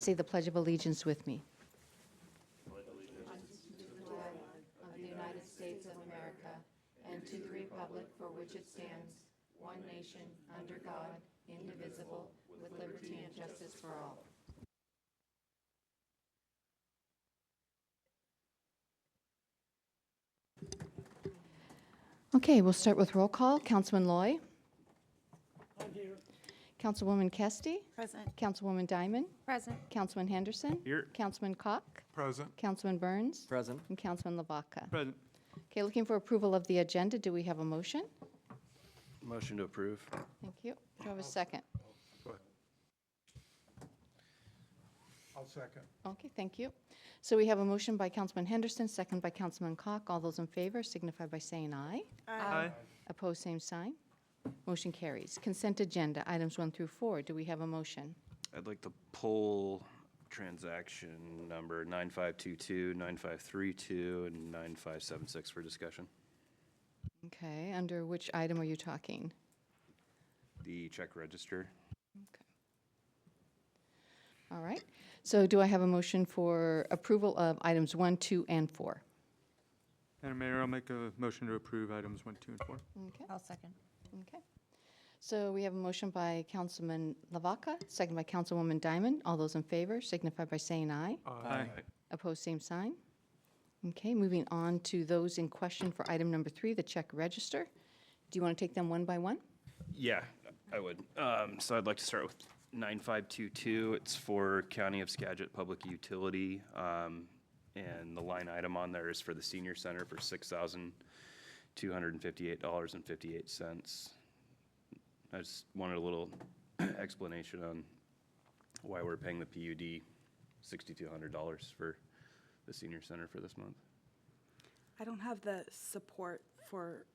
Say the Pledge of Allegiance with me. Of the United States of America, and to the republic for which it stands, one nation, under God, indivisible, with liberty and justice for all. Okay, we'll start with roll call. Councilman Loy. I'm here. Councilwoman Kesty. Present. Councilwoman Diamond. Present. Councilman Henderson. Here. Councilman Koch. Present. Councilman Burns. Present. And Councilman Lavaca. Present. Okay, looking for approval of the agenda. Do we have a motion? Motion to approve. Thank you. Do I have a second? Go ahead. I'll second. Okay, thank you. So we have a motion by Councilman Henderson, second by Councilman Koch. All those in favor signify by saying aye. Aye. Opposed, same sign. Motion carries. Consent agenda, items 1 through 4. Do we have a motion? I'd like to pull transaction number 9522, 9532, and 9576 for discussion. Okay, under which item are you talking? The check register. All right. So do I have a motion for approval of items 1, 2, and 4? Madam Mayor, I'll make a motion to approve items 1, 2, and 4. Okay, I'll second. okay. So we have a motion by Councilman Lavaca, second by Councilwoman Diamond. All those in favor signify by saying aye. Aye. Opposed, same sign. Okay, moving on to those in question for item number 3, the check register. Do you want to take them one by one? Yeah, I would. So I'd like to start with 9522. It's for County of Skagit Public Utility. And the line item on there is for the senior center for $6,258.58. I just wanted a little explanation on why we're paying the PUD $6,200 for the senior center for this month. I don't have the support for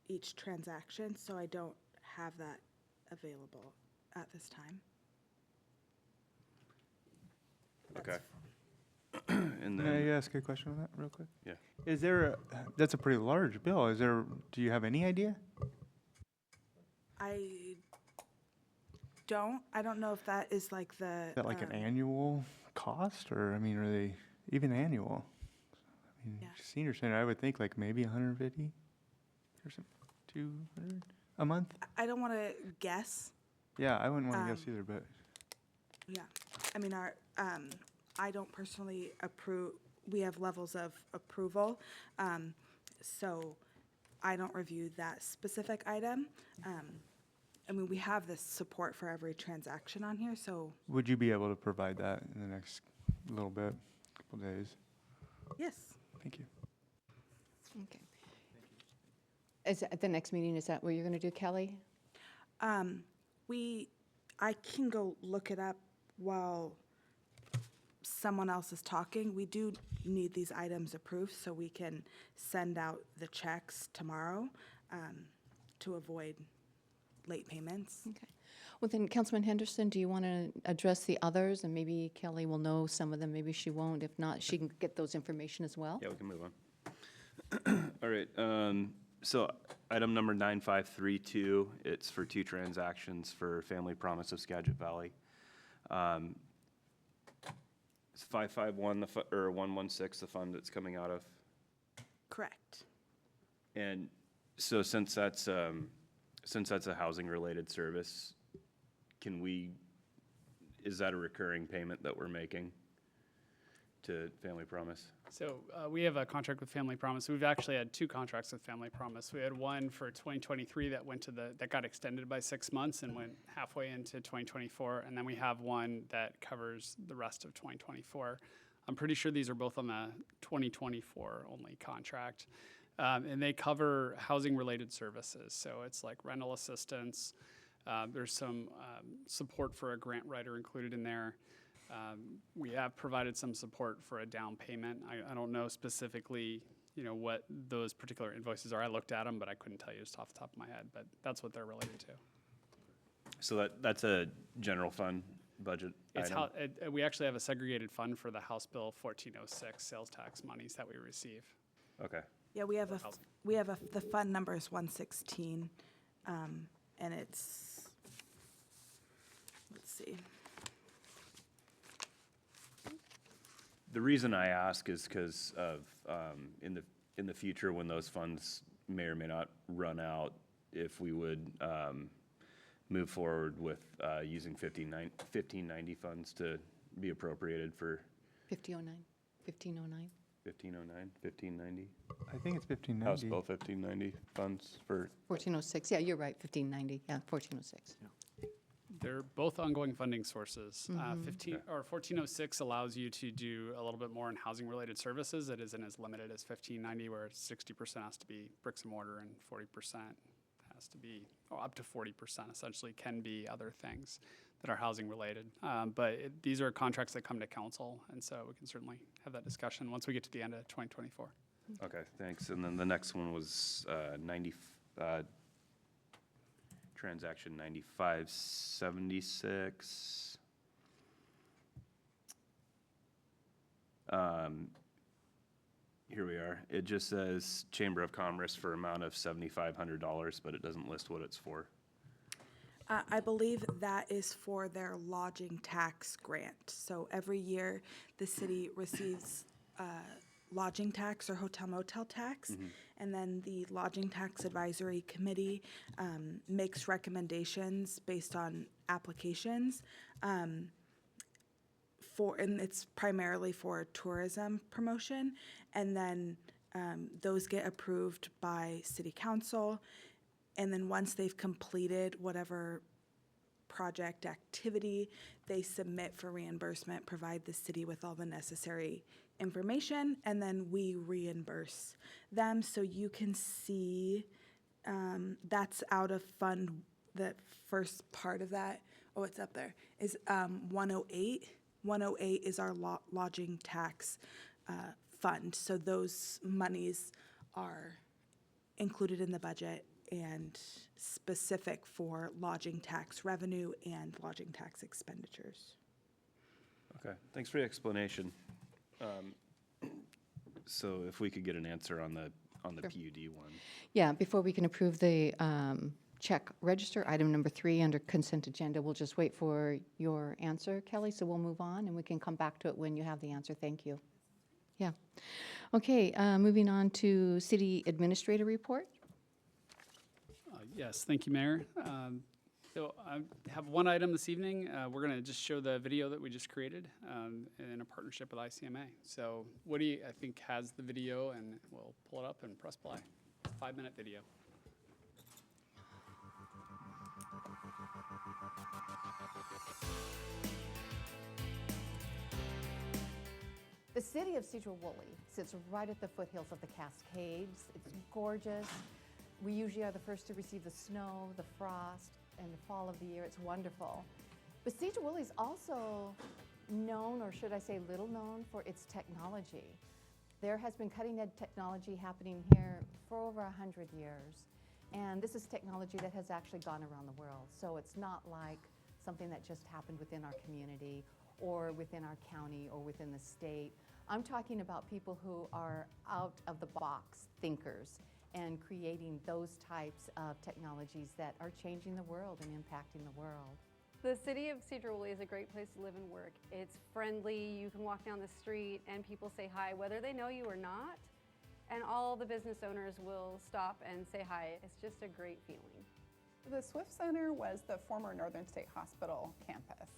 each transaction, so I don't have that available at this time. Okay. And May then, I ask a question on that real quick? yeah. Is there that's a pretty large bill. Do you have any idea? I don't know if that is like the. Is that like an annual cost, or, I mean, are they even annual? I mean, Yeah. senior center, I would think like maybe 150 or something, 200 a month? I don't want to guess. Yeah, I wouldn't want to guess either, but Yeah, I mean, I don't personally approve, we have levels of approval, so I don't review that specific item. I mean, we have this support for every transaction on here, so would you be able to provide that in the next little bit, couple days? yes. Thank you. Okay. Is at the next meeting, is that what you're going to do, Kelly? I can go look it up while someone else is talking. We do need these items approved so we can send out the checks tomorrow to avoid late payments. Okay. Well, then, Councilman Henderson, do you want to address the others? And maybe Kelly will know some of them, maybe she won't. If not, she can get those information as well. Yeah, we can move on. All right, so item number 9532, it's for 2 transactions for Family Promise of Skagit Valley. It's 551, or 116, the fund that's coming out of. Correct. And so since that's a housing-related service, is that a recurring payment that we're making to Family Promise? So we have a contract with Family Promise. We've actually had 2 contracts with Family Promise. We had one for 2023 that got extended by 6 months and went halfway into 2024, and then we have one that covers the rest of 2024. I'm pretty sure these are both on the 2024 only contract, and they cover housing-related services. So it's like rental assistance. There's some support for a grant writer included in there. We have provided some support for a down payment. I don't know specifically, what those particular invoices are. I looked at them, but I couldn't tell you just off the top of my head, but that's what they're related to. So that's a general fund budget item? We actually have a segregated fund for the House Bill 1406 sales tax monies that we receive. Okay. Yeah, the fund number is 116, and it's, let's see. The reason I ask is because of, in the future, when those funds may or may not run out, if we would move forward with using 1590 funds to be appropriated for 1509, 1509. 1509, 1590? I think it's House 1590. Bill 1590 funds for, 1406, yeah, you're right, 1590, yeah, 1406. They're both ongoing funding sources. 1406 allows you to do a little bit more in housing-related services. It isn't as limited as 1590, where 60% has to be bricks and mortar and 40% has to be, or up to 40% essentially can be other things that are housing-related. These are contracts that come to council, and so we can certainly have that discussion once we get to the end of 2024. okay, thanks. And then the next one was transaction 9576. Here we are. It just says Chamber of Commerce for amount of $7,500, but it doesn't list what it's for. I believe that is for their lodging tax grant. So every year, the city receives lodging tax or hotel motel tax, and then the Lodging Tax Advisory Committee makes recommendations based on applications and it's primarily for tourism promotion, and then those get approved by city council, and then once they've completed whatever project activity, they submit for reimbursement, provide the city with all the necessary information, and then we reimburse them. So you can see that's out of fund, the first part of that, oh, it's up there, is 108. 108 is our lodging tax fund. So those monies are included in the budget and specific for lodging tax revenue and lodging tax expenditures. Okay, thanks for the explanation. So if we could get an answer on the Sure. PUD one. Yeah, before we can approve the check register, item number 3 under consent agenda, we'll just wait for your answer, Kelly, so we'll move on, and we can come back to it when you have the answer. Thank you. Yeah. Okay, moving on to city administrator report. Yes, thank you, Mayor. So I have one item this evening. We're going to just show the video that we just created in a partnership with ICMA. So Woody, I think, has the video, and we'll pull it up and press play. 5-minute video. The city of Sedro-Woolley sits right at the foothills of the Cascades. It's gorgeous. We usually are the first to receive the snow, the frost, and the fall of the year. It's wonderful. But Sedro-Woolley is also known, or should I say little known, for its technology. There has been cutting-edge technology happening here for over 100 years. And this is technology that has actually gone around the world. So it's not like something that just happened within our community or within our county or within the state. I'm talking about people who are out-of-the-box thinkers and creating those types of technologies that are changing the world and impacting the world. The city of Sedro-Woolley is a great place to live and work. It's friendly. You can walk down the street and people say hi, whether they know you or not. And all the business owners will stop and say hi. It's just a great feeling. The Swift Center was the former Northern State Hospital campus.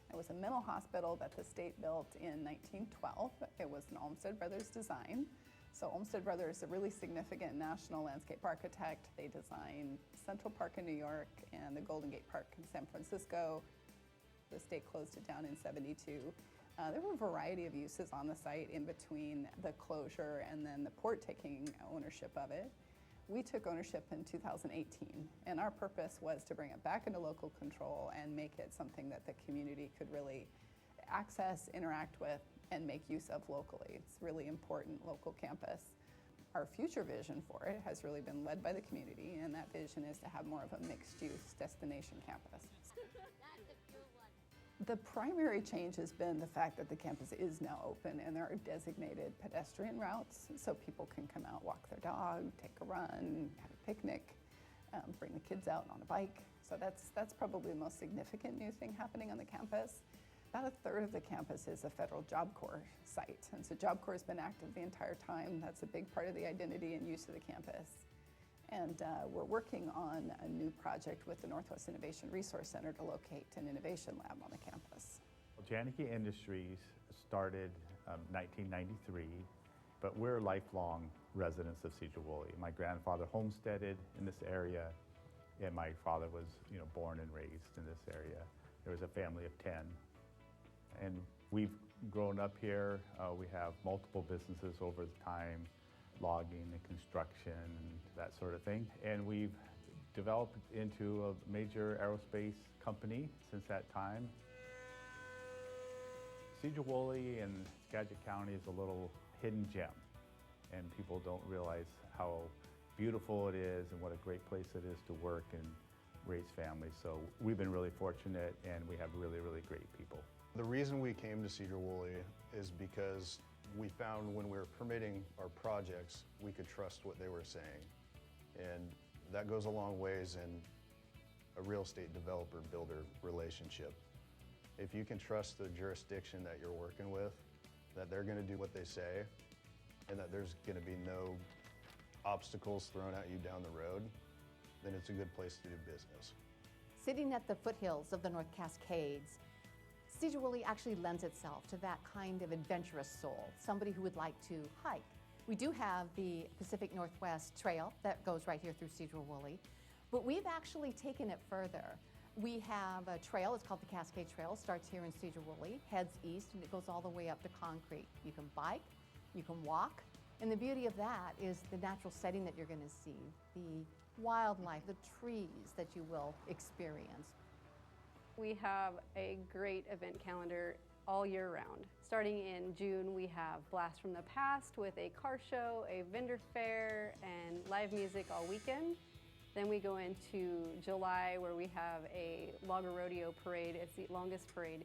It was a mental hospital that the state built in 1912. It was an Olmsted Brothers design. So Olmsted Brothers is a really significant national landscape architect. They designed Central Park in New York and the Golden Gate Park in San Francisco. The state closed it down in '72. There were a variety of uses on the site in between the closure and then the port taking ownership of it. We took ownership in 2018, and our purpose was to bring it back into local control and make it something that the community could really access, interact with, and make use of locally. It's a really important local campus. Our future vision for it has really been led by the community, and that vision is to have more of a mixed-use destination campus. The primary change has been the fact that the campus is now open and there are designated pedestrian routes so people can come out, walk their dog, take a run, have a picnic, bring the kids out on a bike. So that's probably the most significant new thing happening on the campus. about a third of the campus is a federal Job Corps site. And so Job Corps has been active the entire time. That's a big part of the identity and use of the campus. And we're working on a new project with the Northwest Innovation Resource Center to locate an innovation lab on the campus. Janicki Industries started 1993, but we're lifelong residents of Sedro-Woolley. My grandfather homesteaded in this area, and my father was, born and raised in this area. There was a family of 10, and we've grown up here. We have multiple businesses over the time, logging and construction and that sort of thing. And we've developed into a major aerospace company since that time. Sedro-Woolley in Skagit County is a little hidden gem, and people don't realize how beautiful it is and what a great place it is to work and raise families. So we've been really fortunate, and we have really, really great people. The reason we came to Sedro-Woolley is because we found when we were permitting our projects, we could trust what they were saying. And that goes a long ways in a real estate developer-builder relationship. If you can trust the jurisdiction that you're working with, that they're gonna do what they say, and that there's gonna be no obstacles thrown at you down the road, then it's a good place to do business. Sitting at the foothills of the North Cascades, Sedro-Woolley actually lends itself to that kind of adventurous soul, somebody who would like to hike. We do have the Pacific Northwest Trail that goes right here through Sedro-Woolley, but we've actually taken it further. We have a trail, it's called the Cascade Trail, starts here in Sedro-Woolley, heads east, and it goes all the way up to Concrete. You can bike, you can walk, and the beauty of that is the natural setting that you're going to see, the wildlife, the trees that you will experience. We have a great event calendar all year round. Starting in June, we have Blast from the Past with a car show, a vendor fair, and live music all weekend. Then we go into July, where we have a Logger Rodeo parade. It's the longest parade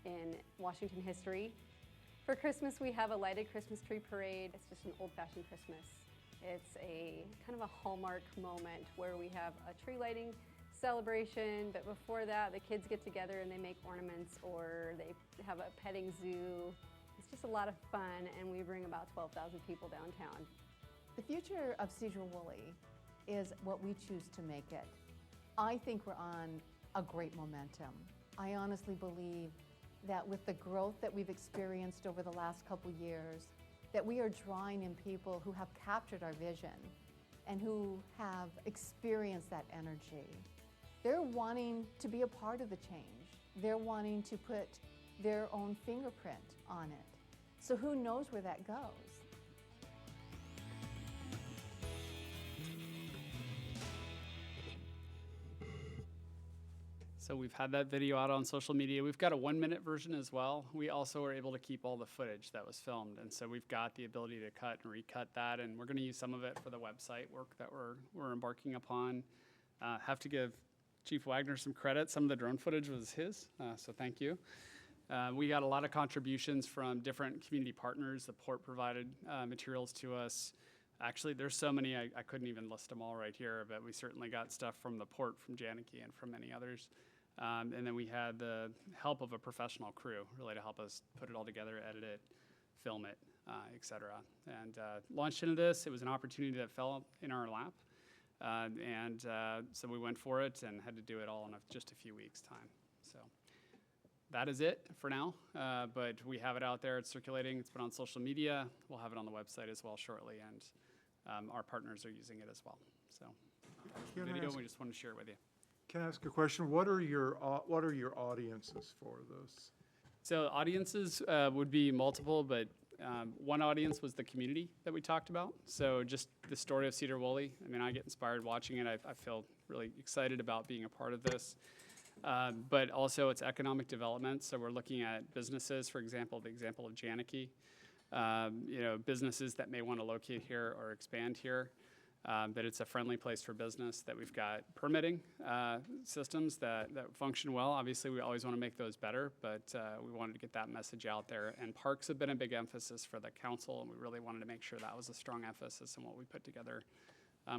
in Washington history. For Christmas, we have a lighted Christmas tree parade. It's just an old-fashioned Christmas. It's a kind of a hallmark moment where we have a tree lighting celebration, but before that, the kids get together and they make ornaments, or they have a petting zoo. It's just a lot of fun, and we bring about 12,000 people downtown. The future of Sedro-Woolley is what we choose to make it. I think we're on a great momentum. I honestly believe that with the growth that we've experienced over the last couple years, that we are drawing in people who have captured our vision and who have experienced that energy. They're wanting to be a part of the change. They're wanting to put their own fingerprint on it. So who knows where that goes? So we've had that video out on social media. We've got a 1-minute version as well. We also were able to keep all the footage that was filmed. And so we've got the ability to cut and recut that. And we're going to use some of it for the website work that we're embarking upon. Have to give Chief Wagner some credit. Some of the drone footage was his, so thank you. We got a lot of contributions from different community partners. The port provided materials to us. Actually, there's so many, I couldn't even list them all right here, but we certainly got stuff from the port, from Janicki, and from many others. And then we had the help of a professional crew, really, to help us put it all together, edit it, film it, et cetera. And launched into this. It was an opportunity that fell in our lap. So we went for it and had to do it all in just a few weeks' time. So that is it for now, but we have it out there. It's circulating. It's been on social media. We'll have it on the website as well shortly, and our partners are using it as well. So video, we just want to share it with you. Can I ask a question? What are your audiences for this? So audiences would be multiple, but one audience was the community that we talked about. So just the story of Sedro-Woolley. I mean, I get inspired watching it. I feel really excited about being a part of this. But also it's economic development. So we're looking at businesses, for example, the example of Janicki, businesses that may want to locate here or expand here. That it's a friendly place for business, that we've got permitting systems that function well. Obviously, we always want to make those better, but we wanted to get that message out there. And parks have been a big emphasis for the council, and we really wanted to make sure that was a strong emphasis in what we put together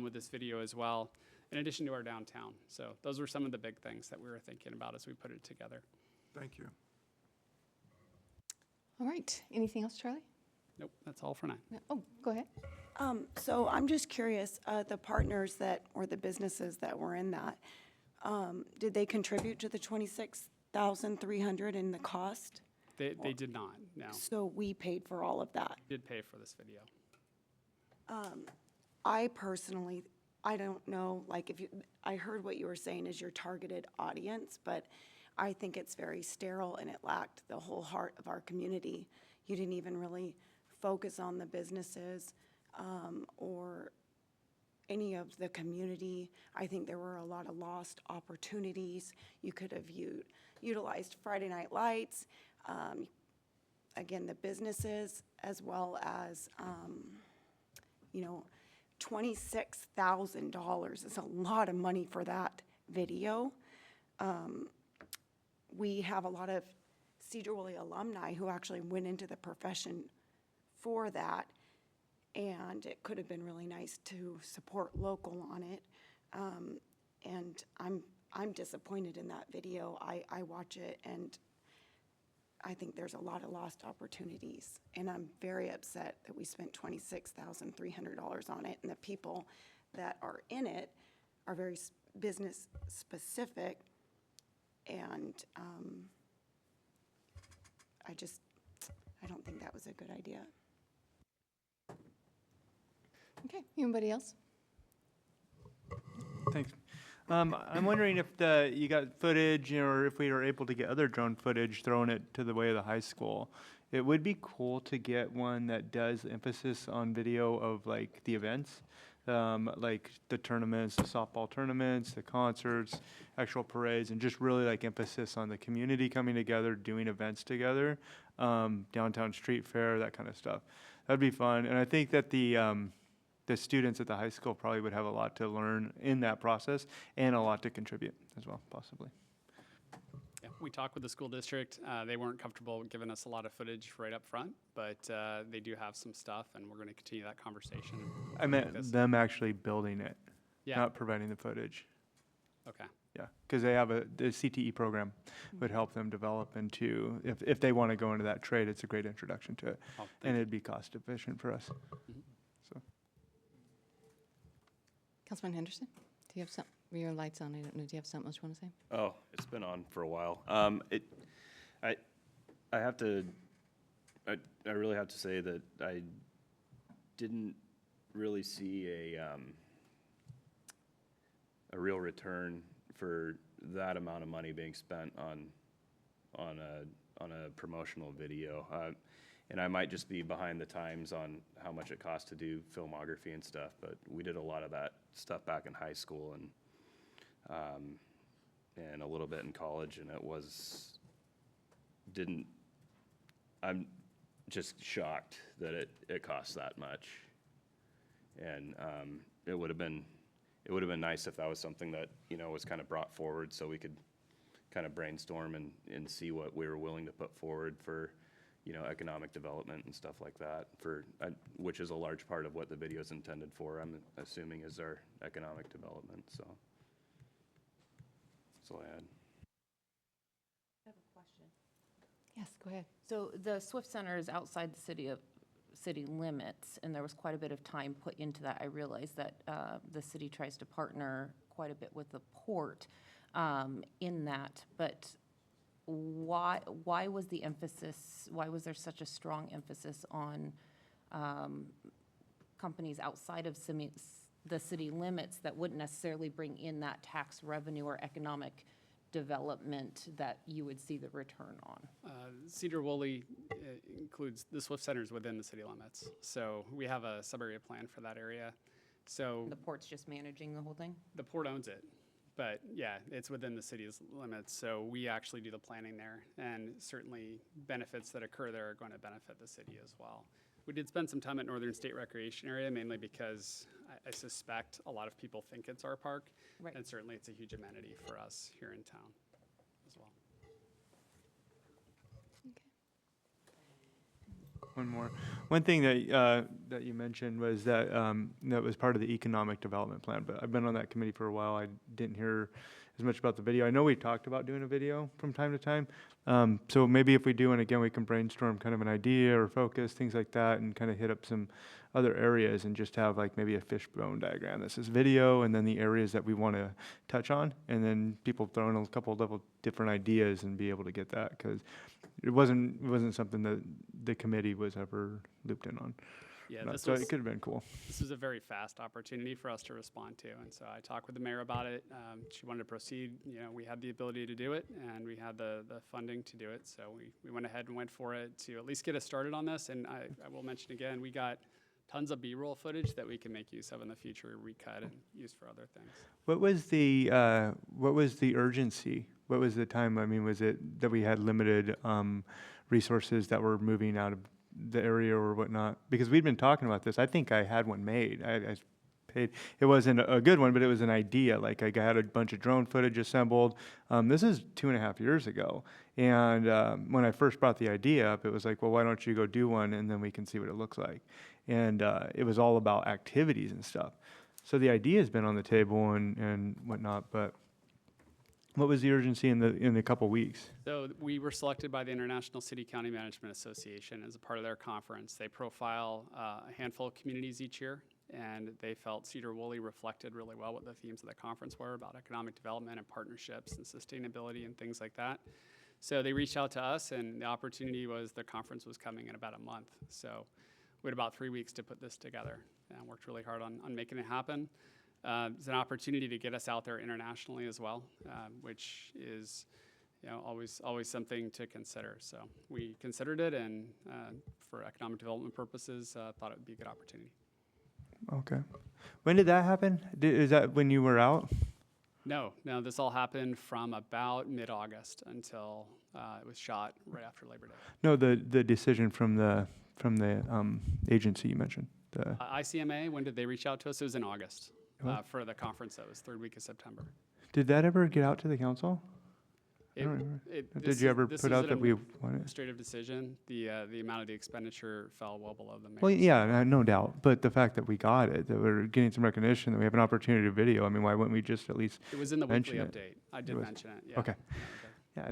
with this video as well, in addition to our downtown. So those were some of the big things that we were thinking about as we put it together. Thank you. All right, anything else, Charlie? Nope, that's all for now. No? Oh, go ahead. So I'm just curious, the partners that, or the businesses that were in that, did they contribute to the 26,300 in the cost? They did not, no. So we paid for all of that. Did pay for this video. I personally, I don't know, like if you, I heard what you were saying is your targeted audience, but I think it's very sterile and it lacked the whole heart of our community. You didn't even really focus on the businesses or any of the community. I think there were a lot of lost opportunities. You could have utilized Friday Night Lights, again, the businesses, as well as, you know, $26,000 is a lot of money for that video. We have a lot of Sedro-Woolley alumni who actually went into the profession for that, and it could have been really nice to support local on it. And I'm disappointed in that video. I watch it, and I think there's a lot of lost opportunities, and I'm very upset that we spent $26,300 on it, and the people that are in it are very business specific, and I don't think that was a good idea. Okay, anybody else? Thanks. I'm wondering if you got footage, or if we are able to get other drone footage thrown it to the way of the high school. It would be cool to get one that does emphasis on video of like the events, like the tournaments, the softball tournaments, the concerts, actual parades, and just really like emphasis on the community coming together, doing events together, downtown street fair, that kind of stuff. That'd be fun, and I think that the students at the high school probably would have a lot to learn in that process and a lot to contribute as well, possibly. Yeah, we talked with the school district. They weren't comfortable giving us a lot of footage right up front, but they do have some stuff, and we're going to continue that conversation. I meant them actually building it, Yeah. not providing the footage. Okay. Yeah, because they have the CTE program would help them develop into, if they want to go into that trade, it's a great introduction to it. Oh, thank And you. it'd be cost efficient for us. So, Councilman Henderson, do you have some, your light's on, I don't know, do you have something else you want to say? Oh, it's been on for a while. I have to, I really have to say that I didn't really see a real return for that amount of money being spent on a promotional video. And I might just be behind the times on how much it costs to do filmography and stuff, but we did a lot of that stuff back in high school and a little bit in college, and I'm just shocked that it costs that much. And it would have been nice if that was something that, you know, was kind of brought forward so we could kind of brainstorm and see what we were willing to put forward for, you know, economic development and stuff like that, which is a large part of what the video is intended for, I'm assuming, is our economic development, so. That's all I had. I have a question. Yes, go ahead. So the Swift Center is outside the city limits, and there was quite a bit of time put into that. I realize that the city tries to partner quite a bit with the port in that, but why was the emphasis, why was there such a strong emphasis on companies outside of the city limits that wouldn't necessarily bring in that tax revenue or economic development that you would see the return on? Sedro-Woolley includes, the Swift Center's within the city limits. So we have a sub-area plan for that area. So The port's just managing the whole thing? the port owns it. But yeah, it's within the city's limits, so we actually do the planning there, and certainly benefits that occur there are going to benefit the city as well. We did spend some time at Northern State Recreation Area, mainly because I suspect a lot of people think it's our park, Right. and certainly it's a huge amenity for us here in town as well. One more. One thing that you mentioned was that that was part of the economic development plan, but I've been on that committee for a while. I didn't hear as much about the video. I know we talked about doing a video from time to time. So maybe if we do, and again, we can brainstorm kind of an idea or focus, things like that, and kind of hit up some other areas and just have like maybe a fishbone diagram that says video and then the areas that we want to touch on, and then people throw in a couple of different ideas and be able to get that, because it wasn't something that the committee was ever looped in on. Yeah, So it could have been cool. This was a very fast opportunity for us to respond to, and so I talked with the mayor about it. She wanted to proceed. You know, we had the ability to do it, and we had the funding to do it, so we went ahead and went for it to at least get us started on this. And I will mention again, we got tons of B-roll footage that we can make use of in the future, recut and use for other things. What was the urgency? What was the time? I mean, was it that we had limited resources that were moving out of the area or whatnot? Because we'd been talking about this. I think I had one made. I paid. It wasn't a good one, but it was an idea. Like I had a bunch of drone footage assembled. This is 2.5 years ago. And when I first brought the idea up, it was like, well, why don't you go do one and then we can see what it looks like. And it was all about activities and stuff. So the idea has been on the table and whatnot, but what was the urgency in the couple weeks? So we were selected by the International City County Management Association as a part of their conference. They profile a handful of communities each year, and they felt Sedro-Woolley reflected really well what the themes of the conference were about economic development and partnerships and sustainability and things like that. So they reached out to us, and the opportunity was the conference was coming in about a month. So we had about 3 weeks to put this together and worked really hard on making it happen. It's an opportunity to get us out there internationally as well, which is, you know, always something to consider. So we considered it, and for economic development purposes, thought it would be a good opportunity. Okay. When did that happen? Is that when you were out? No, this all happened from about mid-August until it was shot right after Labor Day. No, the decision from the agency you mentioned. The ICMA, when did they reach out to us? It was in August for the conference. That was third week of September. Did that ever get out to the council? I don't remember. Did you ever put out that we want it? Administrative decision. The amount of the expenditure fell well below the mayor's. Well, yeah, no doubt. But the fact that we got it, that we're getting some recognition, that we have an opportunity to video, I mean, why wouldn't we just at least It was in the weekly mention update. I did mention it, yeah. Okay. Yeah.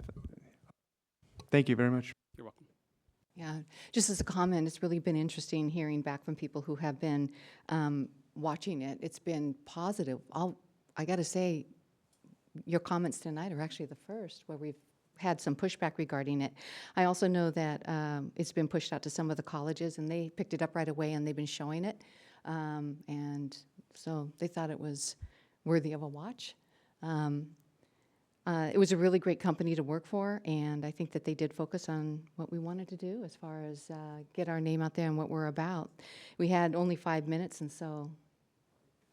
Thank you very much. You're welcome. Yeah, just as a comment, it's really been interesting hearing back from people who have been watching it. It's been positive. I got to say, your comments tonight are actually the first where we've had some pushback regarding it. I also know that it's been pushed out to some of the colleges, and they picked it up right away, and they've been showing it. And so they thought it was worthy of a watch. It was a really great company to work for, and I think that they did focus on what we wanted to do as far as get our name out there and what we're about. We had only 5 minutes, and so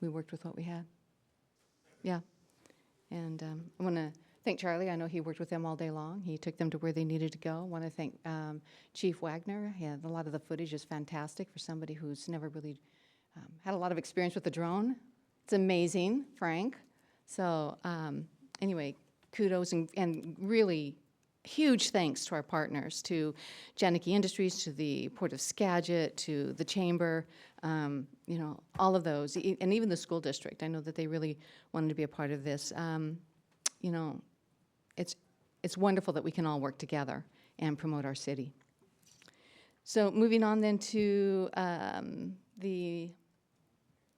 we worked with what we had. Yeah. And I want to thank Charlie. I know he worked with them all day long. He took them to where they needed to go. I want to thank Chief Wagner. A lot of the footage is fantastic for somebody who's never really had a lot of experience with the drone. It's amazing, Frank. So anyway, kudos and really huge thanks to our partners, to Janicki Industries, to the Port of Skagit, to the Chamber, you know, all of those, and even the school district. I know that they really wanted to be a part of this. You know, it's wonderful that we can all work together and promote our city. So moving on then to the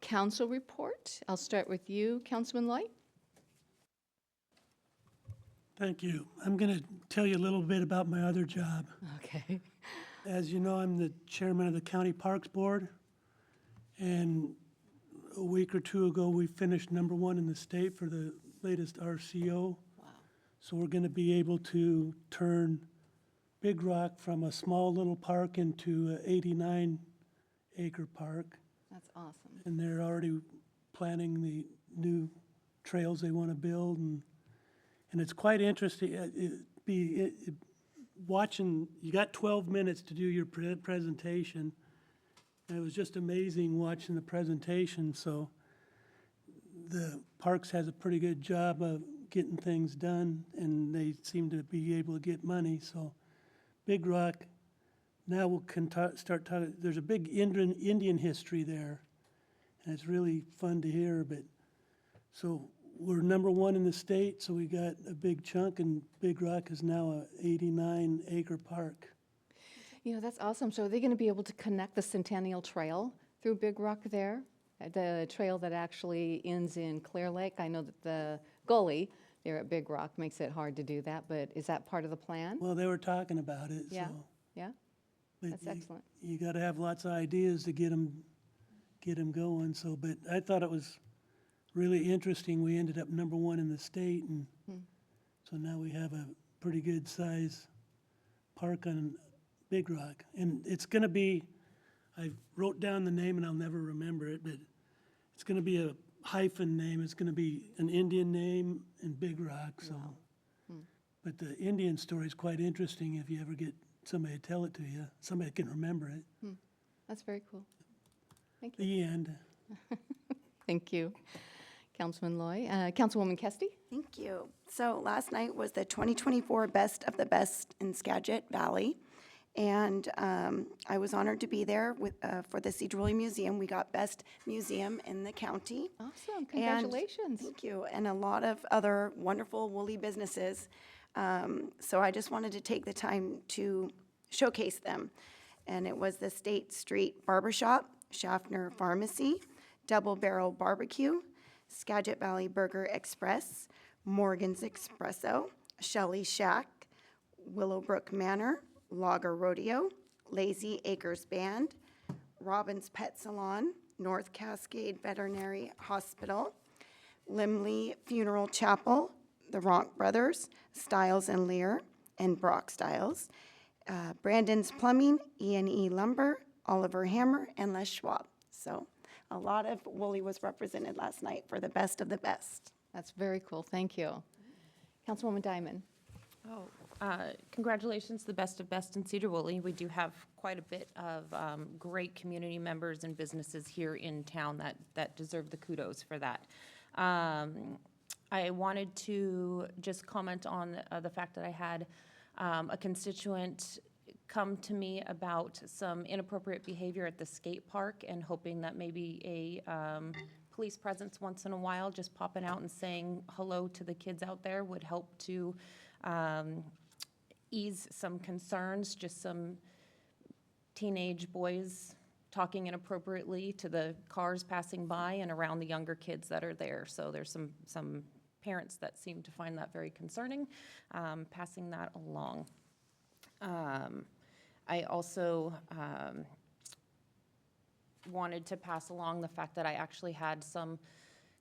council report. I'll start with you, Councilman Light. Thank you. I'm going to tell you a little bit about my other job. Okay. As you know, I'm the chairman of the County Parks Board, and a week or two ago, we finished #1 in the state for the latest RCO. Wow. So we're going to be able to turn Big Rock from a small little park into an 89-acre park. That's awesome. And they're already planning the new trails they want to build, and it's quite interesting. Watching, you got 12 minutes to do your presentation, and it was just amazing watching the presentation. So the Parks has a pretty good job of getting things done, and they seem to be able to get money. So Big Rock now we can start talking, there's a big Indian history there, and it's really fun to hear, but, so we're #1 in the state, so we got a big chunk, and Big Rock is now a 89-acre park. You know, that's awesome. So are they going to be able to connect the Centennial Trail through Big Rock there? The trail that actually ends in Clear Lake? I know that the gully there at Big Rock makes it hard to do that, but is that part of the plan? Well, they were talking about it, so. Yeah, yeah, but that's excellent. You gotta have lots of ideas to get them going, so, but I thought it was really interesting. We ended up #1 in the state, and so now we have a pretty good size park on Big Rock. And it's gonna be, I wrote down the name and I'll never remember it, but it's gonna be a hyphen name. It's gonna be an Indian name and Big Rock, so. But the Indian story is quite interesting if you ever get somebody to tell it to you. Somebody can remember it. That's very cool. Thank you. The end. Thank you. Councilman Loy. Councilwoman Kesty? Thank you. So last night was the 2024 Best of the Best in Skagit Valley. And I was honored to be there for the Sedro-Woolley Museum. We got Best Museum in the county. Awesome, congratulations. Thank you. And a lot of other wonderful woolly businesses. So I just wanted to take the time to showcase them. And it was the State Street Barbershop, Schaffner Pharmacy, Double Barrel Barbecue, Skagit Valley Burger Express, Morgan's Espresso, Shelley Shack, Willowbrook Manor, Logger Rodeo, Lazy Acres Band, Robbins Pet Salon, North Cascade Veterinary Hospital, Limley Funeral Chapel, the Ronk Brothers, Stiles and Lear, and Brock Stiles, Brandon's Plumbing, E&E Lumber, Oliver Hammer, and Les Schwab. So a lot of woolly was represented last night for the best of the best. That's very cool, thank you. Councilwoman Diamond. Oh, congratulations, the best of best in Sedro-Woolley. We do have quite a bit of great community members and businesses here in town that deserve the kudos for that. I wanted to just comment on the fact that I had a constituent come to me about some inappropriate behavior at the skate park, and hoping that maybe a police presence once in a while, just popping out and saying hello to the kids out there, would help to ease some concerns. Just some teenage boys talking inappropriately to the cars passing by and around the younger kids that are there. So there's some parents that seem to find that very concerning, passing that along. I also wanted to pass along the fact that I actually had some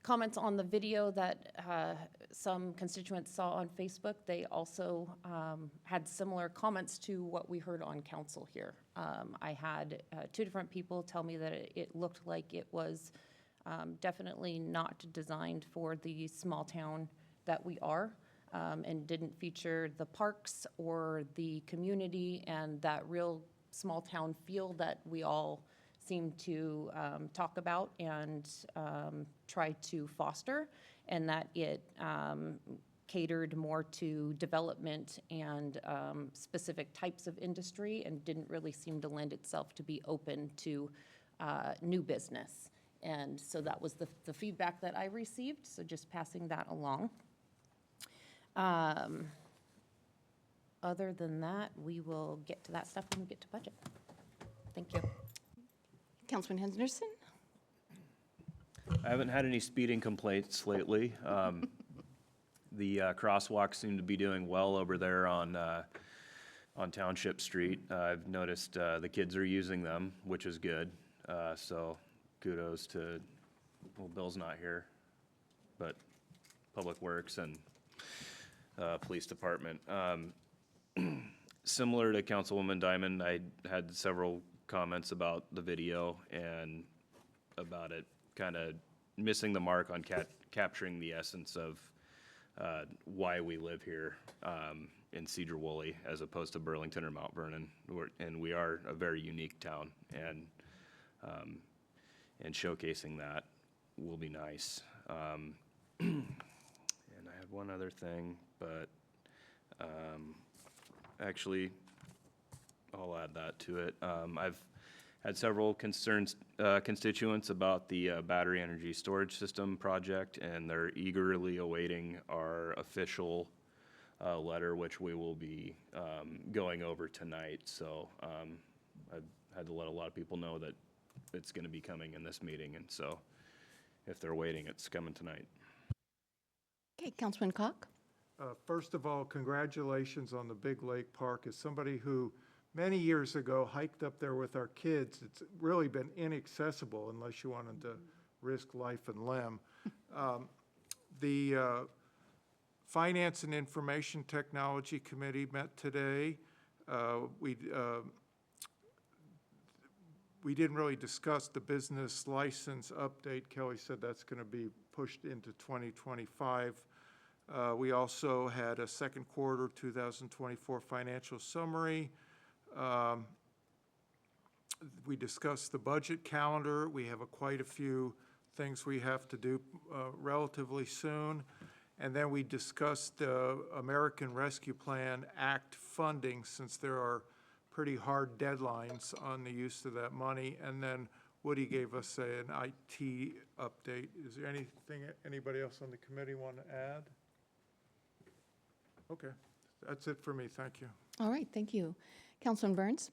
comments on the video that some constituents saw on Facebook. They also had similar comments to what we heard on council here. I had 2 different people tell me that it looked like it was definitely not designed for the small town that we are, and didn't feature the parks or the community and that real small town feel that we all seem to talk about and try to foster, and that it catered more to development and specific types of industry, and didn't really seem to lend itself to be open to new business. And so that was the feedback that I received, so just passing that along. Other than that, we will get to that stuff when we get to budget. Thank you. Councilman Henderson? I haven't had any speeding complaints lately. The crosswalks seem to be doing well over there on Township Street. I've noticed the kids are using them, which is good. So kudos to, well, Bill's not here, but Public Works and Police Department. Similar to Councilwoman Diamond, I had several comments about the video and about it kind of missing the mark on capturing the essence of why we live here in Sedro-Woolley as opposed to Burlington or Mount Vernon. And we are a very unique town, and showcasing that will be nice. And I had one other thing, but actually, I'll add that to it. I've had several concerns, constituents about the battery energy storage system project, and they're eagerly awaiting our official letter, which we will be going over tonight. So I've had to let a lot of people know that it's going to be coming in this meeting, and so if they're waiting, it's coming tonight. Okay, Councilman Cock? First of all, congratulations on the Big Lake Park. As somebody who many years ago hiked up there with our kids, it's really been inaccessible unless you wanted to risk life and limb. The Finance and Information Technology Committee met today. We didn't really discuss the business license update. Kelly said that's going to be pushed into 2025. We also had a second quarter 2024 financial summary. We discussed the budget calendar. We have quite a few things we have to do relatively soon. And then we discussed the American Rescue Plan Act funding, since there are pretty hard deadlines on the use of that money. And then Woody gave us an IT update. Is there anything anybody else on the committee want to add? Okay, that's it for me. Thank you. All right, thank you. Councilman Burns?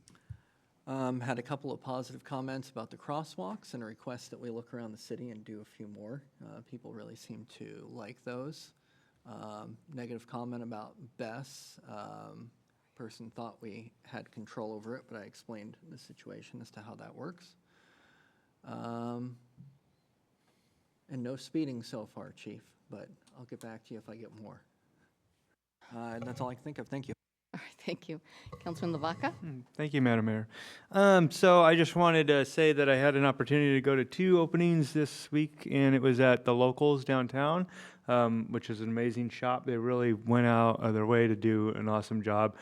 Had a couple of positive comments about the crosswalks and a request that we look around the city and do a few more. People really seem to like those. Negative comment about Bess. Person thought we had control over it, but I explained the situation as to how that works. And no speeding so far, Chief, but I'll get back to you if I get more. And that's all I can think of. Thank you. All right, thank you. Councilman Lavaca? Thank you, Madam Mayor. So I just wanted to say that I had an opportunity to go to 2 openings this week, and it was at the Locals downtown, which is an amazing shop. They really went out of their way to do an awesome job.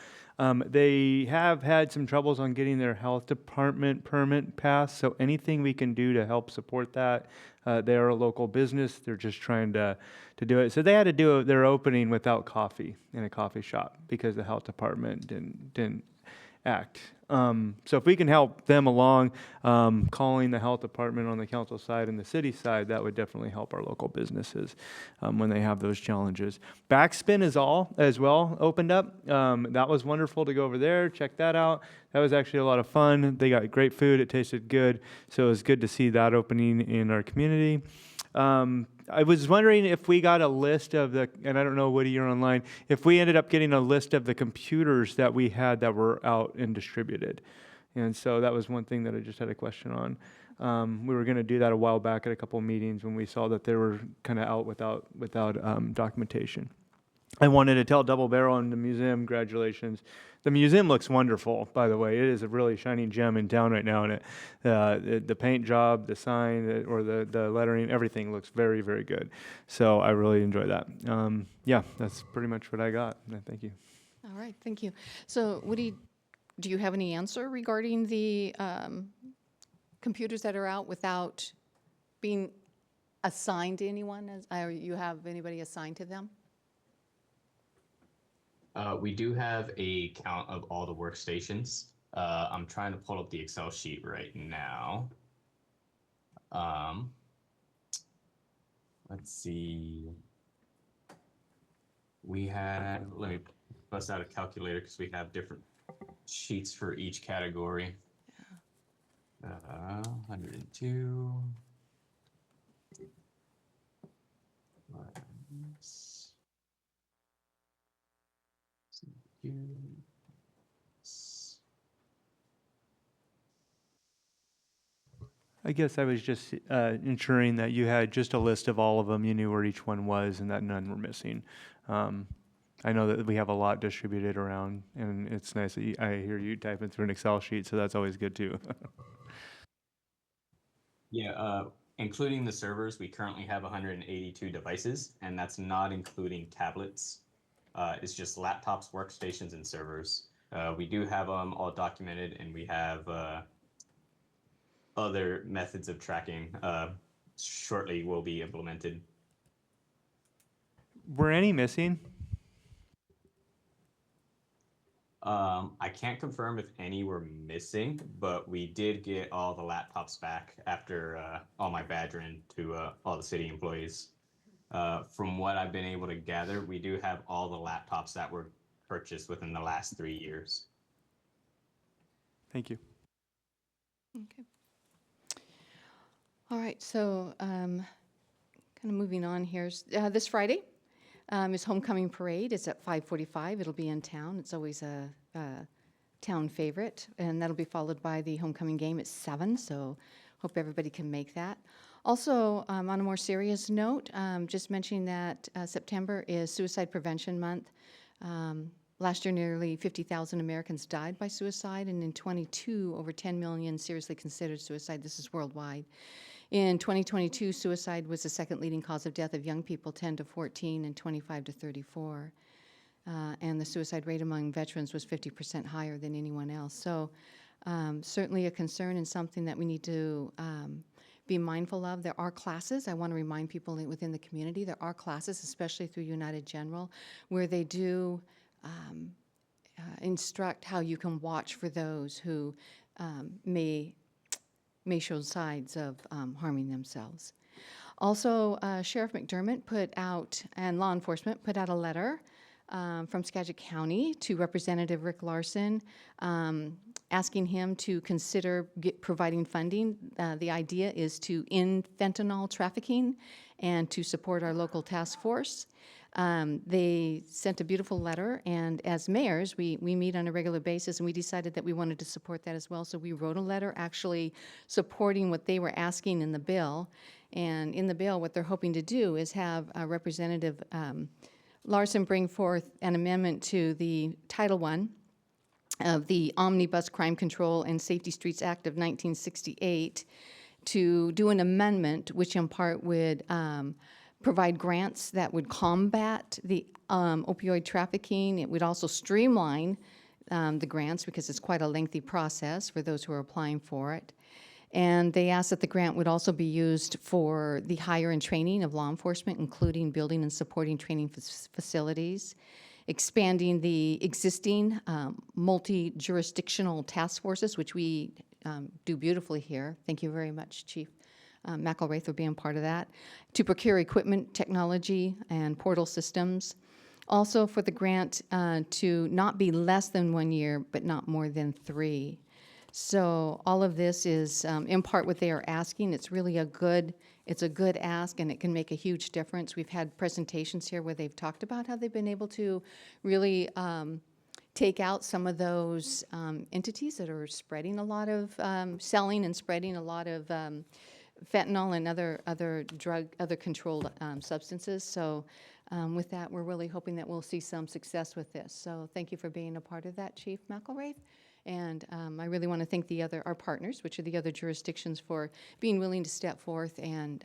They have had some troubles on getting their health department permit passed, so anything we can do to help support that. They are a local business. They're just trying to do it. So they had to do their opening without coffee in a coffee shop because the health department didn't act. So if we can help them along, calling the health department on the council side and the city side, that would definitely help our local businesses when they have those challenges. Backspin is all as well opened up. That was wonderful to go over there, check that out. That was actually a lot of fun. They got great food. It tasted good. So it was good to see that opening in our community. I was wondering if we got a list of the, and I don't know, Woody, you're online, if we ended up getting a list of the computers that we had that were out and distributed. And so that was one thing that I just had a question on. We were going to do that a while back at a couple of meetings when we saw that they were kind of out without documentation. I wanted to tell Double Barrel and the museum, congratulations. The museum looks wonderful, by the way. It is a really shining gem in town right now, and the paint job, the sign, or the lettering, everything looks very, very good. So I really enjoy that. Yeah, that's pretty much what I got. Thank you. All right, thank you. So Woody, do you have any answer regarding the computers that are out without being assigned to anyone? You have anybody assigned to them? We do have a count of all the workstations. I'm trying to pull up the Excel sheet right now. Let's see. Let me bust out a calculator because we have different sheets for each category. 102. I guess I was just ensuring that you had just a list of all of them, you knew where each one was, and that none were missing. I know that we have a lot distributed around, and it's nice that I hear you typing through an Excel sheet, so that's always good too. Yeah, including the servers, we currently have 182 devices, and that's not including tablets. It's just laptops, workstations, and servers. We do have them all documented, and we have other methods of tracking shortly will be implemented. Were any missing? I can't confirm if any were missing, but we did get all the laptops back after all my badgering to all the city employees. From what I've been able to gather, we do have all the laptops that were purchased within the last 3 years. Thank you. Okay. All right, so kind of moving on here. This Friday is Homecoming Parade. It's at 5:45. It'll be in town. It's always a town favorite, and that'll be followed by the homecoming game at 7, so hope everybody can make that. Also, on a more serious note, just mentioning that September is Suicide Prevention Month. Last year, nearly 50,000 Americans died by suicide, and in 22, over 10 million seriously considered suicide. This is worldwide. In 2022, suicide was the second leading cause of death of young people 10 to 14 and 25 to 34. And the suicide rate among veterans was 50% higher than anyone else. So certainly a concern and something that we need to be mindful of. There are classes. I want to remind people within the community, there are classes, especially through United General, where they do instruct how you can watch for those who may show signs of harming themselves. Also, Sheriff McDermott put out, and law enforcement put out a letter from Skagit County to Representative Rick Larson, asking him to consider providing funding. The idea is to end fentanyl trafficking and to support our local task force. They sent a beautiful letter, and as mayors, we meet on a regular basis, and we decided that we wanted to support that as well. So we wrote a letter actually supporting what they were asking in the bill. And in the bill, what they're hoping to do is have Representative Larson bring forth an amendment to the Title I of the Omnibus Crime Control and Safety Streets Act of 1968 to do an amendment which in part would provide grants that would combat the opioid trafficking. It would also streamline the grants because it's quite a lengthy process for those who are applying for it. And they asked that the grant would also be used for the hire and training of law enforcement, including building and supporting training facilities, expanding the existing multi-jurisdictional task forces, which we do beautifully here. Thank you very much, Chief McElraith, for being part of that, to procure equipment, technology, and portal systems. Also for the grant to not be less than 1 year, but not more than 3. So all of this is in part what they are asking. It's really a good ask, and it can make a huge difference. We've had presentations here where they've talked about how they've been able to really take out some of those entities that are spreading a lot of, selling and spreading a lot of fentanyl and other controlled substances. So with that, we're really hoping that we'll see some success with this. So thank you for being a part of that, Chief McElraith. And I really want to thank our partners, which are the other jurisdictions, for being willing to step forth and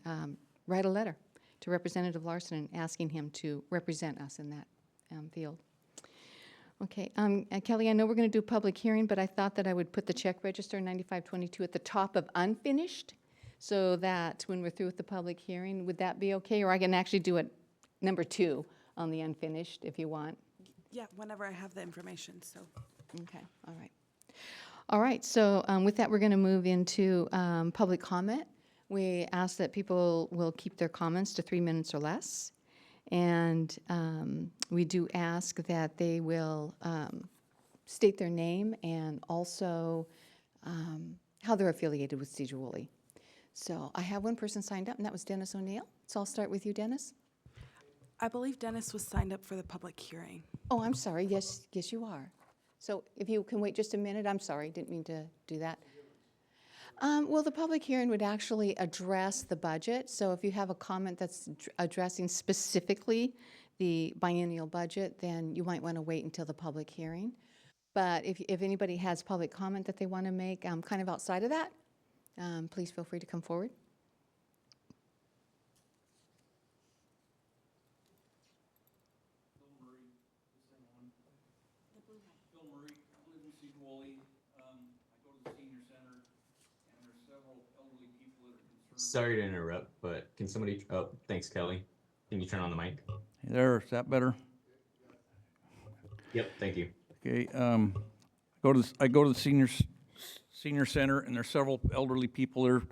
write a letter to Representative Larson and asking him to represent us in that field. Okay, Kelly, I know we're going to do a public hearing, but I thought that I would put the check register 9522 at the top of unfinished, so that when we're through with the public hearing, would that be okay? Or I can actually do it number 2 on the unfinished if you want. Yeah, whenever I have the information, so. Okay, all right. All right, so with that, we're going to move into public comment. We ask that people will keep their comments to 3 minutes or less. And we do ask that they will state their name and also how they're affiliated with Sedro-Woolley. So I have one person signed up, and that was Dennis O'Neill. So I'll start with you, Dennis. I believe Dennis was signed up for the public hearing. Oh, I'm sorry. Yes, you are. So if you can wait just a minute, I'm sorry, didn't mean to do that. Well, the public hearing would actually address the budget. So if you have a comment that's addressing specifically the biennial budget, then you might want to wait until the public hearing. But if anybody has public comment that they want to make kind of outside of that, please feel free to come forward. Sorry to interrupt, but can somebody, oh, thanks, Kelly. Can you turn on the mic? There, is that better? Yep, thank you. Okay, I go to the senior center, and there's several elderly people there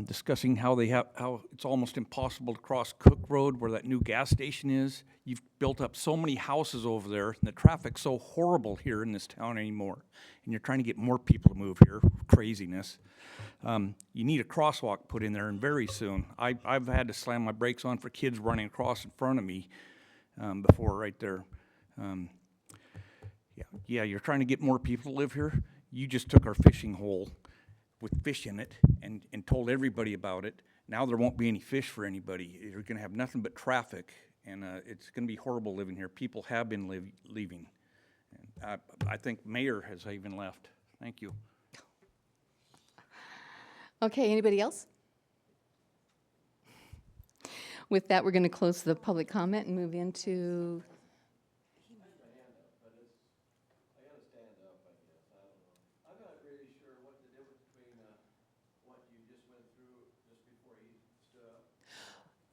discussing how it's almost impossible to cross Cook Road where that new gas station is. You've built up so many houses over there, and the traffic's so horrible here in this town anymore. And you're trying to get more people to move here. Craziness. You need a crosswalk put in there, and very soon. I've had to slam my brakes on for kids running across in front of me before right there. Yeah, you're trying to get more people to live here. You just took our fishing hole with fish in it and told everybody about it. Now there won't be any fish for anybody. You're going to have nothing but traffic, and it's going to be horrible living here. People have been leaving. And I think mayor has even left. Thank you. Okay, anybody else? With that, we're going to close the public comment and move into.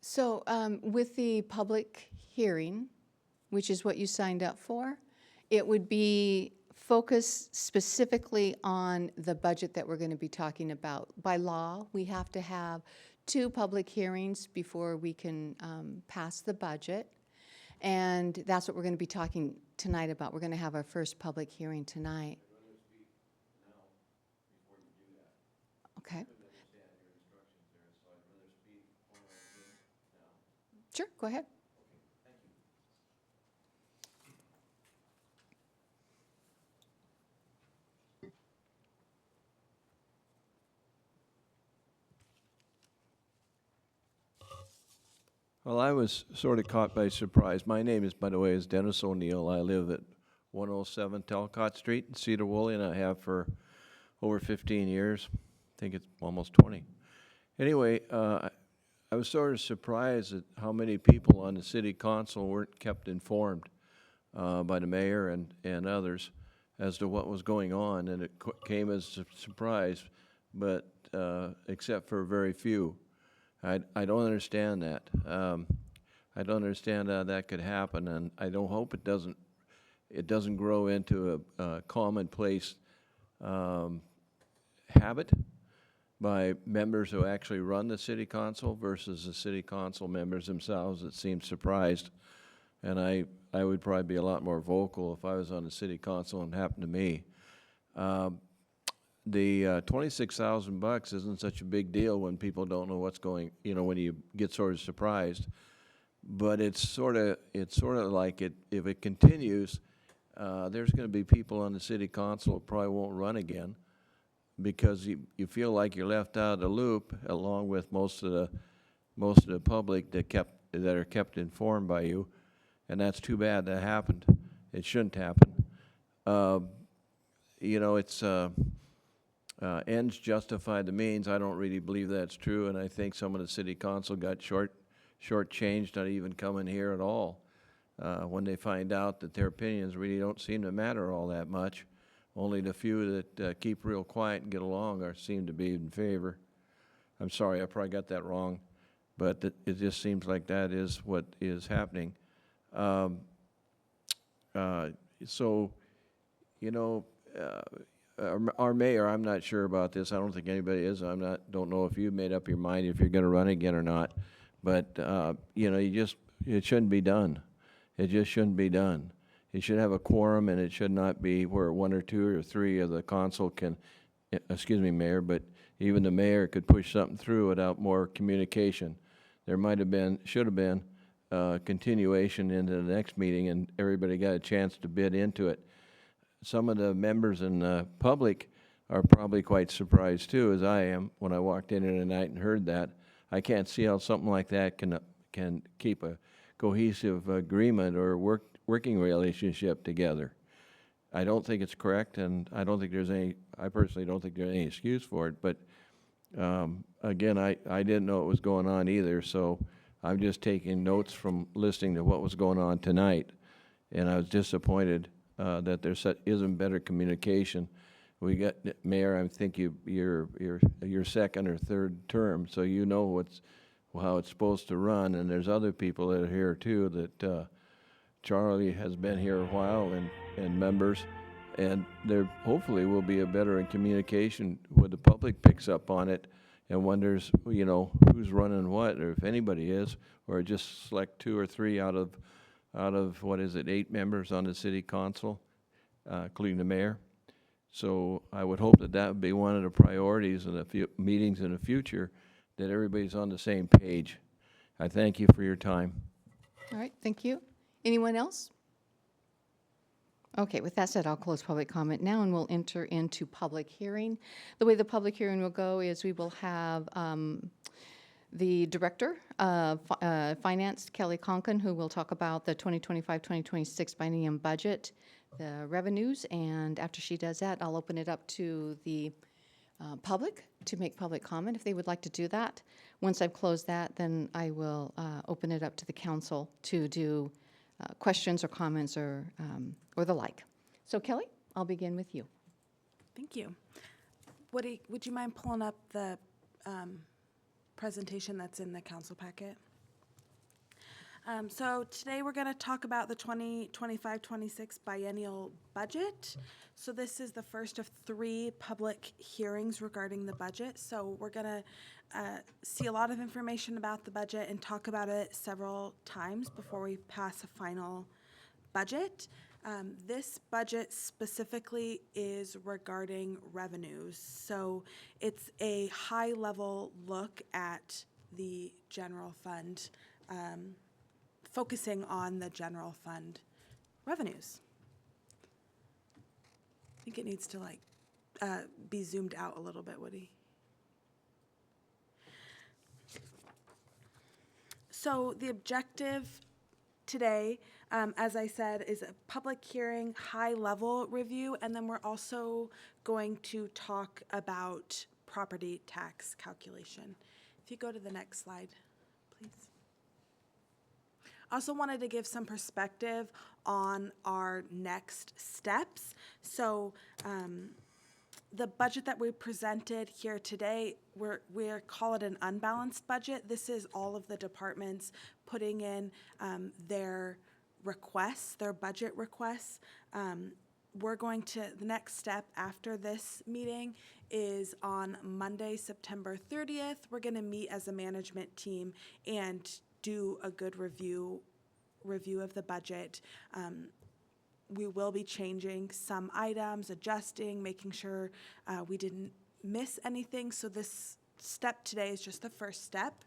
So with the public hearing, which is what you signed up for, it would be focused specifically on the budget that we're going to be talking about. By law, we have to have 2 public hearings before we can pass the budget. And that's what we're going to be talking tonight about. We're going to have our first public hearing tonight. Okay. Sure, go ahead. Well, I was sort of caught by surprise. My name is, by the way, is Dennis O'Neill. I live at 107 Talcott Street in Sedro-Woolley, and I have for over 15 years. I think it's almost 20. Anyway, I was sort of surprised at how many people on the city council weren't kept informed by the mayor and others as to what was going on, and it came as a surprise, but except for very few. I don't understand that. I don't understand how that could happen, and I don't hope it doesn't grow into a commonplace habit by members who actually run the city council versus the city council members themselves that seem surprised. And I would probably be a lot more vocal if I was on the city council and it happened to me. The $26,000 isn't such a big deal when people don't know what's going, when you get sort of surprised. But it's sort of like if it continues, there's going to be people on the city council who probably won't run again because you feel like you're left out of the loop, along with most of the public that are kept informed by you, and that's too bad that happened. It shouldn't happen. It's ends justify the means. I don't really believe that's true, and I think some of the city council got shortchanged not even coming here at all when they find out that their opinions really don't seem to matter all that much. Only the few that keep real quiet and get along seem to be in favor. I'm sorry, I probably got that wrong, but it just seems like that is what is happening. Our mayor, I'm not sure about this. I don't think anybody is. Don't know if you made up your mind if you're going to run again or not. But it shouldn't be done. It just shouldn't be done. You should have a quorum, and it should not be where 1 or 2 or 3 of the council can, excuse me, Mayor, but even the mayor could push something through without more communication. There should have been continuation into the next meeting, and everybody got a chance to bid into it. Some of the members in the public are probably quite surprised too, as I am, when I walked in here tonight and heard that. I can't see how something like that can keep a cohesive agreement or working relationship together. I don't think it's correct, and I personally don't think there's any excuse for it, but again, I didn't know what was going on either, so I'm just taking notes from listening to what was going on tonight, and I was disappointed that there isn't better communication. We got, Mayor, I think you're your second or third term, so you know how it's supposed to run, and there's other people that are here too Charlie has been here a while and members, and there hopefully will be a better communication where the public picks up on it and wonders, you know, who's running what, or if anybody is, or just select 2 or 3 out of what is it, 8 members on the city council, including the mayor. So I would hope that would be one of the priorities in the meetings in the future, that everybody's on the same page. I thank you for your time. All right, thank you. Anyone else? Okay, with that said, I'll close public comment now, and we'll enter into public hearing. The way the public hearing will go is we will have the Director of Finance, Kelly Conklin, who will talk about the 2025-2026 biennium budget, the revenues, and after she does that, I'll open it up to the public to make public comment if they would like to do that. Once I've closed that, then I will open it up to the council to do questions or comments or the like. So Kelly, I'll begin with you. Thank you. Would you mind pulling up the presentation that's in the council packet? So today we're going to talk about the 2025-26 biennial budget. So this is the first of 3 public hearings regarding the budget. So we're going to see a lot of information about the budget and talk about it several times before we pass a final budget. This budget specifically is regarding revenues. So it's a high-level look at the general fund, focusing on the general fund revenues. I think it needs to be zoomed out a little bit, Woody. So the objective today, as I said, is a public hearing, high-level review, and then we're also going to talk about property tax calculation. If you go to the next slide, please. I also wanted to give some perspective on our next steps. So the budget that we presented here today, we're call it an unbalanced budget. This is all of the departments putting in their requests, their budget requests. We're going to, the next step after this meeting is on Monday, September 30th. We're going to meet as a management team and do a good review of the budget. We will be changing some items, adjusting, making sure we didn't miss anything. So this step today is just the first step.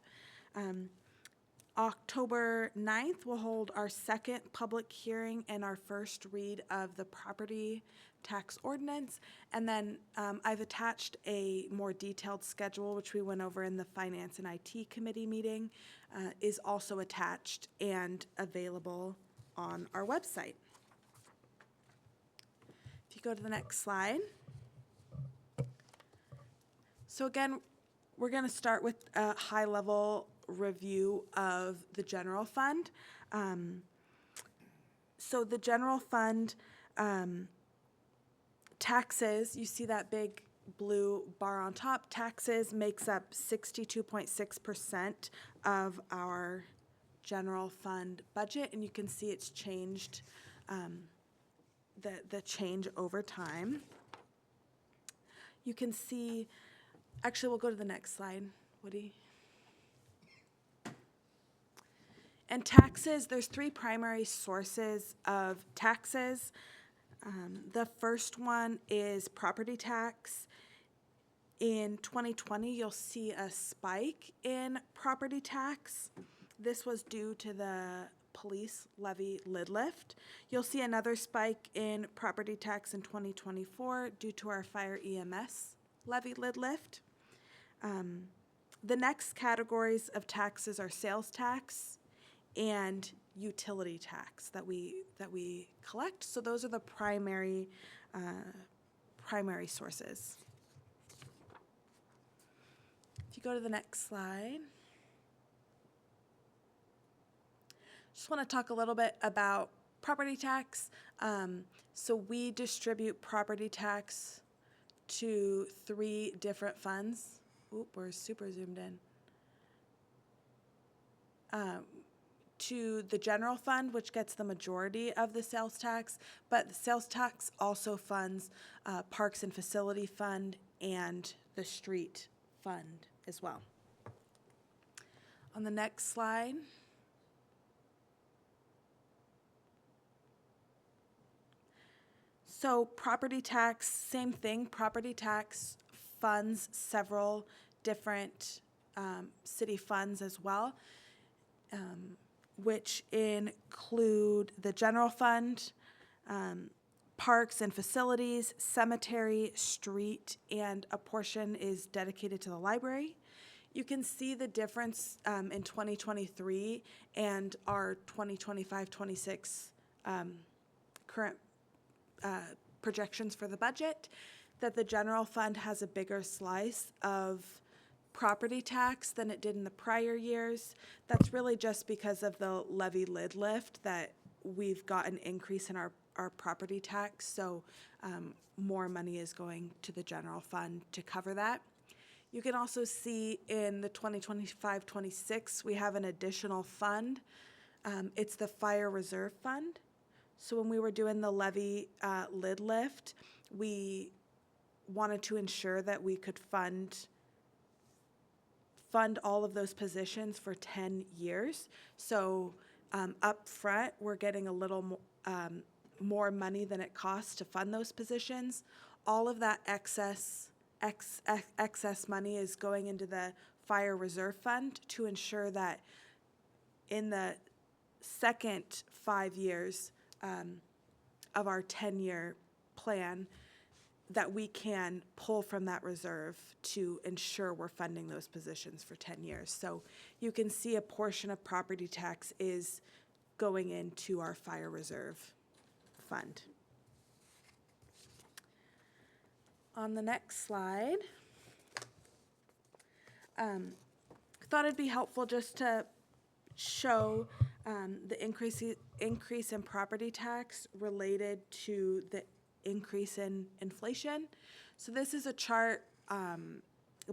October 9th, we'll hold our second public hearing and our first read of the property tax ordinance. And then I've attached a more detailed schedule, which we went over in the Finance and IT Committee meeting, is also attached and available on our website. If you go to the next slide. So again, we're going to start with a high-level review of the general fund. So the general fund taxes, you see that big blue bar on top, taxes makes up 62.6% of our general fund budget, and you can see it's changed, the change over time. You can see, actually we'll go to the next slide, Woody. And taxes, there's 3 primary sources of taxes. The first one is property tax. In 2020, you'll see a spike in property tax. This was due to the police levy lid lift. You'll see another spike in property tax in 2024 due to our fire EMS levy lid lift. The next categories of taxes are sales tax and utility tax that we collect. So those are the primary sources. If you go to the next slide. Just want to talk a little bit about property tax. So we distribute property tax to 3 different funds. Oop, we're super zoomed in. to the general fund, which gets the majority of the sales tax, but the sales tax also funds Parks and Facility Fund and the street fund as well. On the next slide. So property tax, same thing. Property tax funds several different city funds as well, which include the general fund, parks and facilities, cemetery, street, and a portion is dedicated to the library. You can see the difference in 2023 and our 2025-26 current projections for the budget, that the general fund has a bigger slice of property tax than it did in the prior years. That's really just because of the levy lid lift, that we've got an increase in our property tax, so more money is going to the general fund to cover that. You can also see in the 2025-26, we have an additional fund. It's the Fire Reserve Fund. So when we were doing the levy lid lift, we wanted to ensure that we could fund all of those positions for 10 years. So up front, we're getting a little more money than it costs to fund those positions. All of that excess money is going into the Fire Reserve Fund to ensure that in the second 5 years of our 10-year plan, that we can pull from that reserve to ensure we're funding those positions for 10 years. So you can see a portion of property tax is going into our Fire Reserve Fund. On the next slide, thought it'd be helpful just to show the increase in property tax related to the increase in inflation. So this is a chart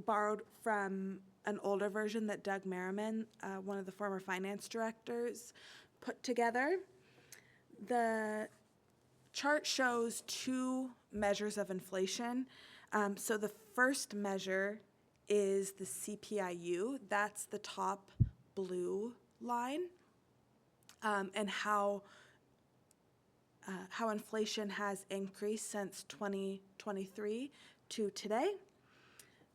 borrowed from an older version that Doug Merriman, one of the former finance directors, put together. The chart shows two measures of inflation. So the first measure is the CPIU. That's the top blue line, and how inflation has increased since 2023 to today.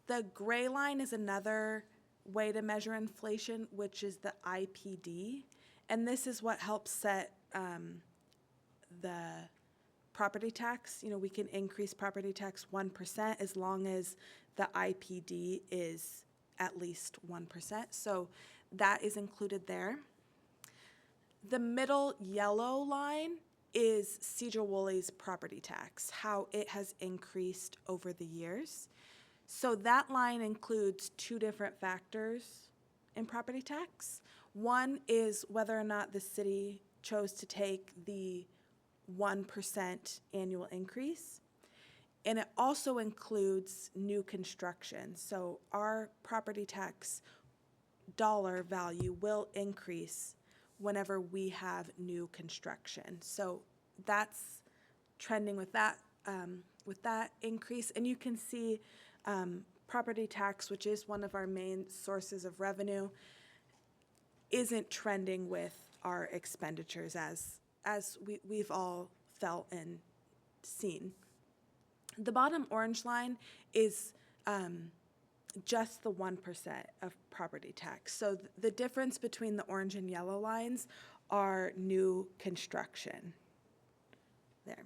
The gray line is another way to measure inflation, which is the IPD, and this is what helps set the property tax. You know, we can increase property tax 1% as long as the IPD is at least 1%. So that is included there. The middle yellow line is Sedro-Woolley's property tax, how it has increased over the years. So that line includes two different factors in property tax. One is whether or not the city chose to take the 1% annual increase. And it also includes new construction. So our property tax dollar value will increase whenever we have new construction. So that's trending with that increase. And you can see property tax, which is one of our main sources of revenue, isn't trending with our expenditures as we've all felt and seen. The bottom orange line is just the 1% of property tax. So the difference between the orange and yellow lines are new construction there.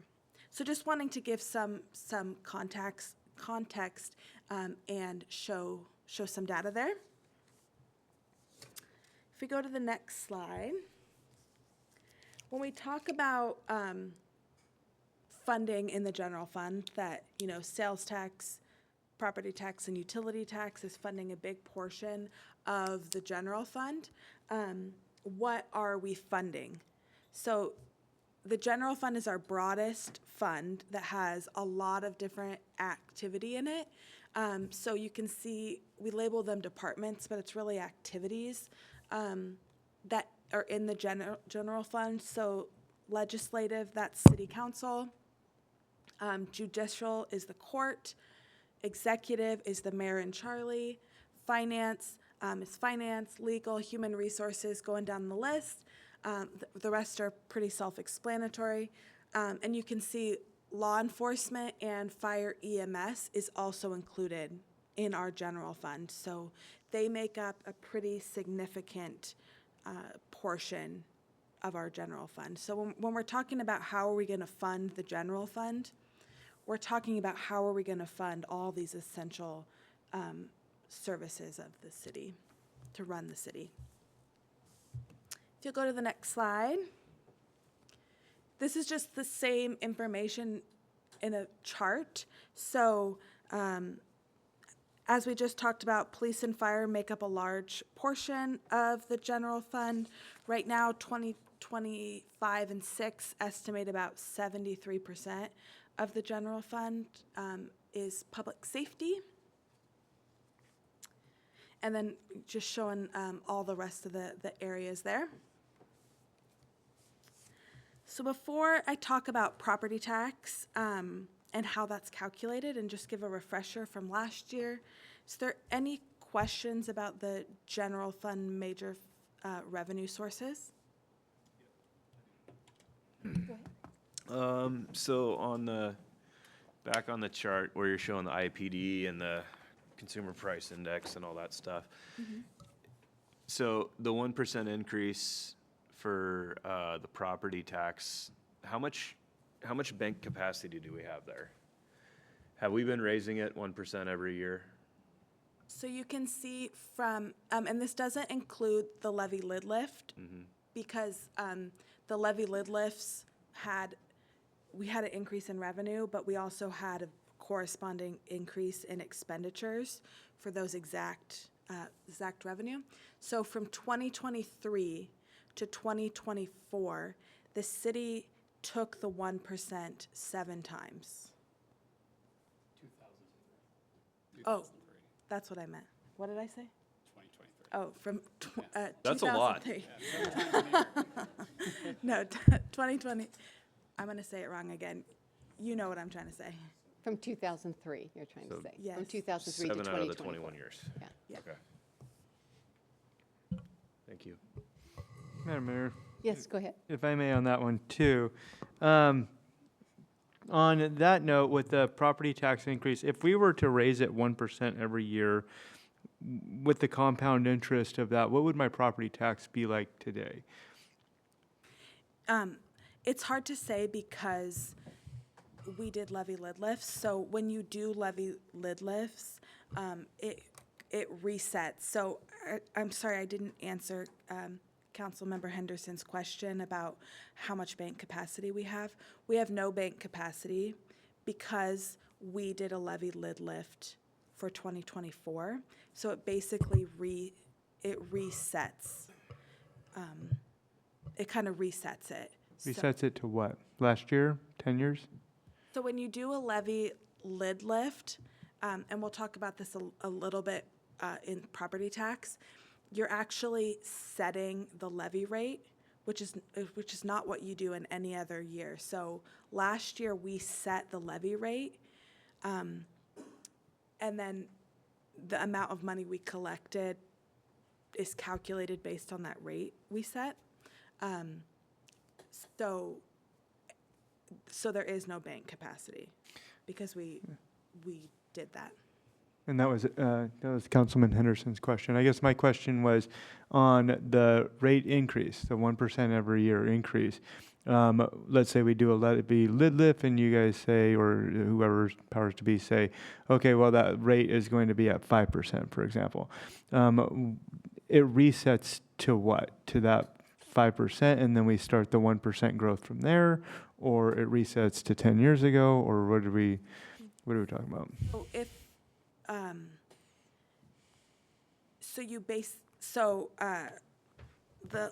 So just wanting to give some context and show some data there. If we go to the next slide, when we talk about funding in the general fund, that, you know, sales tax, property tax, and utility tax is funding a big portion of the general fund, what are we funding? So the general fund is our broadest fund that has a lot of different activity in it. So you can see we label them departments, but it's really activities that are in the general fund. So legislative, that's city council. Judicial is the court. Executive is the mayor and Charlie. Finance is finance, legal, human resources, going down the list. The rest are pretty self-explanatory. And you can see law enforcement and fire EMS is also included in our general fund. So they make up a pretty significant portion of our general fund. So when we're talking about how are we going to fund the general fund, we're talking about how are we going to fund all these essential services of the city, to run the city. If you'll go to the next slide. This is just the same information in a chart. So as we just talked about, police and fire make up a large portion of the general fund. Right now, 2025 and 6 estimate about 73% of the general fund is public safety. And then just showing all the rest of the areas there. So before I talk about property tax and how that's calculated, and just give a refresher from last year, is there any questions about the general fund major revenue sources? So on the, back on the chart where you're showing the IPD and the consumer price index and all that stuff. Mm-hmm. So the 1% increase for the property tax, how much bank capacity do we have there? Have we been raising it 1% every year? So you can see from, and this doesn't include the levy lid lift, because the levy lid lifts we had an increase in revenue, but we also had a corresponding increase in expenditures for those exact revenue. So from 2023 to 2024, the city took the 1% 7 times. 2003. Oh, that's what I meant. What did I say? 2023. Oh, from That's a lot. 2003. No, 2020. I'm going to say it wrong again. You know what I'm trying to say. From 2003, you're trying to say? Yes. From 2003 to 7 2024. out of the 21 years. Yeah. Yeah. Okay. Thank you. Madam Mayor, Yes, go ahead. if I may on that one too. On that note, with the property tax increase, if we were to raise it 1% every year, with the compound interest of that, what would my property tax be like today? It's hard to say because we did levy lid lifts. So when you do levy lid lifts, it resets. So I'm sorry, I didn't answer Councilmember Henderson's question about how much bank capacity we have. We have no bank capacity because we did a levy lid lift for 2024. So it basically resets. It kind of resets it. Resets it to what? Last year? 10 years? So when you do a levy lid lift, and we'll talk about this a little bit in property tax, you're actually setting the levy rate, which is not what you do in any other year. So last year we set the levy rate, and then the amount of money we collected is calculated based on that rate we set. So there is no bank capacity because we did that. And that was Councilman Henderson's question. I guess my question was on the rate increase, the 1% every year increase. Let's say we do a levy lid lift and you guys say, or whoever's powers to be say, okay, well, that rate is going to be at 5%, for example. It resets to what? To that 5%, and then we start the 1% growth from there, or it resets to 10 years ago, or what are we talking about? So if the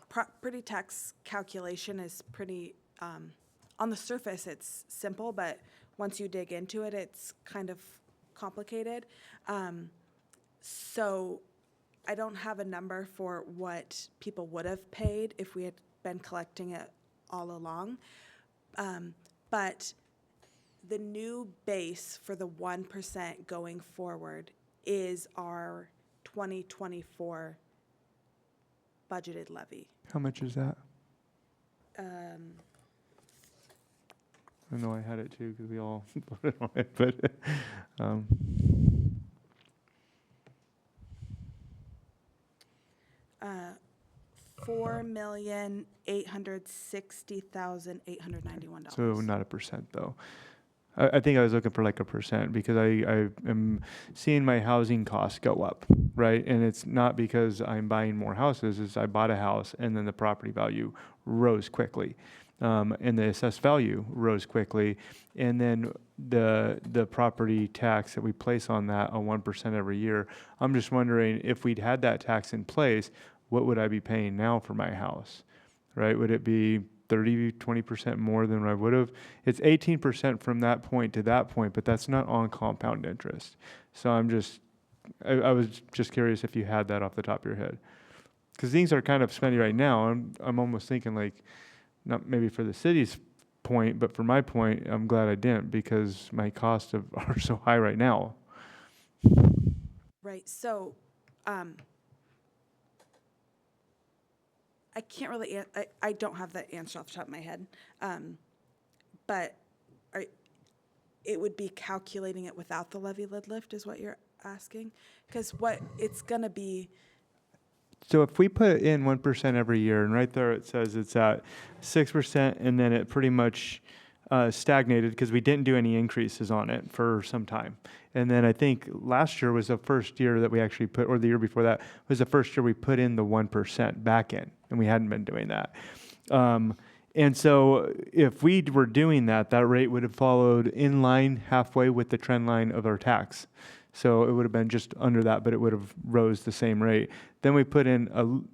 property tax calculation is pretty, on the surface it's simple, but once you dig into it, it's kind of complicated. So I don't have a number for what people would have paid if we had been collecting it all along. But the new base for the 1% going forward is our 2024 budgeted levy. How much is that? Um, I know I had it too because we all voted on it, but $4,860,891. so not a percent though. I think I was looking for like a percent because I am seeing my housing costs go up, right? And it's not because I'm buying more houses, it's I bought a house and then the property value rose quickly. And the assessed value rose quickly. And then the property tax that we place on that on 1% every year, I'm just wondering if we'd had that tax in place, what would I be paying now for my house, right? Would it be 30, 20% more than I would have? It's 18% from that point to that point, but that's not on compound interest. So I was just curious if you had that off the top of your head. Because things are kind of spendy right now. I'm almost thinking like, not maybe for the city's point, but for my point, I'm glad I didn't because my costs are so high right now. Right, so, I can't really, I don't have that answer off the top of my head. But it would be calculating it without the levy lid lift is what you're asking? Because what it's gonna be, So if we put in 1% every year, and right there it says it's at 6%, and then it pretty much stagnated because we didn't do any increases on it for some time. And then I think last year was the first year that we actually put, or the year before that was the first year we put in the 1% back in, and we hadn't been doing that. And so if we were doing that, that rate would have followed in line halfway with the trend line of our tax. So it would have been just under that, but it would have rose the same rate. Then we put in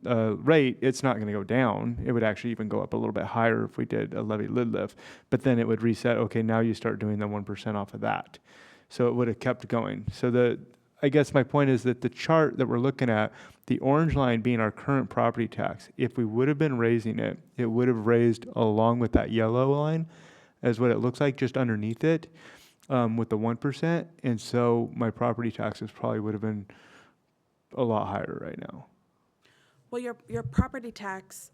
a rate, it's not going to go down. It would actually even go up a little bit higher if we did a levy lid lift. But then it would reset, okay, now you start doing the 1% off of that. So it would have kept going. So I guess my point is that the chart that we're looking at, the orange line being our current property tax, if we would have been raising it, it would have raised along with that yellow line as what it looks like just underneath it. With the 1%, and so my property taxes probably would have been a lot higher right now. well, your property tax,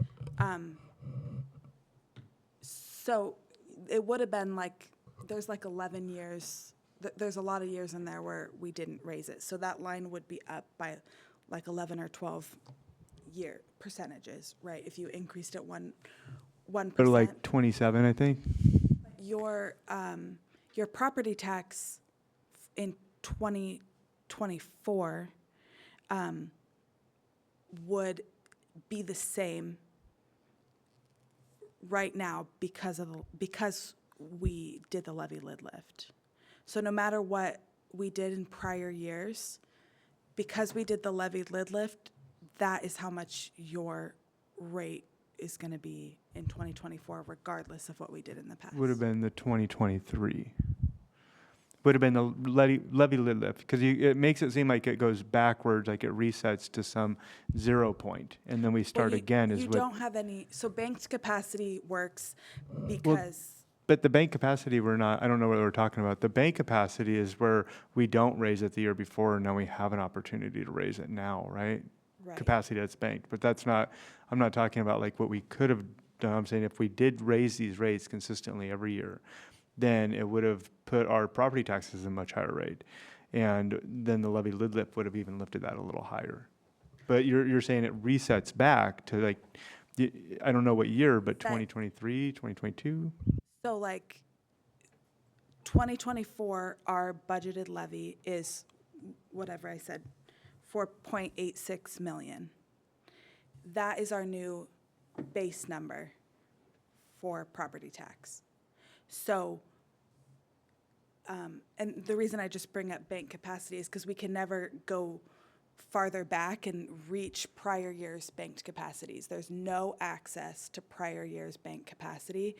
so it would have been like, there's like 11 years, there's a lot of years in there where we didn't raise it. So that line would be up by like 11 or 12 year percentages, right? If you increased it 1%. But like 27, I think. Your property tax in 2024 would be the same right now because we did the levy lid lift. So no matter what we did in prior years, because we did the levy lid lift, that is how much your rate is going to be in 2024, regardless of what we did in the past. Would have been the 2023. Would have been the levy lid lift, because it makes it seem like it goes backwards, like it resets to some 0 point, and then we start again. You don't have any, so banked capacity works because. But the bank capacity, I don't know what we're talking about. The bank capacity is where we don't raise it the year before, and now we have an opportunity to raise it now, right? Right. Capacity that's banked, but I'm not talking about like what we could have done. I'm saying if we did raise these rates consistently every year, then it would have put our property taxes at a much higher rate. And then the levy lid lift would have even lifted that a little higher. But you're saying it resets back to like, I don't know what year, but 2023, 2022? So like 2024, our budgeted levy is whatever I said, 4.86 million. That is our new base number for property tax. So, and the reason I just bring up bank capacity is because we can never go farther back and reach prior year's banked capacities. There's no access to prior year's bank capacity.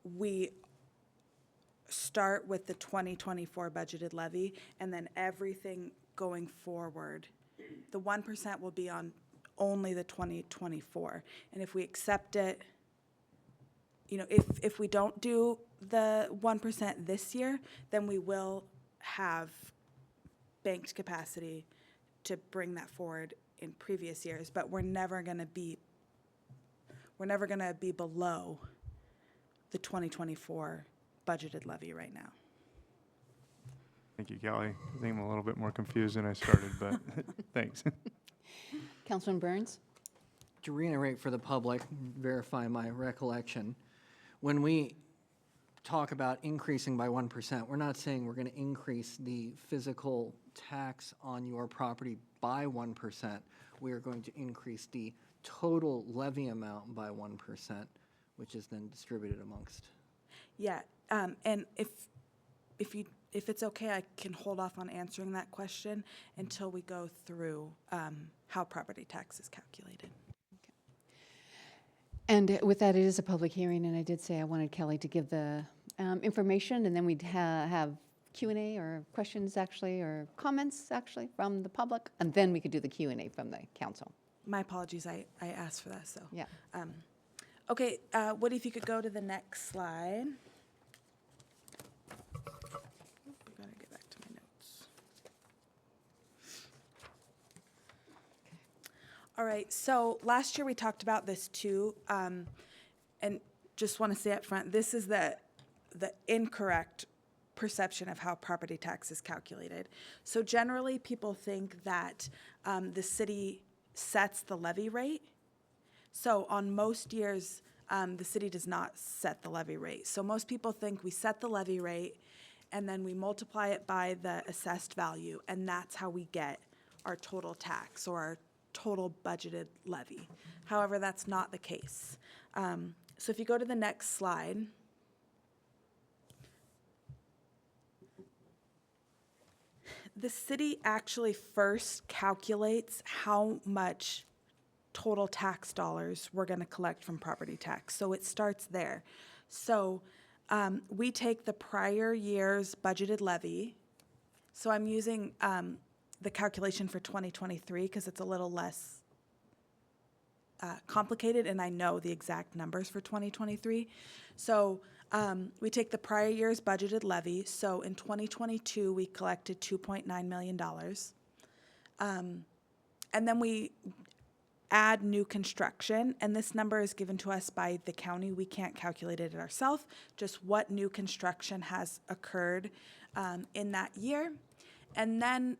We start with the 2024 budgeted levy, and then everything going forward the 1% will be on only the 2024. And if we accept it, you know, if we don't do the 1% this year, then we will have banked capacity to bring that forward in previous years, but we're never going to be below the 2024 budgeted levy right now. Thank you, Kelly. I think I'm a little bit more confused than I started, but thanks. Councilman Burns? To reiterate for the public, verify my recollection, when we talk about increasing by 1%, we're not saying we're going to increase the physical tax on your property by 1%. We are going to increase the total levy amount by 1%, which is then distributed amongst. Yeah, and if it's okay, I can hold off on answering that question until we go through how property tax is calculated. And with that, it is a public hearing, and I did say I wanted Kelly to give the information, and then we'd have Q&A or questions, actually, or comments, actually, from the public, and then we could do the Q&A from the council. My apologies, I asked for that, so. Yeah. Okay, Woody, if you could go to the next slide. I gotta get back to my notes. All right, so last year we talked about this too, and just want to say up front, this is the incorrect perception of how property tax is calculated. So generally, people think that the city sets the levy rate. So on most years, the city does not set the levy rate. So most people think we set the levy rate and then we multiply it by the assessed value, and that's how we get our total tax or our total budgeted levy. However, that's not the case. So if you go to the next slide, the city actually first calculates how much total tax dollars we're going to collect from property tax. So it starts there. So we take the prior year's budgeted levy. So I'm using the calculation for 2023 because it's a little less complicated, and I know the exact numbers for 2023. So we take the prior year's budgeted levy. So in 2022, we collected $2.9 million. And then we add new construction, and this number is given to us by the county. We can't calculate it ourselves, just what new construction has occurred in that year. And then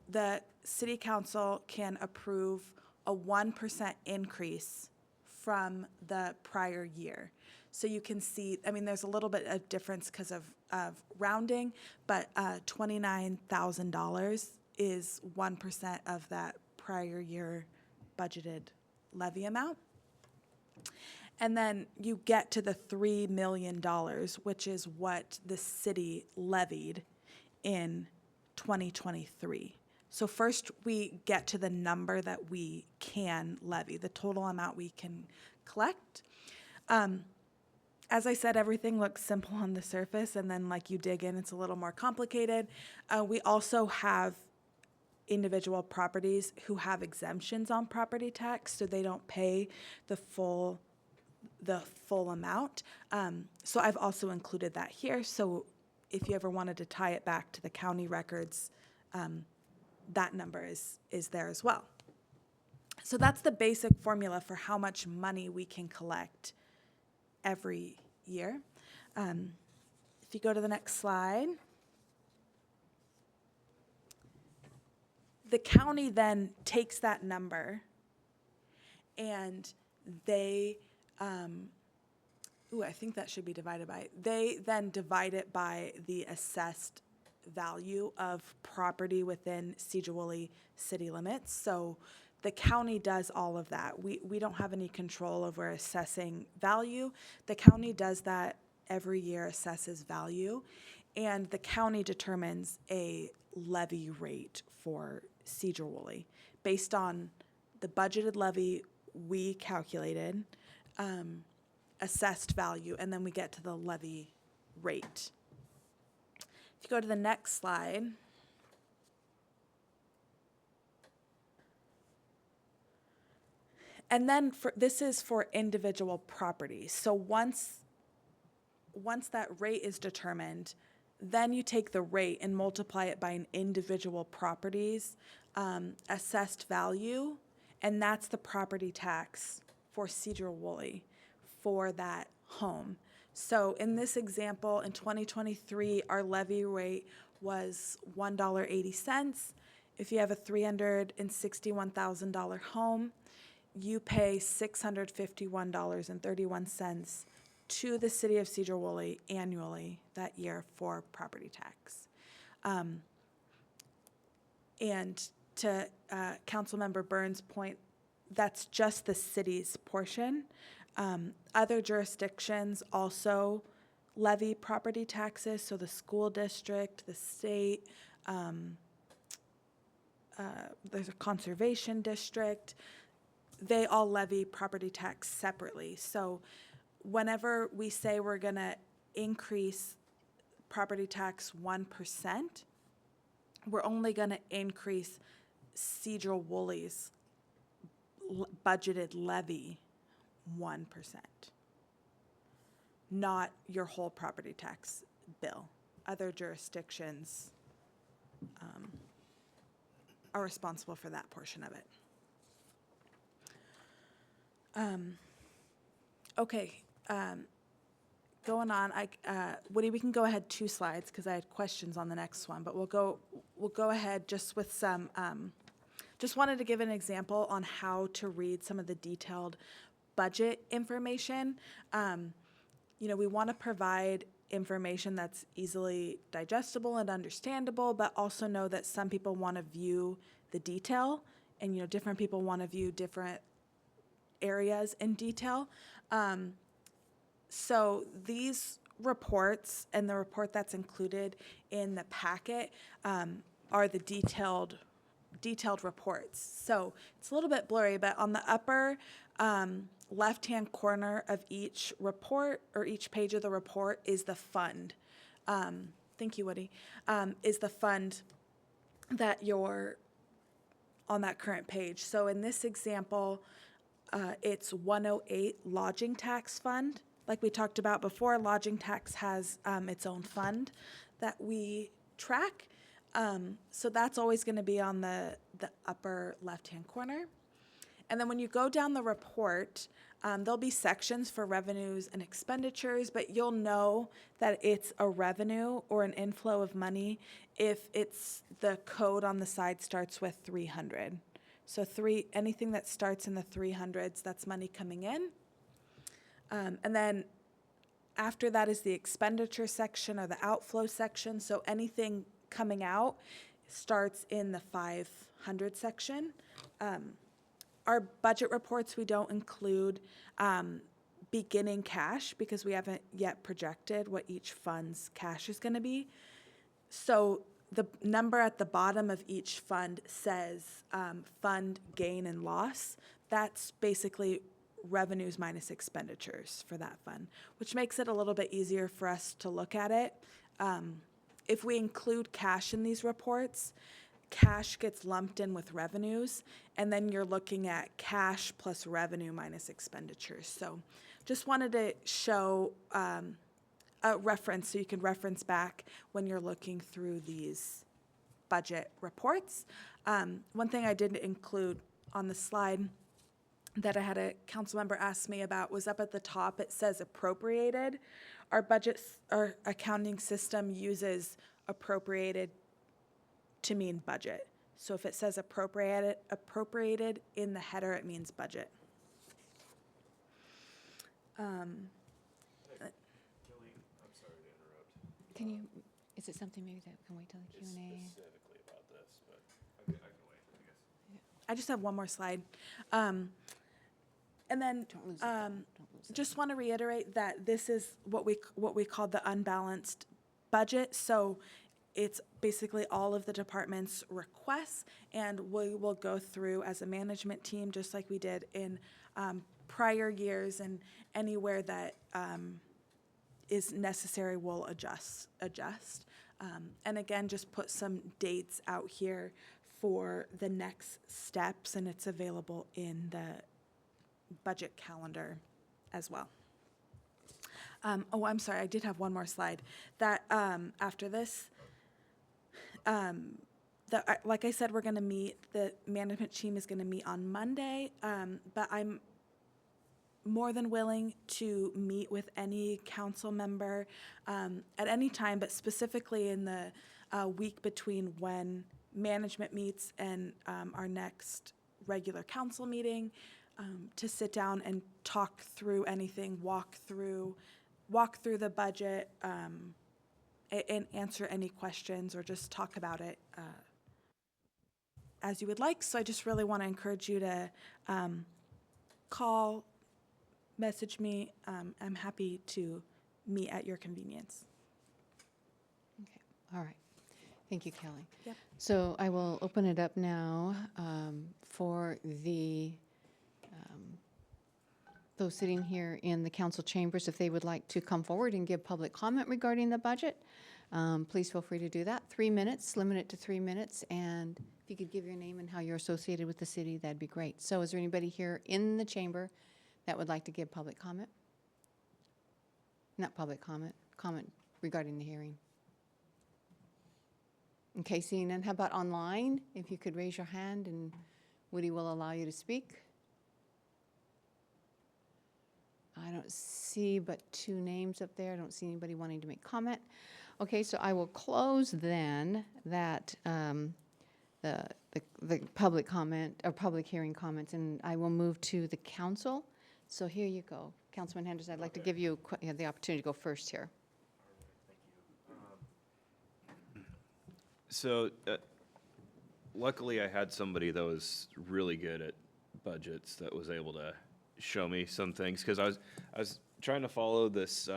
the city council can approve a 1% increase from the prior year. So you can see, I mean, there's a little bit of difference because of rounding, but $29,000 is 1% of that prior year budgeted levy amount. And then you get to the $3 million, which is what the city levied in 2023. So first we get to the number that we can levy, the total amount we can collect. As I said, everything looks simple on the surface, and then like you dig in, it's a little more complicated. We also have individual properties who have exemptions on property tax, so they don't pay the full amount. So I've also included that here. So if you ever wanted to tie it back to the county records, that number is there as well. So that's the basic formula for how much money we can collect every year. If you go to the next slide, the county then takes that number and they, I think that should be divided by, they then divide it by the assessed value of property within Sedro-Woolley city limits. So the county does all of that. We don't have any control over assessing value. The county does that every year, assesses value, and the county determines a levy rate for Sedro-Woolley based on the budgeted levy we calculated, assessed value, and then we get to the levy rate. If you go to the next slide, And then this is for individual properties. So once that rate is determined, then you take the rate and multiply it by an individual property's assessed value, and that's the property tax for Sedro-Woolley for that home. So in this example, in 2023, our levy rate was $1.80. If you have a $361,000 home, you pay $651.31 to the city of Sedro-Woolley annually that year for property tax. And to Councilmember Burns' point, that's just the city's portion. Other jurisdictions also levy property taxes, so the school district, the state, there's a conservation district, they all levy property tax separately. So whenever we say we're gonna increase property tax 1%, we're only gonna increase Sedro-Woolley's budgeted levy 1%, not your whole property tax bill. Other jurisdictions are responsible for that portion of it. Okay, going on, Woody, we can go ahead 2 slides because I had questions on the next one, but we'll go ahead just with some, just wanted to give an example on how to read some of the detailed budget information. You know, we want to provide information that's easily digestible and understandable, but also know that some people want to view the detail, and, you know, different people want to view different areas in detail. So these reports and the report that's included in the packet are the detailed reports. So it's a little bit blurry, but on the upper left-hand corner of each report or each page of the report is the fund. Thank you, Woody. Is the fund that you're on that current page. So in this example, it's 108 lodging tax fund. Like we talked about before, lodging tax has its own fund that we track. So that's always going to be on the upper left-hand corner. And then when you go down the report, there'll be sections for revenues and expenditures, but you'll know that it's a revenue or an inflow of money if it's the code on the side starts with 300. So anything that starts in the 300s, that's money coming in. And then after that is the expenditure section or the outflow section. So anything coming out starts in the 500 section. Our budget reports, we don't include beginning cash because we haven't yet projected what each fund's cash is going to be. So the number at the bottom of each fund says fund gain and loss. That's basically revenues minus expenditures for that fund, which makes it a little bit easier for us to look at it. If we include cash in these reports, cash gets lumped in with revenues, and then you're looking at cash plus revenue minus expenditures. So just wanted to show a reference so you can reference back when you're looking through these budget reports. One thing I didn't include on the slide that I had a council member ask me about was up at the top. It says appropriated. Our accounting system uses appropriated to mean budget. So if it says appropriated in the header, it means budget. Can you, is it something maybe that can wait till the Q&A? Specifically about this, but I can wait, I guess. I just have one more slide. And then just want to reiterate that this is what we call the unbalanced budget. So it's basically all of the department's requests, and we will go through as a management team, just like we did in prior years, and anywhere that is necessary, we'll adjust. And again, just put some dates out here for the next steps, and it's available in the budget calendar as well. Oh, I'm sorry, I did have one more slide. That, after this, like I said, we're gonna meet, the management team is gonna meet on Monday, but I'm more than willing to meet with any council member at any time, but specifically in the week between when management meets and our next regular council meeting, to sit down and talk through anything, walk through the budget, and answer any questions or just talk about it as you would like. So I just really want to encourage you to call, message me. I'm happy to meet at your convenience. Okay, all right. Thank you, Kelly. Yep. So I will open it up now for the those sitting here in the council chambers, if they would like to come forward and give public comment regarding the budget. Please feel free to do that. 3 minutes, limit it to 3 minutes, and if you could give your name and how you're associated with the city, that'd be great. So is there anybody here in the chamber that would like to give public comment? Not public comment, comment regarding the hearing. Okay, seeing none, how about online? If you could raise your hand and Woody will allow you to speak. I don't see but 2 names up there. I don't see anybody wanting to make comment. Okay, so I will close then that the public comment or public hearing comments, and I will move to the council. So here you go, Councilman Henderson. I'd like to give you the opportunity to go first here. So, luckily I had somebody that was really good at budgets that was able to show me some things, because I was trying to follow this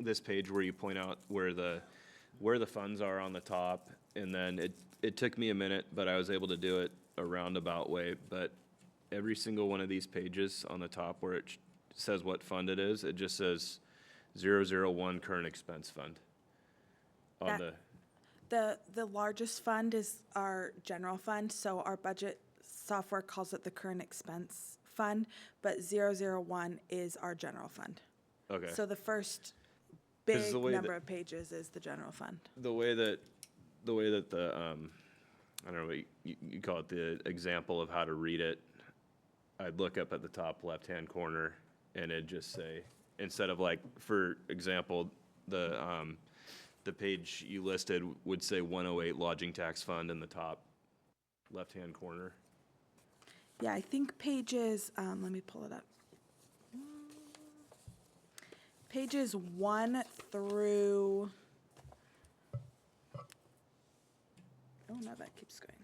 this page where you point out where the funds are on the top, and then it took me a minute, but I was able to do it a roundabout way. But every single one of these pages on the top where it says what fund it is, it just says 001 current expense fund on The largest fund is our general fund, so our budget software calls it the current expense fund, but 001 is our general fund. Okay. So the first big the way number that- of pages is the general fund. The way that the I don't know what you call it, the example of how to read it, I'd look up at the top left-hand corner and it'd just say, instead of, like, for example, the page you listed would say 108 lodging tax fund in the top left-hand corner. Yeah, I think pages, let me pull it up. Pages 1 through, oh no, that keeps going.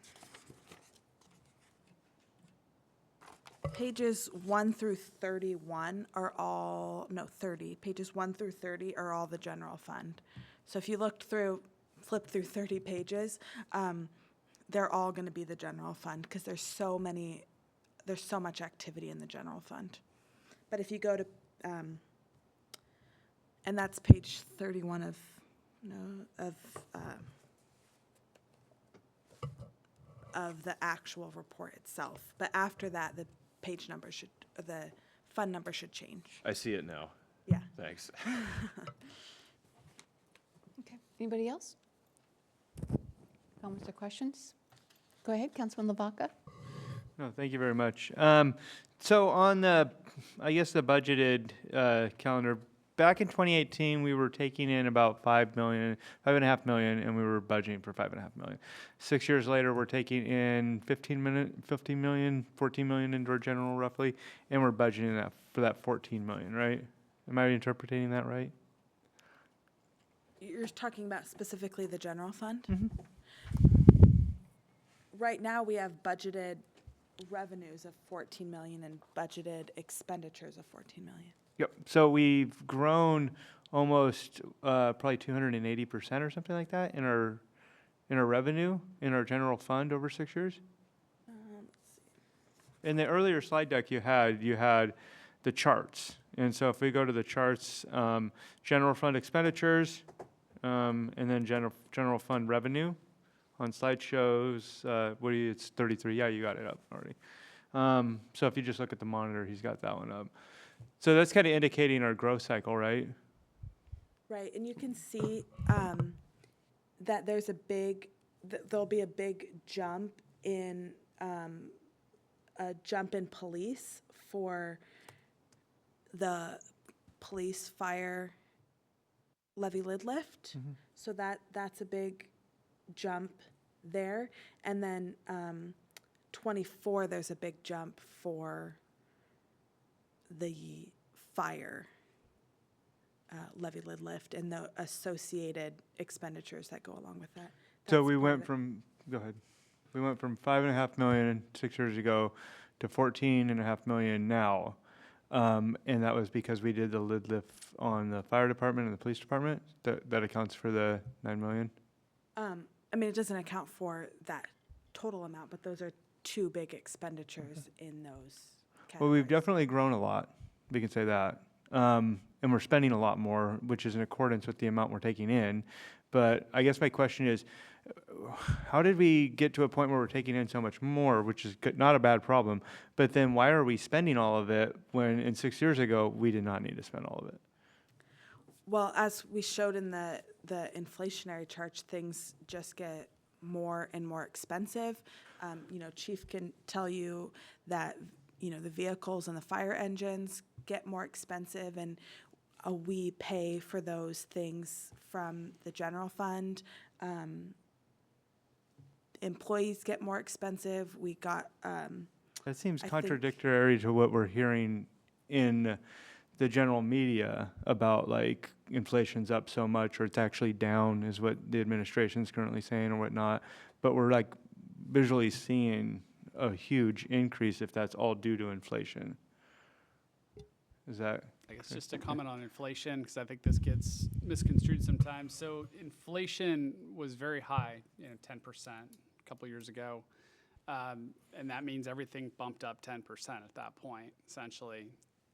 Pages 1 through 31 are all, no, 30. Pages 1 through 30 are all the general fund. So if you flip through 30 pages, they're all going to be the general fund, because there's so much activity in the general fund. But if you go to, and that's page 31 of the actual report itself. But after that, the fund number should change. I see it now. Yeah. Thanks. Okay, anybody else? Comments or questions? Go ahead, Councilman Lavaca. No, thank you very much. So on the, I guess the budgeted calendar, back in 2018, we were taking in about 5.5 million, and we were budgeting for 5.5 million. 6 years later, we're taking in 14 million into our general roughly, and we're budgeting that for that 14 million, right? Am I interpreting that right? You're talking about specifically the general fund? Mm-hmm. Right now, we have budgeted revenues of 14 million and budgeted expenditures of 14 million. Yep. So we've grown almost probably 280% or something like that in our revenue in our general fund over 6 years. Let's see. In the earlier slide deck you had the charts, and so if we go to the charts, general fund expenditures, and then general fund revenue on slide shows, it's 33. Yeah, you got it up already. So if you just look at the monitor, he's got that one up. So that's kind of indicating our growth cycle, right? Right, and you can see that there's there'll be a big jump in police for the police fire levy lid lift. So that's a big jump there. And then 24, there's a big jump for the fire levy lid lift and the associated expenditures that go along with that. So That's we part went of it. from, go ahead. We went from 5.5 million 6 years ago to 14.5 million now. And that was because we did the lid lift on the fire department and the police department. That accounts for the 9 million. I mean, it doesn't account for that total amount, but those are two big expenditures in those categories. Well, we've definitely grown a lot. We can say that. And we're spending a lot more, which is in accordance with the amount we're taking in. But I guess my question is, how did we get to a point where we're taking in so much more, which is not a bad problem, but then why are we spending all of it when in 6 years ago, we did not need to spend all of it? Well, as we showed in the inflationary charge, things just get more and more expensive. Chief can tell you that, the vehicles and the fire engines get more expensive, and we pay for those things from the general fund. Employees get more expensive. We got, That seems I think- contradictory to what we're hearing in the general media about like inflation's up so much or it's actually down is what the administration's currently saying or whatnot. But we're like visually seeing a huge increase if that's all due to inflation. Is that? I guess just to comment on inflation, because I think this gets misconstrued sometimes. So inflation was very high, 10% a couple years ago. And that means everything bumped up 10% at that point, essentially.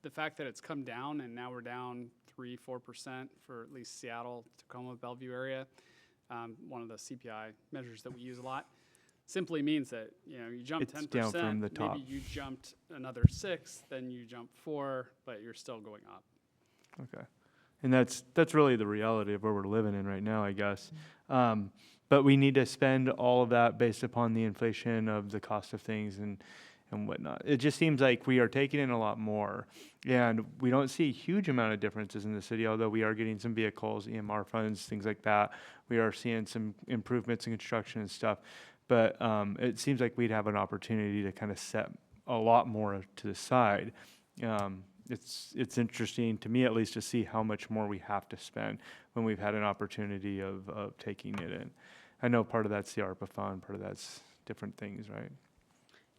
The fact that it's come down and now we're down 3-4% for at least Seattle, Tacoma, Bellevue area, one of the CPI measures that we use a lot, simply means that you jumped 10%, down from the top. maybe you jumped another 6, then you jumped 4, but you're still going up. Okay. And that's really the reality of where we're living in right now, I guess. But we need to spend all of that based upon the inflation of the cost of things and whatnot. It just seems like we are taking in a lot more, and we don't see a huge amount of differences in the city, although we are getting some vehicles, EMR funds, things like that. We are seeing some improvements in construction and stuff. But it seems like we'd have an opportunity to kind of set a lot more to the side. It's interesting, to me at least, to see how much more we have to spend when we've had an opportunity of taking it in. I know part of that's the ARPA fund, part of that's different things, right?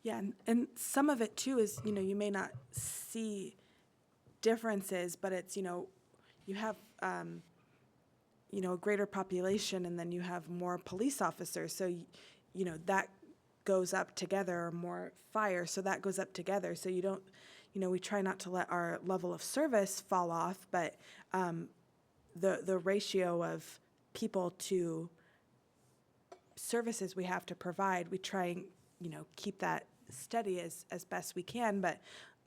Yeah, and some of it too is, you may not see differences, but it's, you have, a greater population and then you have more police officers. So, that goes up together, or more fire, so that goes up together. So you don't, we try not to let our level of service fall off, but the ratio of people to services we have to provide, we try and, keep that steady as best we can, but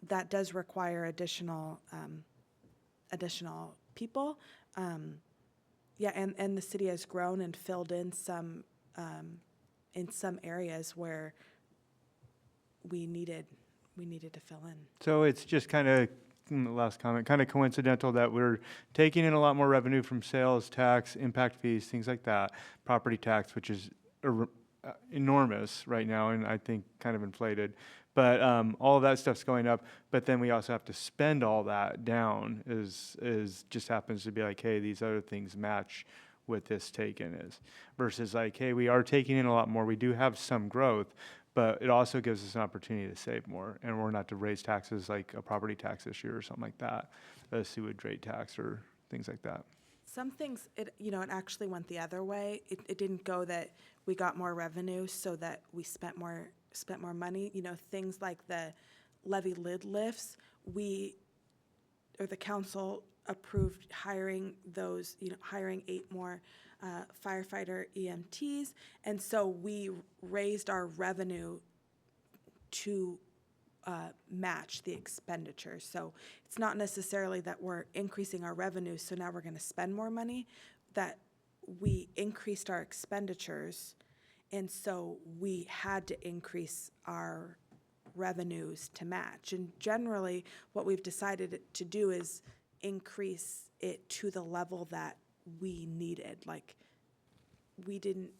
that does require additional people. Yeah, and the city has grown and filled in some areas where we needed to fill in. So it's just kind of, last comment, kind of coincidental that we're taking in a lot more revenue from sales tax, impact fees, things like that, property tax, which is enormous right now and I think kind of inflated. But all of that stuff's going up, but then we also have to spend all that down is just happens to be like, hey, these other things match what this take-in is. Versus like, hey, we are taking in a lot more. We do have some growth, but it also gives us an opportunity to save more. And we're not to raise taxes like a property tax this year or something like that, a sewage rate tax or things like that. Some things, it actually went the other way. It didn't go that we got more revenue so that we spent more money. Things like the levy lid lifts, the council approved hiring those, hiring 8 more firefighter EMTs. And so we raised our revenue to match the expenditures. So it's not necessarily that we're increasing our revenues, so now we're going to spend more money, that we increased our expenditures, and so we had to increase our revenues to match. And generally, what we've decided to do is increase it to the level that we needed. Like, we didn't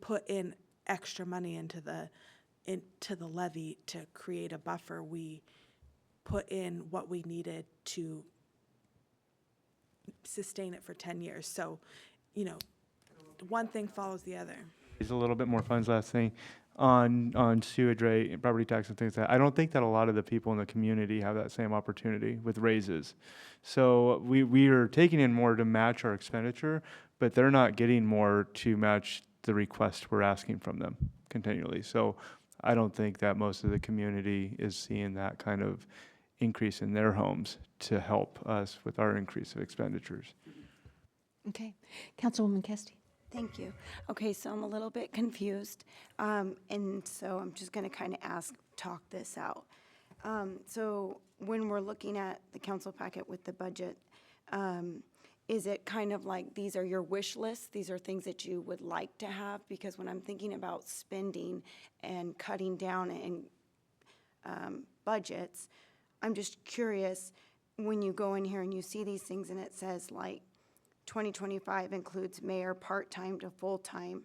put in extra money into the levy to create a buffer. We put in what we needed to sustain it for 10 years. So, one thing follows the other. Is a little bit more funds. Last thing on sewage rate, property tax, and things like that. I don't think that a lot of the people in the community have that same opportunity with raises. So we are taking in more to match our expenditure, but they're not getting more to match the request we're asking from them continually. So I don't think that most of the community is seeing that kind of increase in their homes to help us with our increase of expenditures. Okay. Councilwoman Kesty. Thank you. Okay, so I'm a little bit confused, and so I'm just going to kind of talk this out. So when we're looking at the council packet with the budget, is it kind of like these are your wish lists? These are things that you would like to have? Because when I'm thinking about spending and cutting down in budgets, I'm just curious, when you go in here and you see these things and it says like 2025 includes mayor part-time to full-time,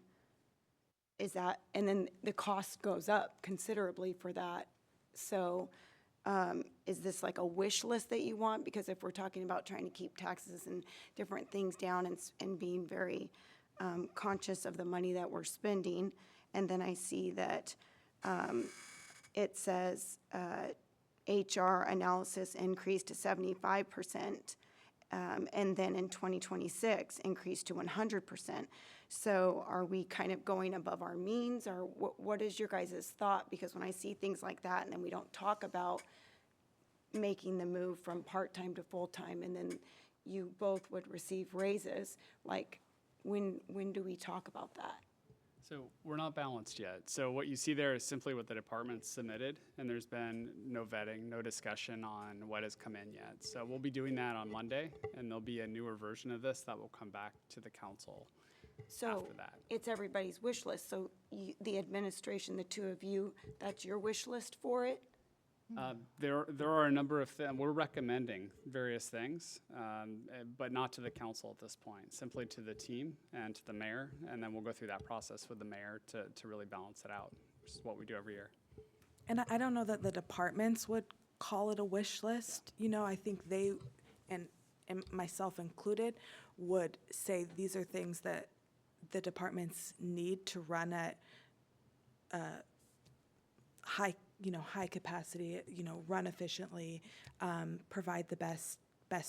is that, and then the cost goes up considerably for that. So is this like a wish list that you want? Because if we're talking about trying to keep taxes and different things down and being very conscious of the money that we're spending, and then I see that it says HR analysis increased to 75%, and then in 2026 increased to 100%. So are we kind of going above our means, or what is your guys' thought? Because when I see things like that and then we don't talk about making the move from part-time to full-time, and then you both would receive raises, like when do we talk about that? So we're not balanced yet. So what you see there is simply what the department submitted, and there's been no vetting, no discussion on what has come in yet. So we'll be doing that on Monday, and there'll be a newer version of this that will come back to the council after that. It's everybody's wish list. So the administration, the two of you, that's your wish list for it? There are a number of things. We're recommending various things, but not to the council at this point, simply to the team and to the mayor, and then we'll go through that process with the mayor to really balance it out, which is what we do every year. And I don't know that the departments would call it a wish list. I think they, and myself included, would say these are things that the departments need to run at high capacity, run efficiently, provide the best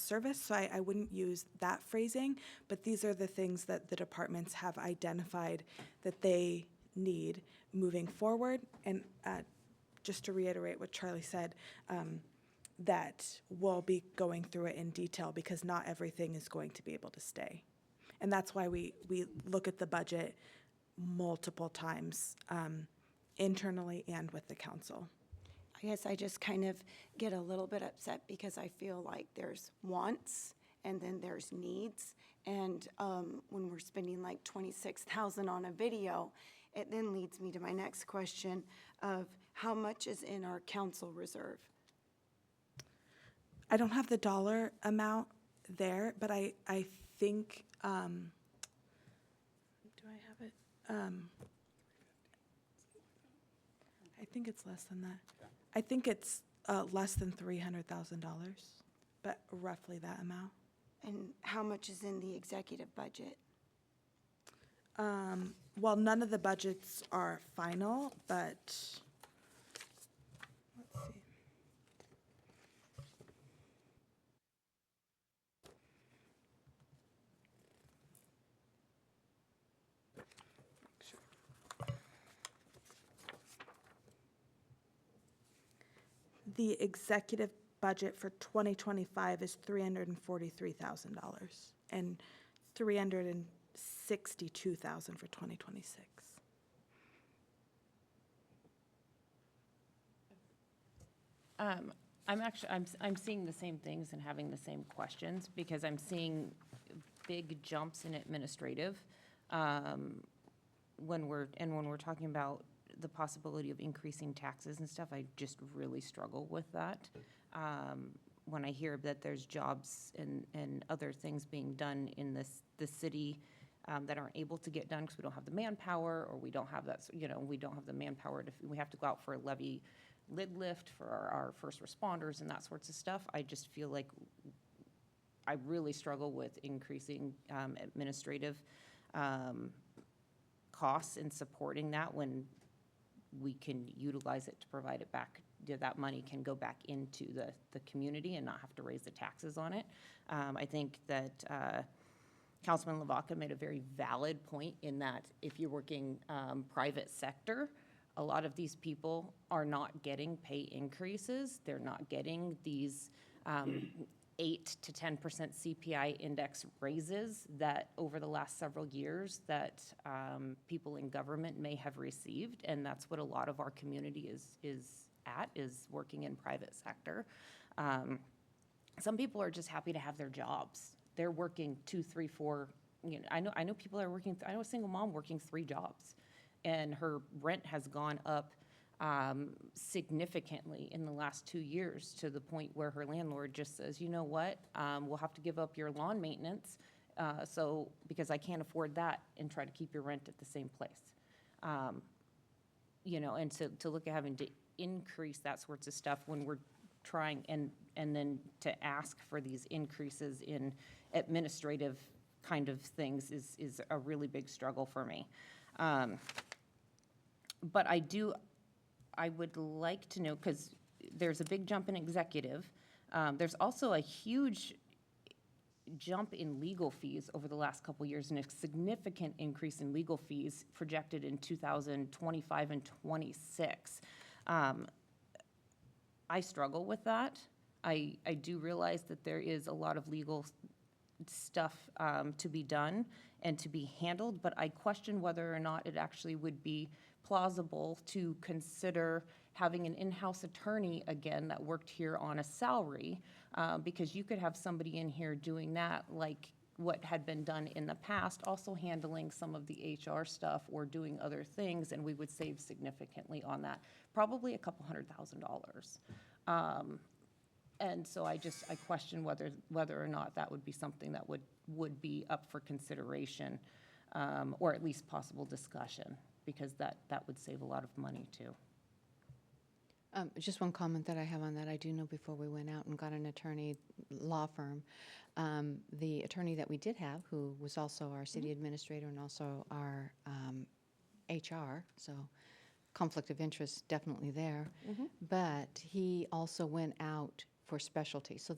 service. So I wouldn't use that phrasing, but these are the things that the departments have identified that they need moving forward. And just to reiterate what Charlie said, that we'll be going through it in detail because not everything is going to be able to stay. And that's why we look at the budget multiple times, internally and with the council. I guess I just kind of get a little bit upset because I feel like there's wants and then there's needs. And when we're spending like $26,000 on a video, it then leads me to my next question of how much is in our council reserve? I don't have the dollar amount there, but I think, do I have it? I think it's less than that. I think it's less than $300,000, but roughly that amount. And how much is in the executive budget? Well, none of the budgets are final, but let's see. The executive budget for 2025 is $343,000 and $362,000 for 2026. I'm seeing the same things and having the same questions, because I'm seeing big jumps in administrative. When we're talking about the possibility of increasing taxes and stuff, I just really struggle with that. When I hear that there's jobs and other things being done in the city that aren't able to get done because we don't have the manpower, or we don't have that, we don't have the manpower we have to go out for a levy lid lift for our first responders and that sorts of stuff. I just feel like I really struggle with increasing administrative costs and supporting that when we can utilize it to provide it back. That money can go back into the community and not have to raise the taxes on it. I think that Councilman Lavaca made a very valid point in that if you're working private sector, a lot of these people are not getting pay increases. They're not getting these 8 to 10% CPI index raises that over the last several years that people in government may have received, and that's what a lot of our community is working in private sector. Some people are just happy to have their jobs. They're working 2, 3, 4. I know people are working. I know a single mom working 3 jobs, and her rent has gone up significantly in the last 2 years, to the point where her landlord just says, you know what, we'll have to give up your lawn maintenance, because I can't afford that, and try to keep your rent at the same place. And to look at having to increase that sorts of stuff when we're trying, and then to ask for these increases in administrative kind of things is a really big struggle for me. But I would like to know, because there's a big jump in executive. There's also a huge jump in legal fees over the last couple years, and a significant increase in legal fees projected in 2025 and 26. I struggle with that. I do realize that there is a lot of legal stuff to be done and to be handled, but I question whether or not it actually would be plausible to consider having an in-house attorney again that worked here on a salary, because you could have somebody in here doing that like what had been done in the past, also handling some of the HR stuff or doing other things, and we would save significantly on that, probably $200,000. And so I question whether or not that would be something that would be up for consideration, or at least possible discussion, because that would save a lot of money too. Just one comment that I have on that. I do know before we went out and got an attorney law firm, the attorney that we did have, who was also our city administrator and also our HR, so conflict of interest definitely there. But he also went out for specialty. So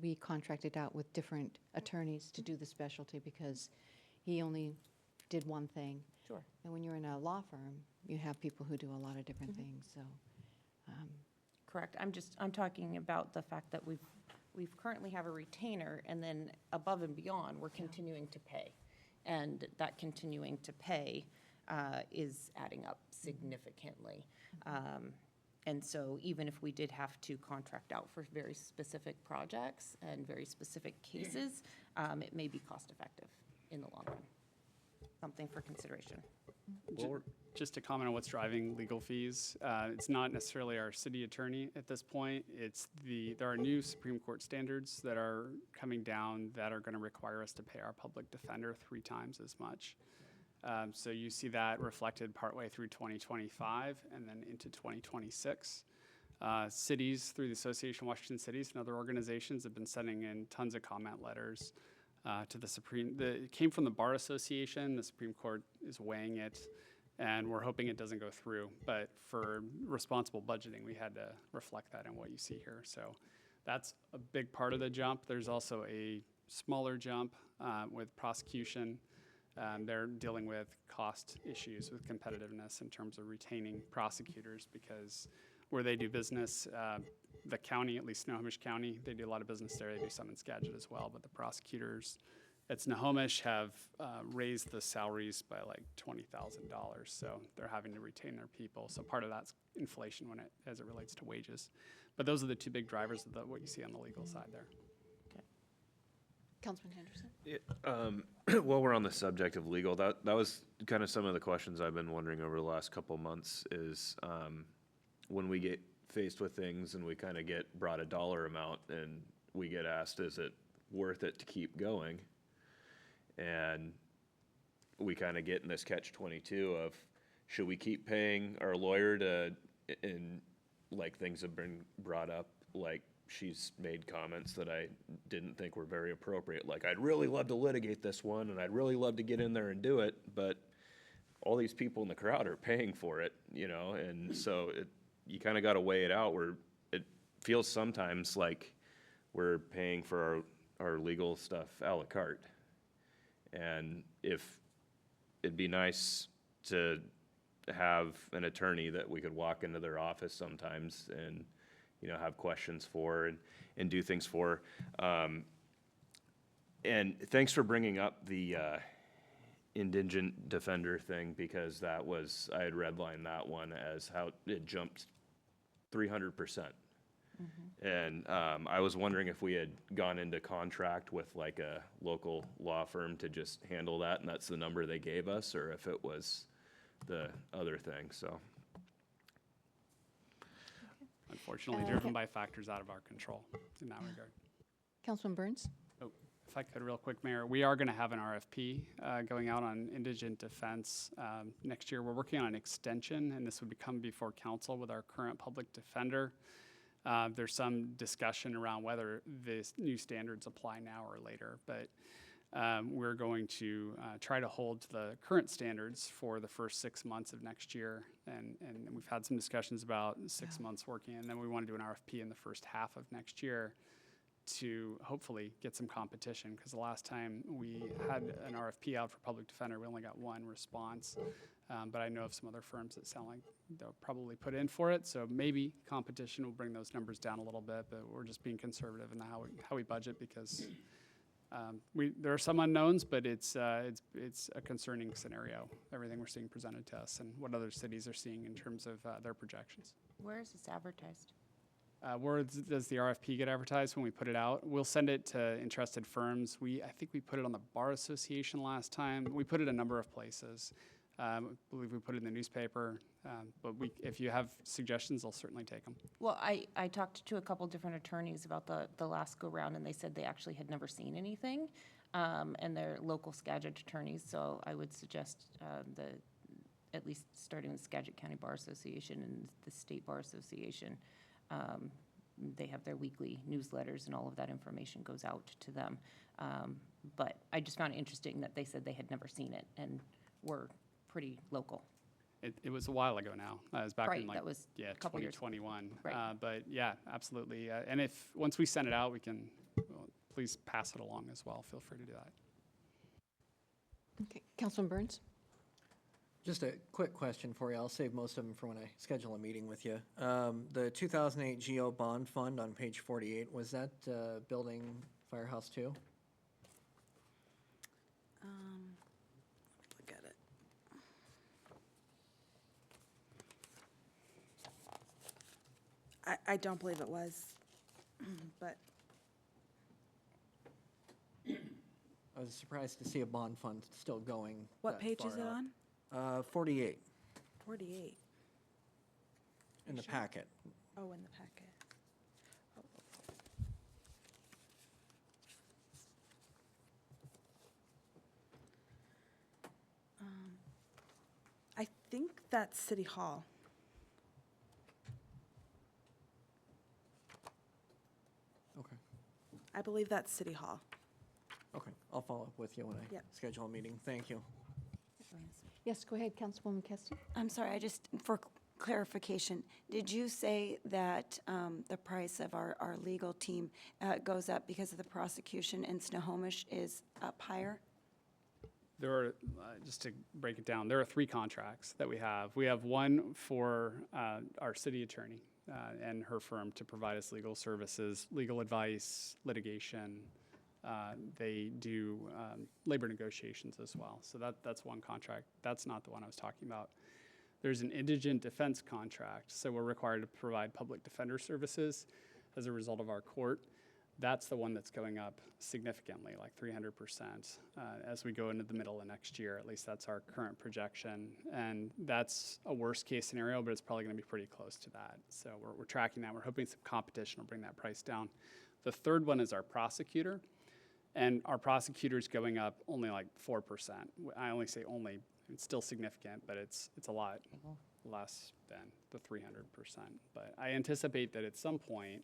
we contracted out with different attorneys to do the specialty, because he only did one thing. Sure. And when you're in a law firm, you have people who do a lot of different things, so. Correct. I'm talking about the fact that we've currently have a retainer, and then above and beyond, we're continuing to pay. And that continuing to pay is adding up significantly. And so even if we did have to contract out for very specific projects and very specific cases, it may be cost effective in the long run. Something for consideration. Just to comment on what's driving legal fees, it's not necessarily our city attorney at this point. There are new Supreme Court standards that are coming down that are going to require us to pay our public defender 3 times as much. So you see that reflected partway through 2025 and then into 2026. Cities, through the Association of Washington Cities and other organizations, have been sending in tons of comment letters to the Supreme. It came from the Bar Association. The Supreme Court is weighing it, and we're hoping it doesn't go through. But for responsible budgeting, we had to reflect that in what you see here. So that's a big part of the jump. There's also a smaller jump with prosecution. They're dealing with cost issues with competitiveness in terms of retaining prosecutors, because where they do business, the county, at least Snohomish County, they do a lot of business there. They do some in Skagit as well, but the prosecutors at Snohomish have raised the salaries by like $20,000, so they're having to retain their people. So part of that's inflation as it relates to wages. But those are the two big drivers of what you see on the legal side there. Councilman Henderson? While we're on the subject of legal, that was kind of some of the questions I've been wondering over the last couple of months is when we get faced with things and we kind of get brought a dollar amount and we get asked, is it worth it to keep going? And we kind of get in this catch-22 of, should we keep paying our lawyer and like things have been brought up, like she's made comments that I didn't think were very appropriate. Like, I'd really love to litigate this one and I'd really love to get in there and do it, but all these people in the crowd are paying for it, you know? And so you kind of got to weigh it out where it feels sometimes like we're paying for our legal stuff a la carte. And if it'd be nice to have an attorney that we could walk into their office sometimes and, you know, have questions for and do things for. And thanks for bringing up the indigent defender thing, because I had redlined that one as how it jumped 300%. And I was wondering if we had gone into contract with like a local law firm to just handle that, and that's the number they gave us, or if it was the other thing, so. Unfortunately, driven by factors out of our control in that regard. Councilman Burns? Oh, if I could real quick, Mayor, we are going to have an RFP going out on indigent defense next year. We're working on an extension, and this would come before council with our current public defender. There's some discussion around whether this new standards apply now or later, but we're going to try to hold the current standards for the first 6 months of next year, and we've had some discussions about 6 months working, and then we want to do an RFP in the first half of next year to hopefully get some competition, because the last time we had an RFP out for public defender, we only got one response. But I know of some other firms that sound like they'll probably put in for it, so maybe competition will bring those numbers down a little bit, but we're just being conservative in how we budget, because there are some unknowns, but it's a concerning scenario, everything we're seeing presented to us and what other cities are seeing in terms of their projections. Where is this advertised? Where does the RFP get advertised when we put it out? We'll send it to interested firms. I think we put it on the Bar Association last time. We put it a number of places. I believe we put it in the newspaper, but if you have suggestions, I'll certainly take them. Well, I talked to a couple different attorneys about the last go-round, and they said they actually had never seen anything, and they're local Skagit attorneys, so I would suggest at least starting with Skagit County Bar Association and the State Bar Association. They have their weekly newsletters, and all of that information goes out to them. But I just found it interesting that they said they had never seen it, and we're pretty local. It was a while ago now. It was back in Right, that was a couple years. 2021. Right. But yeah, absolutely. And once we send it out, please pass it along as well. Feel free to do that. Okay, Councilman Burns? Just a quick question for you. I'll save most of them for when I schedule a meeting with you. The 2008 GO bond fund on page 48, was that building Firehouse 2? Look at it. I don't believe it was, but I was surprised to see a bond fund still going. what that page is far it out. on? 48 48. in the packet. Oh, in the packet. I think that's City Hall. Okay. I believe that's City Hall. Okay. I'll follow up with you when I Yep. schedule a meeting. Thank you. Yes, go ahead, Councilwoman Kesty. I'm sorry, for clarification, did you say that the price of our legal team goes up because of the prosecution in Snohomish is up higher? There are, just to break it down, there are 3 contracts that we have. We have one for our city attorney and her firm to provide us legal services, legal advice, litigation, They do labor negotiations as well. So that's one contract. That's not the one I was talking about. There's an indigent defense contract. So we're required to provide public defender services as a result of our court. That's the one that's going up significantly, like 300%, as we go into the middle of next year. At least that's our current projection. And that's a worst case scenario, but it's probably going to be pretty close to that. So we're tracking that. We're hoping some competition will bring that price down. The third one is our prosecutor. And our prosecutor's going up only like 4%. I only say only, it's still significant, but it's a lot less than the 300%. But I anticipate that at some point,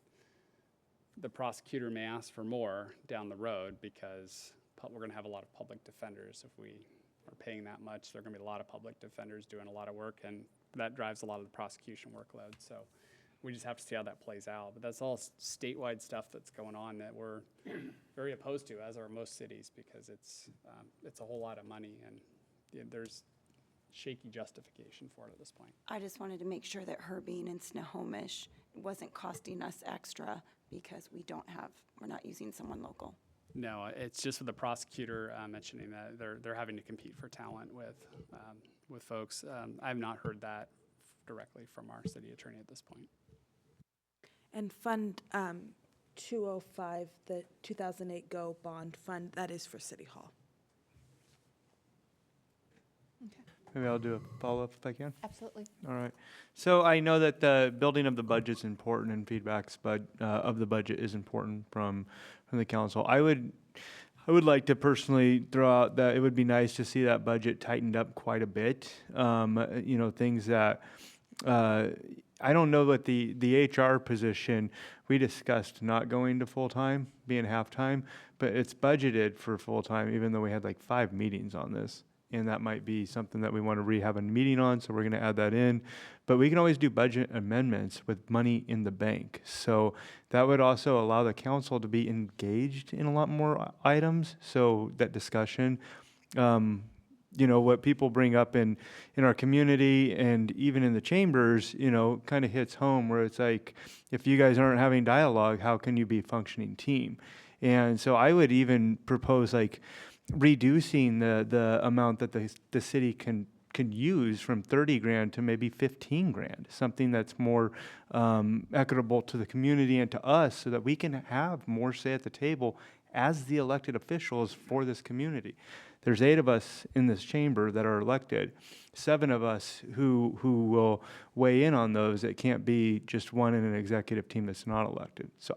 the prosecutor may ask for more down the road because we're going to have a lot of public defenders. If we are paying that much, there are going to be a lot of public defenders doing a lot of work, and that drives a lot of the prosecution workload. So we just have to see how that plays out. But that's all statewide stuff that's going on that we're very opposed to, as are most cities, because it's a whole lot of money, and there's shaky justification for it at this point. I just wanted to make sure that her being in Snohomish wasn't costing us extra because we're not using someone local. No, it's just with the prosecutor mentioning that they're having to compete for talent with folks. I have not heard that directly from our city attorney at this point. And Fund 205, the 2008 GO bond fund, that is for City Hall. Maybe I'll do a follow-up if I can. Absolutely. All right. So I know that the building of the budget's important and feedbacks of the budget is important from the council. I would like to personally throw out that it would be nice to see that budget tightened up quite a bit. Things that I don't know what the HR position, we discussed not going to full-time, being half-time, but it's budgeted for full-time, even though we had like 5 meetings on this. And that might be something that we want to have a meeting on, so we're going to add that in. But we can always do budget amendments with money in the bank. So that would also allow the council to be engaged in a lot more items. So that discussion, what people bring up in our community and even in the chambers, kind of hits home where it's like, if you guys aren't having dialogue, how can you be a functioning team? And so I would even propose like reducing the amount that the city can use from 30 grand to maybe 15 grand, something that's more equitable to the community and to us, so that we can have more say at the table as the elected officials for this community. There's 8 of us in this chamber that are elected, 7 of us who will weigh in on those. It can't be just one in an executive team that's not elected. So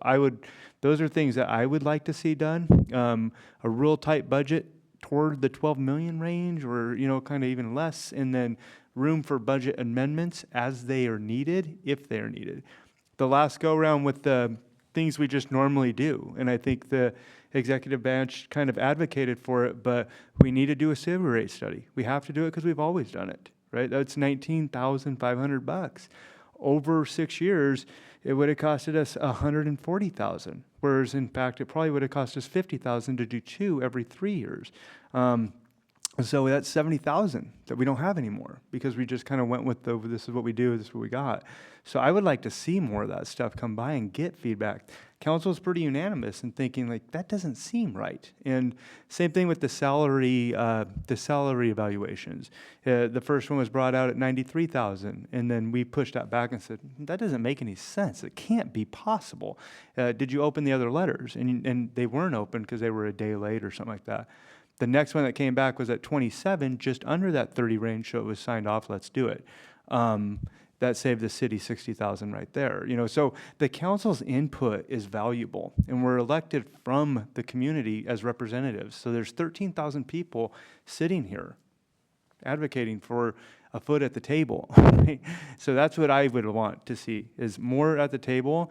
those are things that I would like to see done. A real tight budget toward the 12 million range, or kind of even less, and then room for budget amendments as they are needed, if they are needed. The last go around with the things we just normally do, and I think the executive branch kind of advocated for it, but we need to do a civil rate study. We have to do it because we've always done it, right? That's $19,500. Over 6 years, it would have costed us $140,000, whereas in fact, it probably would have cost us $50,000 to do 2 every 3 years. So that's $70,000 that we don't have anymore because we just kind of went with this is what we do, this is what we got. So I would like to see more of that stuff come by and get feedback. Council's pretty unanimous in thinking like that doesn't seem right. And same thing with the salary evaluations. The first one was brought out at $93,000, and then we pushed that back and said that doesn't make any sense. It can't be possible. Did you open the other letters? And they weren't open because they were a day late or something like that. The next one that came back was at 27, just under that 30 range, so it was signed off, let's do it. That saved the city $60,000 right there. So the council's input is valuable, and we're elected from the community as representatives. So there's 13,000 people sitting here advocating for a foot at the table. So that's what I would want to see, is more at the table,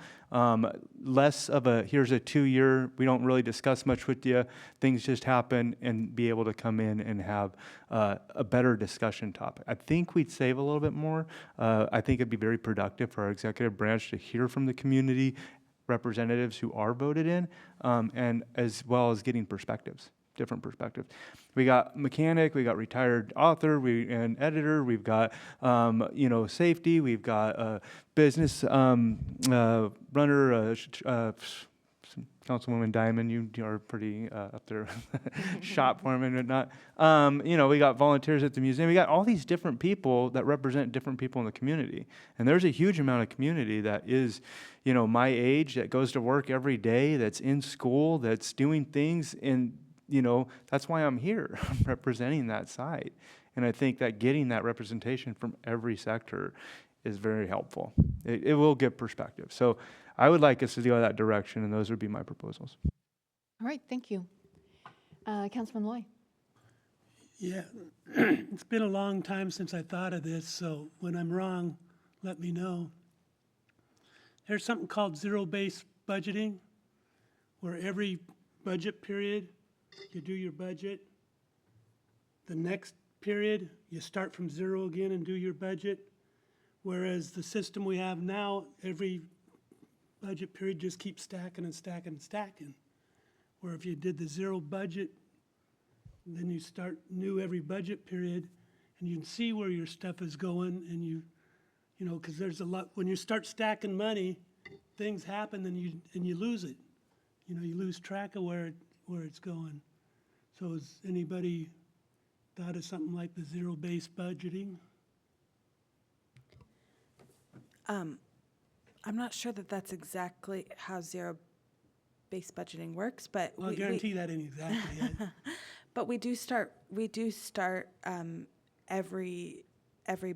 less of here's a 2-year, we don't really discuss much with you, things just happen, and be able to come in and have a better discussion topic. I think we'd save a little bit more. I think it'd be very productive for our executive branch to hear from the community representatives who are voted in, and as well as getting different perspectives. We got mechanic, we got retired author, and editor, we've got safety, we've got a business runner, Councilwoman Diamond, you are pretty up there, shop foreman and whatnot. We got volunteers at the museum. We got all these different people that represent different people in the community. And there's a huge amount of community that is, my age, that goes to work every day, that's in school, that's doing things. And, that's why I'm here. I'm representing that side. And I think that getting that representation from every sector is very helpful. It will give perspective. So I would like us to go that direction, and those would be my proposals. All right, thank you. Councilman Loy? Yeah, it's been a long time since I thought of this, so when I'm wrong, let me know. There's something called zero-based budgeting, where every budget period, you do your budget. The next period, you start from zero again and do your budget. Whereas the system we have now, every budget period just keeps stacking and stacking and stacking. Where if you did the zero budget, then you start new every budget period, and you can see where your stuff is going, and because there's a lot, when you start stacking money, things happen and you lose it. You lose track of where it's going. So has anybody thought of something like the zero-based budgeting? I'm not sure that that's exactly how zero-based budgeting works, but Well, I guarantee that ain't exactly it. But we do start every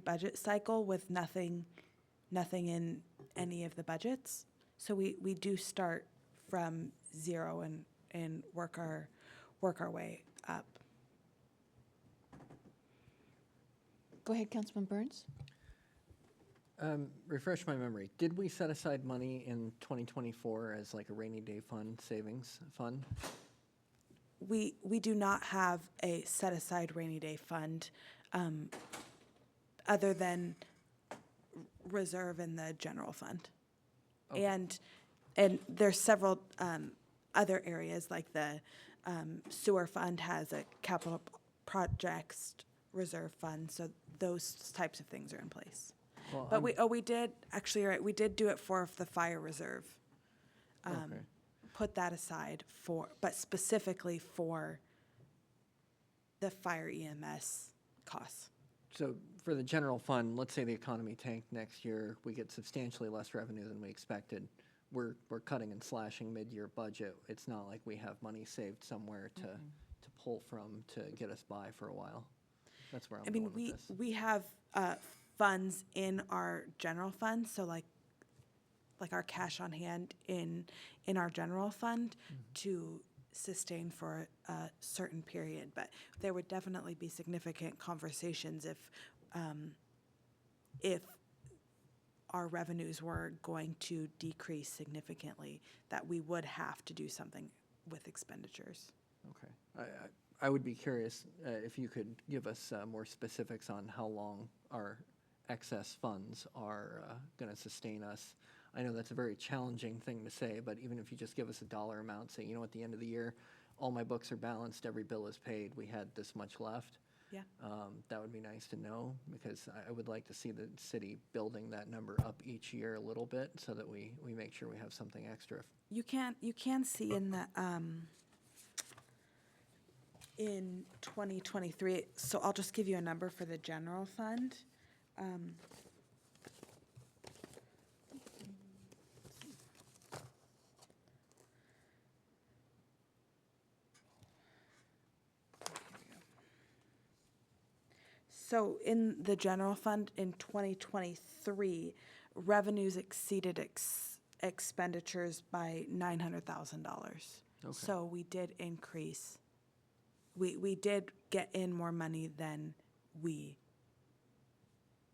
budget cycle with nothing in any of the budgets. So we do start from zero and work our way up. Go ahead, Councilman Burns. Refresh my memory. Did we set aside money in 2024 as like a rainy day fund, savings fund? We do not have a set aside rainy day fund, other than reserve in the general fund. Okay. And there's several other areas, like the sewer fund has a capital projects reserve fund, so those types of things are in place. Well, But we did, actually, you're right, we did do it for the fire reserve. Okay. Put that aside but specifically for the fire EMS costs. So for the general fund, let's say the economy tanked next year, we get substantially less revenue than we expected. We're cutting and slashing mid-year budget. It's not like we have money saved somewhere to pull from to get us by for a while. That's where I'm going with this. We have funds in our general fund, so like our cash on hand in our general fund to sustain for a certain period. But there would definitely be significant conversations if our revenues were going to decrease significantly, that we would have to do something with expenditures. Okay. I would be curious if you could give us more specifics on how long our excess funds are going to sustain us. I know that's a very challenging thing to say, but even if you just give us a dollar amount, say, at the end of the year, all my books are balanced, every bill is paid, we had this much left. Yeah. That would be nice to know, because I would like to see the city building that number up each year a little bit so that we make sure we have something extra. You can see in the in 2023, so I'll just give you a number for the general fund. So in the general fund in 2023, revenues exceeded expenditures by $900,000. Okay. So we did increase. We did get in more money than we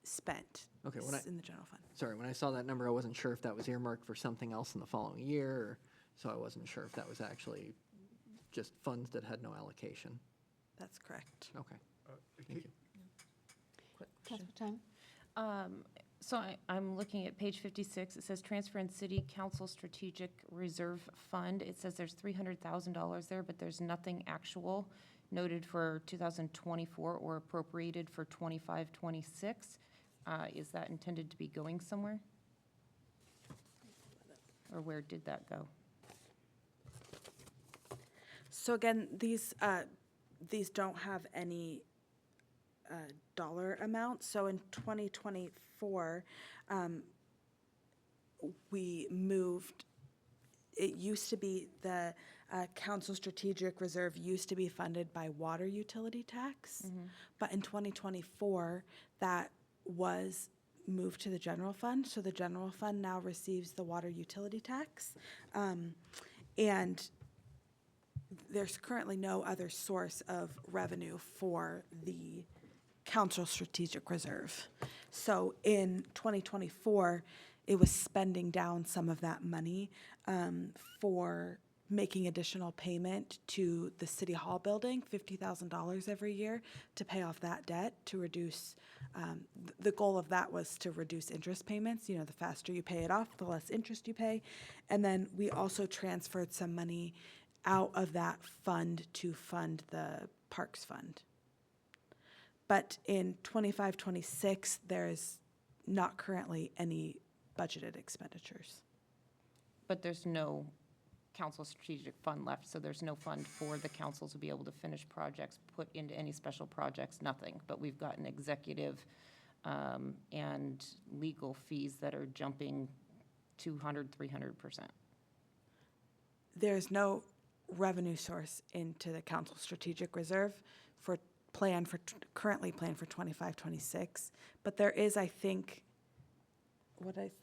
spent Okay, in the general fund. Sorry, when I saw that number, I wasn't sure if that was earmarked for something else in the following year, so I wasn't sure if that was actually just funds that had no allocation. That's correct. Okay, thank you. Councilman Time? So I'm looking at page 56. It says transfer in city council strategic reserve fund. It says there's $300,000 there, but there's nothing actual noted for 2024 or appropriated for 25-26. Is that intended to be going somewhere? Or where did that go? So again, these don't have any dollar amount. So in 2024, we moved, it used to be the council strategic reserve used to be funded by water utility tax. But in 2024, that was moved to the general fund. So the general fund now receives the water utility tax. And there's currently no other source of revenue for the council strategic reserve. So in 2024, it was spending down some of that money for making additional payment to the City Hall building, $50,000 every year to pay off that debt, to reduce, the goal of that was to reduce interest payments. You know, the faster you pay it off, the less interest you pay. And then we also transferred some money out of that fund to fund the Parks Fund. But in 25-26, there's not currently any budgeted expenditures. But there's no council strategic fund left, so there's no fund for the council to be able to finish projects, put into any special projects, nothing. But we've got an executive and legal fees that are jumping 200, 300%. There's no revenue source into the council strategic reserve for currently planned for 25-26, but there is, I think,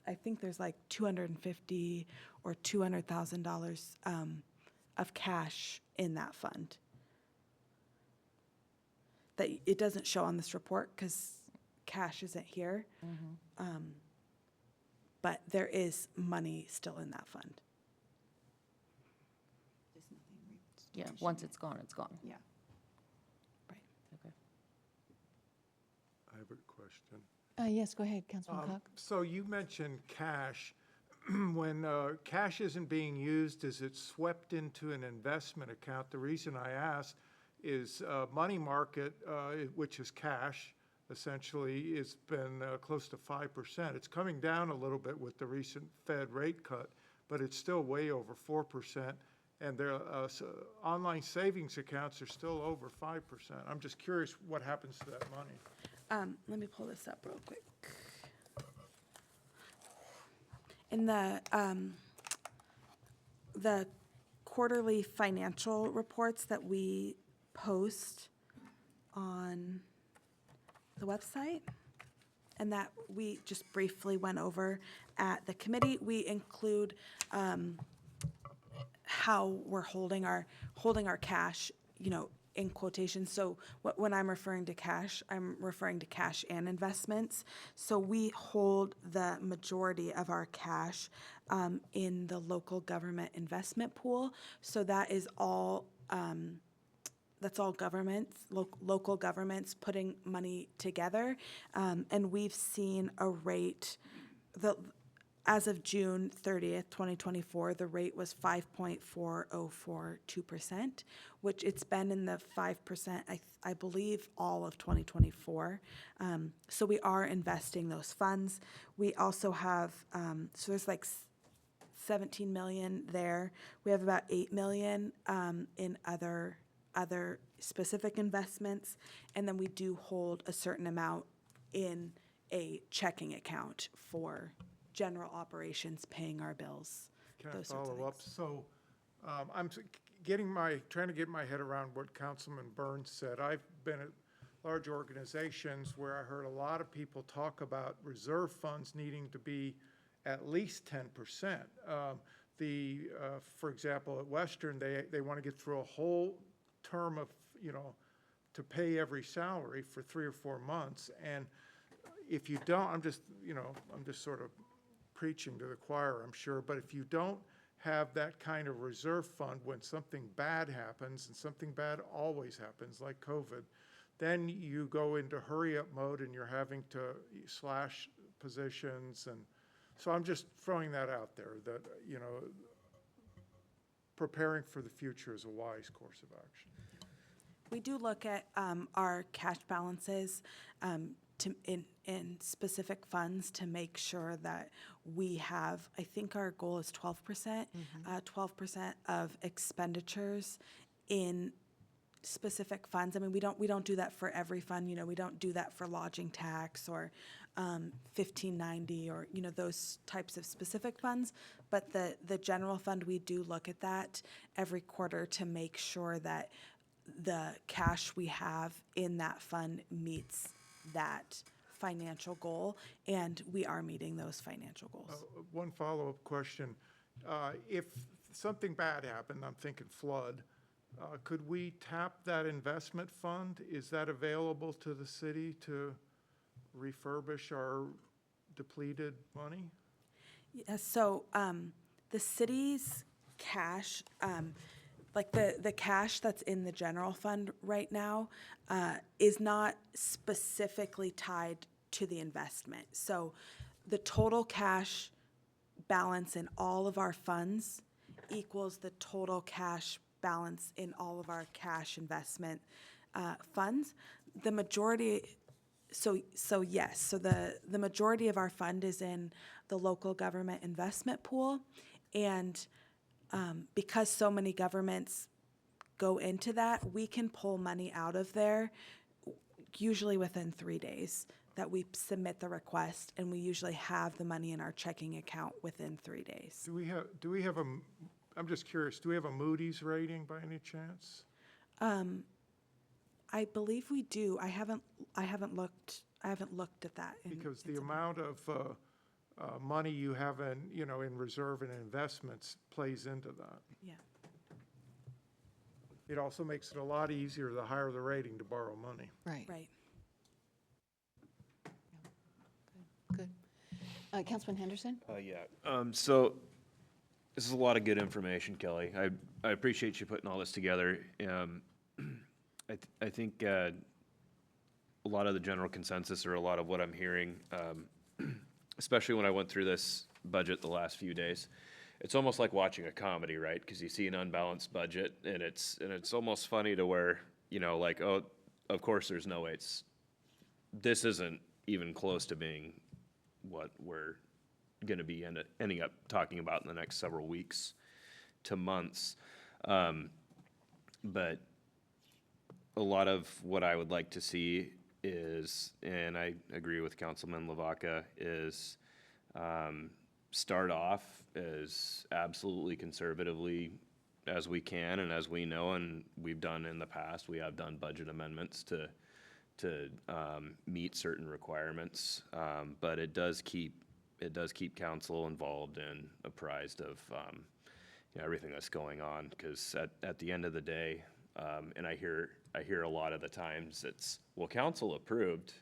I think there's like $250,000 or $200,000 of cash in that fund that it doesn't show on this report because cash isn't here. But there is money still in that fund. Yeah, once it's gone, it's gone. Yeah. Right. Okay. I have a question. Yes, go ahead, Councilman Cook. So you mentioned cash. When cash isn't being used, is it swept into an investment account? The reason I ask is money market, which is cash, essentially, has been close to 5%. It's coming down a little bit with the recent Fed rate cut, but it's still way over 4%. And their online savings accounts are still over 5%. I'm just curious what happens to that money. Let me pull this up real quick. In the quarterly financial reports that we post on the website, and that we just briefly went over at the committee, we include how we're holding our cash, you know, in quotations. So when I'm referring to cash, I'm referring to cash and investments. So we hold the majority of our cash in the local government investment pool. So that is all, that's all governments, local governments putting money together. And we've seen a rate, as of June 30th, 2024, the rate was 5.4042%, which it's been in the 5%, I believe, all of 2024. So we are investing those funds. We also have, so there's like 17 million there. We have about 8 million in other specific investments, and then we do hold a certain amount in a checking account for general operations, paying our bills. Can I those sorts of follow up? things. So I'm trying to get my head around what Councilman Burns said. I've been at large organizations where I heard a lot of people talk about reserve funds needing to be at least 10%. For example, at Western, they want to get through a whole term of, to pay every salary for 3 or 4 months. And if you don't, I'm just sort of preaching to the choir, I'm sure, but if you don't have that kind of reserve fund when something bad happens, and something bad always happens, like COVID, then you go into hurry-up mode and you're having to slash positions. And so I'm just throwing that out there, that, preparing for the future is a wise course of action. We do look at our cash balances in specific funds to make sure that we have, I think our goal is 12%, 12% of expenditures in specific funds. I mean, we don't do that for every fund. You know, we don't do that for lodging tax or 1590 or, you know, those types of specific funds. But the general fund, we do look at that every quarter to make sure that the cash we have in that fund meets that financial goal, and we are meeting those financial goals. One follow-up question. If something bad happened, I'm thinking flood, could we tap that investment fund? Is that available to the city to refurbish our depleted money? Yeah, so the city's cash, like the cash that's in the general fund right now, is not specifically tied to the investment. So the total cash balance in all of our funds equals the total cash balance in all of our cash investment funds. The majority, yes, so the majority of our fund is in the local government investment pool, and because so many governments go into that, we can pull money out of there usually within 3 days that we submit the request, and we usually have the money in our checking account within 3 days. Do we have a, I'm just curious, do we have a Moody's rating by any chance? I believe we do. I haven't looked at that. Because the amount of money you have in reserve and investments plays into that. Yeah. It also makes it a lot easier, the higher the rating, to borrow money. Right. Right. Good. Councilman Henderson? So this is a lot of good information, Kelly. I appreciate you putting all this together. I think a lot of the general consensus, or a lot of what I'm hearing, especially when I went through this budget the last few days, it's almost like watching a comedy, right? Because you see an unbalanced budget, and it's almost funny to where, you know, like, oh, of course there's no way this isn't even close to being what we're going to be ending up talking about in the next several weeks to months. But a lot of what I would like to see is, and I agree with Councilman Lavaca, is start off as absolutely conservatively as we can, and as we know, and we've done in the past, we have done budget amendments to meet certain requirements, but it does keep council involved and apprised of everything that's going on, because at the end of the day, and I hear a lot of the times it's, well, council approved,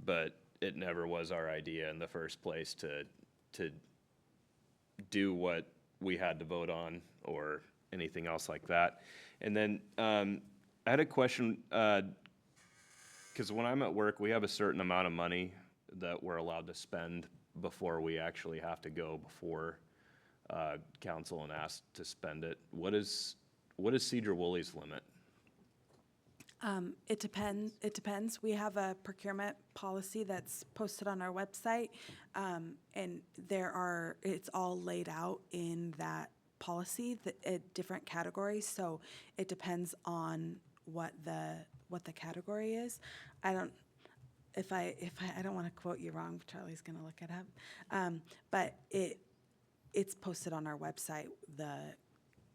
but it never was our idea in the first place to do what we had to vote on or anything else like that. And then I had a question, because when I'm at work, we have a certain amount of money that we're allowed to spend before we actually have to go before council and ask to spend it. What is Sedro-Woolley's limit? It depends. We have a procurement policy that's posted on our website, and it's all laid out in that policy, different categories. So it depends on what the category is. I don't want to quote you wrong. Charlie's going to look it up, but it's posted on our website, the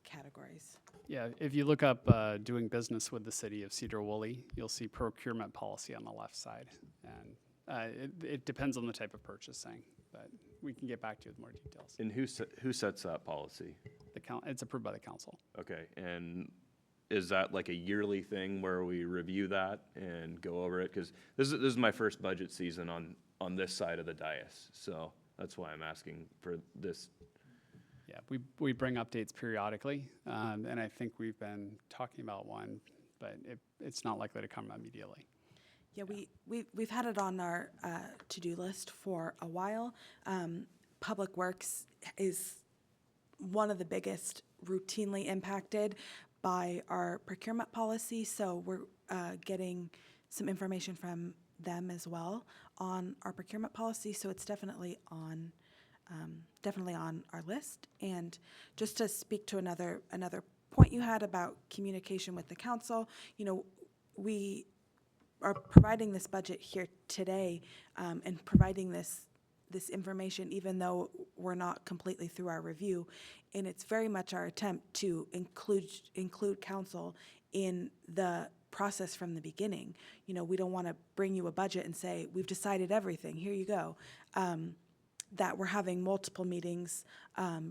categories. Yeah, if you look up doing business with the city of Sedro-Woolley, you'll see procurement policy on the left side. And it depends on the type of purchasing, but we can get back to you with more details. And who sets that policy? It's approved by the council. Okay, and is that like a yearly thing where we review that and go over it? Because this is my first budget season on this side of the dais, so that's why I'm asking for this. Yeah, we bring updates periodically, and I think we've been talking about one, but it's not likely to come immediately. Yeah, we've had it on our to-do list for a while. Public Works is one of the biggest routinely impacted by our procurement policy, so we're getting some information from them as well on our procurement policy, so it's definitely on our list. And just to speak to another point you had about communication with the council, we are providing this budget here today, and providing this information, even though we're not completely through our review. And it's very much our attempt to include council in the process from the beginning. We don't want to bring you a budget and say, we've decided everything, here you go. That we're having multiple meetings,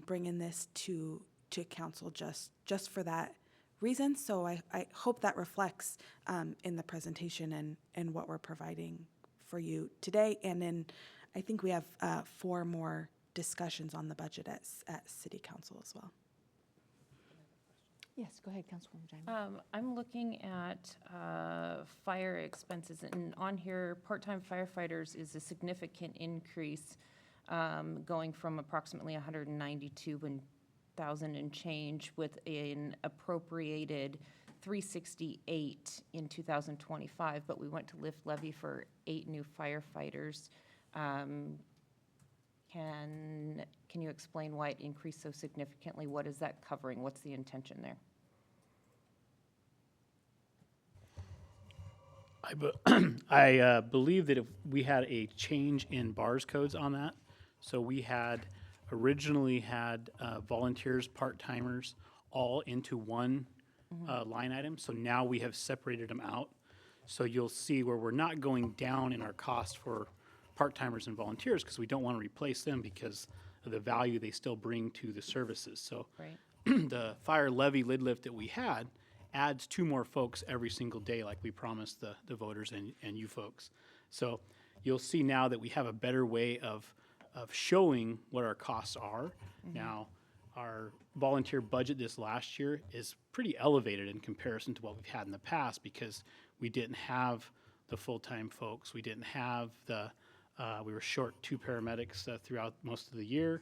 bringing this to council just for that reason. So I hope that reflects in the presentation and what we're providing for you today. And then I think we have 4 more discussions on the budget at City Council as well. Yes, go ahead, Councilwoman Diamond. I'm looking at fire expenses, and on here, part-time firefighters is a significant increase, going from approximately 192,000 and change with an appropriated 368 in 2025, but we went to lift levy for 8 new firefighters. Can you explain why it increased so significantly? What is that covering? What's the intention there? I believe that if we had a change in bars codes on that, so we had originally had volunteers, part-timers, all into one line item. So now we have separated them out. So you'll see where we're not going down in our cost for part-timers and volunteers because we don't want to replace them because of the value they still bring to the services. So the fire levy lid lift that we had adds 2 more folks every single day like we promised the voters and you folks. So you'll see now that we have a better way of showing what our costs are. Now, our volunteer budget this last year is pretty elevated in comparison to what we've had in the past because we didn't have the full-time folks. We didn't have we were short 2 paramedics throughout most of the year.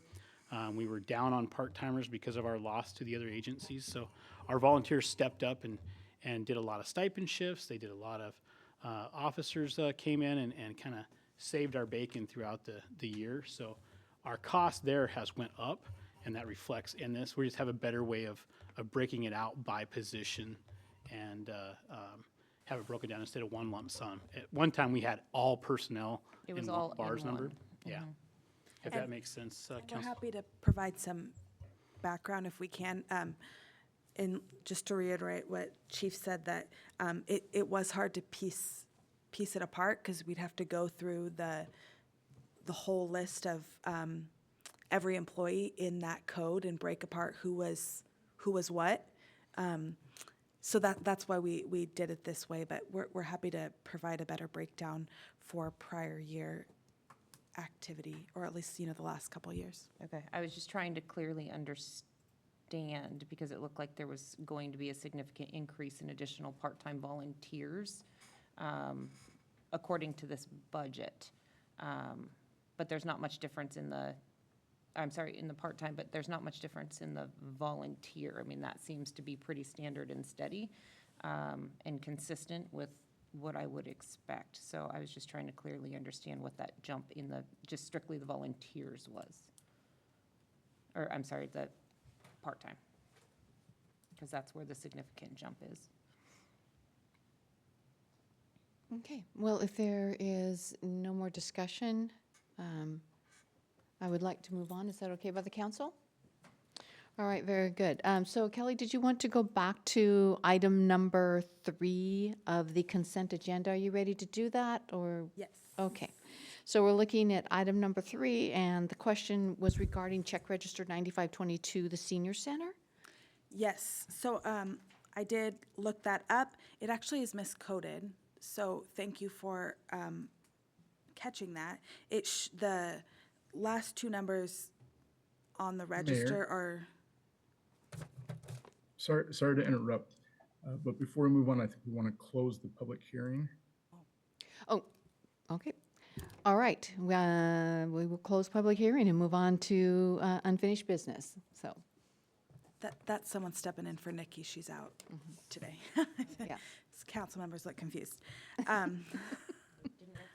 We were down on part-timers because of our loss to the other agencies. So our volunteers stepped up and did a lot of stipend shifts. They did a lot of officers came in and kind of saved our bacon throughout the year. So our cost there has went up, and that reflects in this. We just have a better way of breaking it out by position and have it broken down instead of one lump sum. At one time, we had all personnel It was in all bars in one. numbered. Yeah. If that makes sense, We're Council. happy to provide some background if we can. And just to reiterate what Chief said, that it was hard to piece it apart because we'd have to go through the whole list of every employee in that code and break apart who was what. So that's why we did it this way, but we're happy to provide a better breakdown for prior year activity, or at least, the last couple of years. Okay, I was just trying to clearly understand because it looked like there was going to be a significant increase in additional part-time volunteers according to this budget. But there's not much difference in the part-time, but there's not much difference in the volunteer. I mean, that seems to be pretty standard and steady and consistent with what I would expect. So I was just trying to clearly understand what that jump in just strictly the volunteers was. Or, I'm sorry, the part-time. Because that's where the significant jump is. Okay, well, if there is no more discussion, I would like to move on. Is that okay by the council? All right, very good. So Kelly, did you want to go back to item number 3 of the consent agenda? Are you ready to do that, or? Yes. Okay. So we're looking at item number 3, and the question was regarding check register 9522, the senior center? Yes, so I did look that up. It actually is miscoded, so thank you for catching that. The last 2 numbers on the register are... Sorry to interrupt, but before we move on, I think we want to close the public hearing. Oh, okay. All right. We will close public hearing and move on to unfinished business. So That's someone stepping in for Nikki. She's out today. Yeah. Council members look confused. Didn't recognize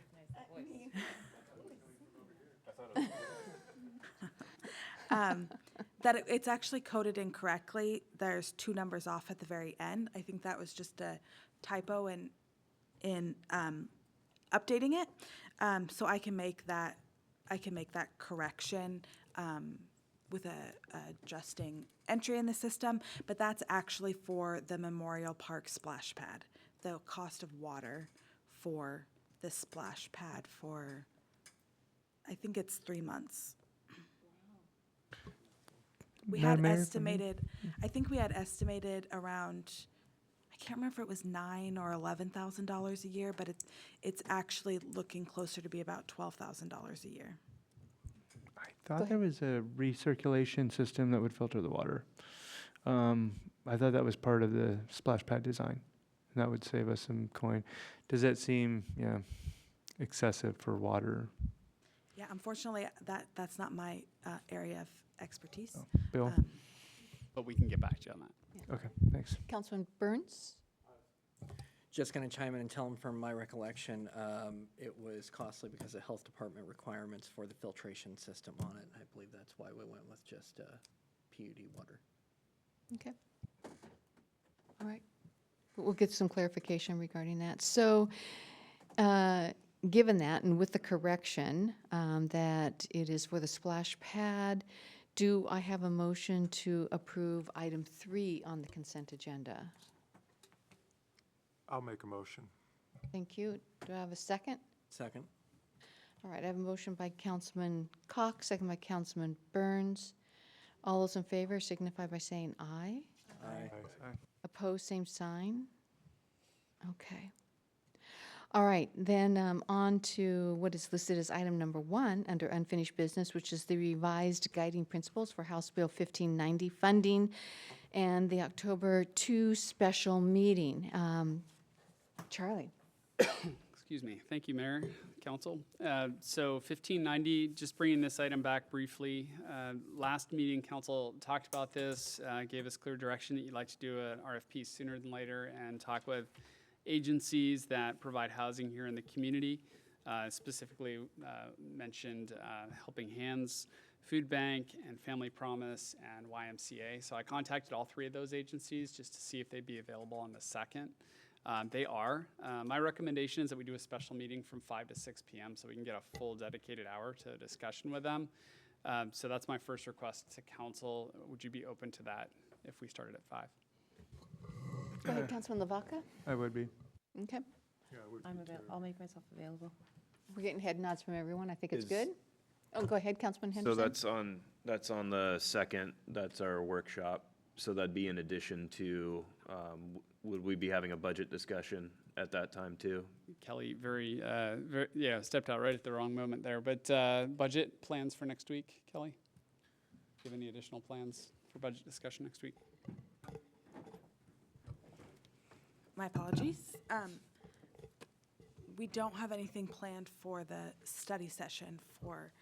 the voice. It's actually coded incorrectly. There's 2 numbers off at the very end. I think that was just a typo in updating it. So I can make that correction with a adjusting entry in the system, but that's actually for the Memorial Park splash pad. The cost of water for the splash pad for, I think it's 3 months. We had Madam Mayor, if I may? estimated, I think we had estimated around, I can't remember if it was $9,000 or $11,000 a year, but it's actually looking closer to be about $12,000 a year. I thought there was a recirculation system that would filter the water. I thought that was part of the splash pad design. And that would save us some coin. Does that seem, excessive for water? Yeah, unfortunately, that's not my area of expertise. Bill? But we can get back to you on that. Okay, thanks. Councilman Burns? Just going to chime in and tell them from my recollection, it was costly because of health department requirements for the filtration system on it. I believe that's why we went with just PUD water. Okay. All right. We'll get some clarification regarding that. So, given that, and with the correction that it is for the splash pad, do I have a motion to approve item 3 on the consent agenda? I'll make a motion. Thank you. Do I have a second? Second. All right, I have a motion by Councilman Cox, second by Councilman Burns. All those in favor signify by saying aye. Aye. Opposed, same sign. Okay. All right, then on to what is listed as item number 1 under unfinished business, which is the revised guiding principles for House Bill 1590 funding and the October 2 special meeting. Charlie. Excuse me. Thank you, Mayor, Council. So 1590, just bringing this item back briefly. Last meeting, Council talked about this, gave us clear direction that you'd like to do an RFP sooner than later and talk with agencies that provide housing here in the community. Specifically mentioned Helping Hands, Food Bank, and Family Promise, and YMCA. So I contacted all 3 of those agencies just to see if they'd be available on the 2nd. They are. My recommendation is that we do a special meeting from 5 to 6 p.m. so we can get a full dedicated hour to discussion with them. So that's my first request to council. Would you be open to that if we started at 5? Go ahead, Councilman Lavaca. I would be. Okay. I'll make myself available. We're getting head nods from everyone. I think it's Is- good. Oh, go ahead, Councilman So Henderson. that's on the 2nd, that's our workshop. So that'd be in addition to, would we be having a budget discussion at that time too? Kelly, stepped out right at the wrong moment there. But budget plans for next week, Kelly? Do you have any additional plans for budget discussion next week? My apologies. We don't have anything planned for the study session for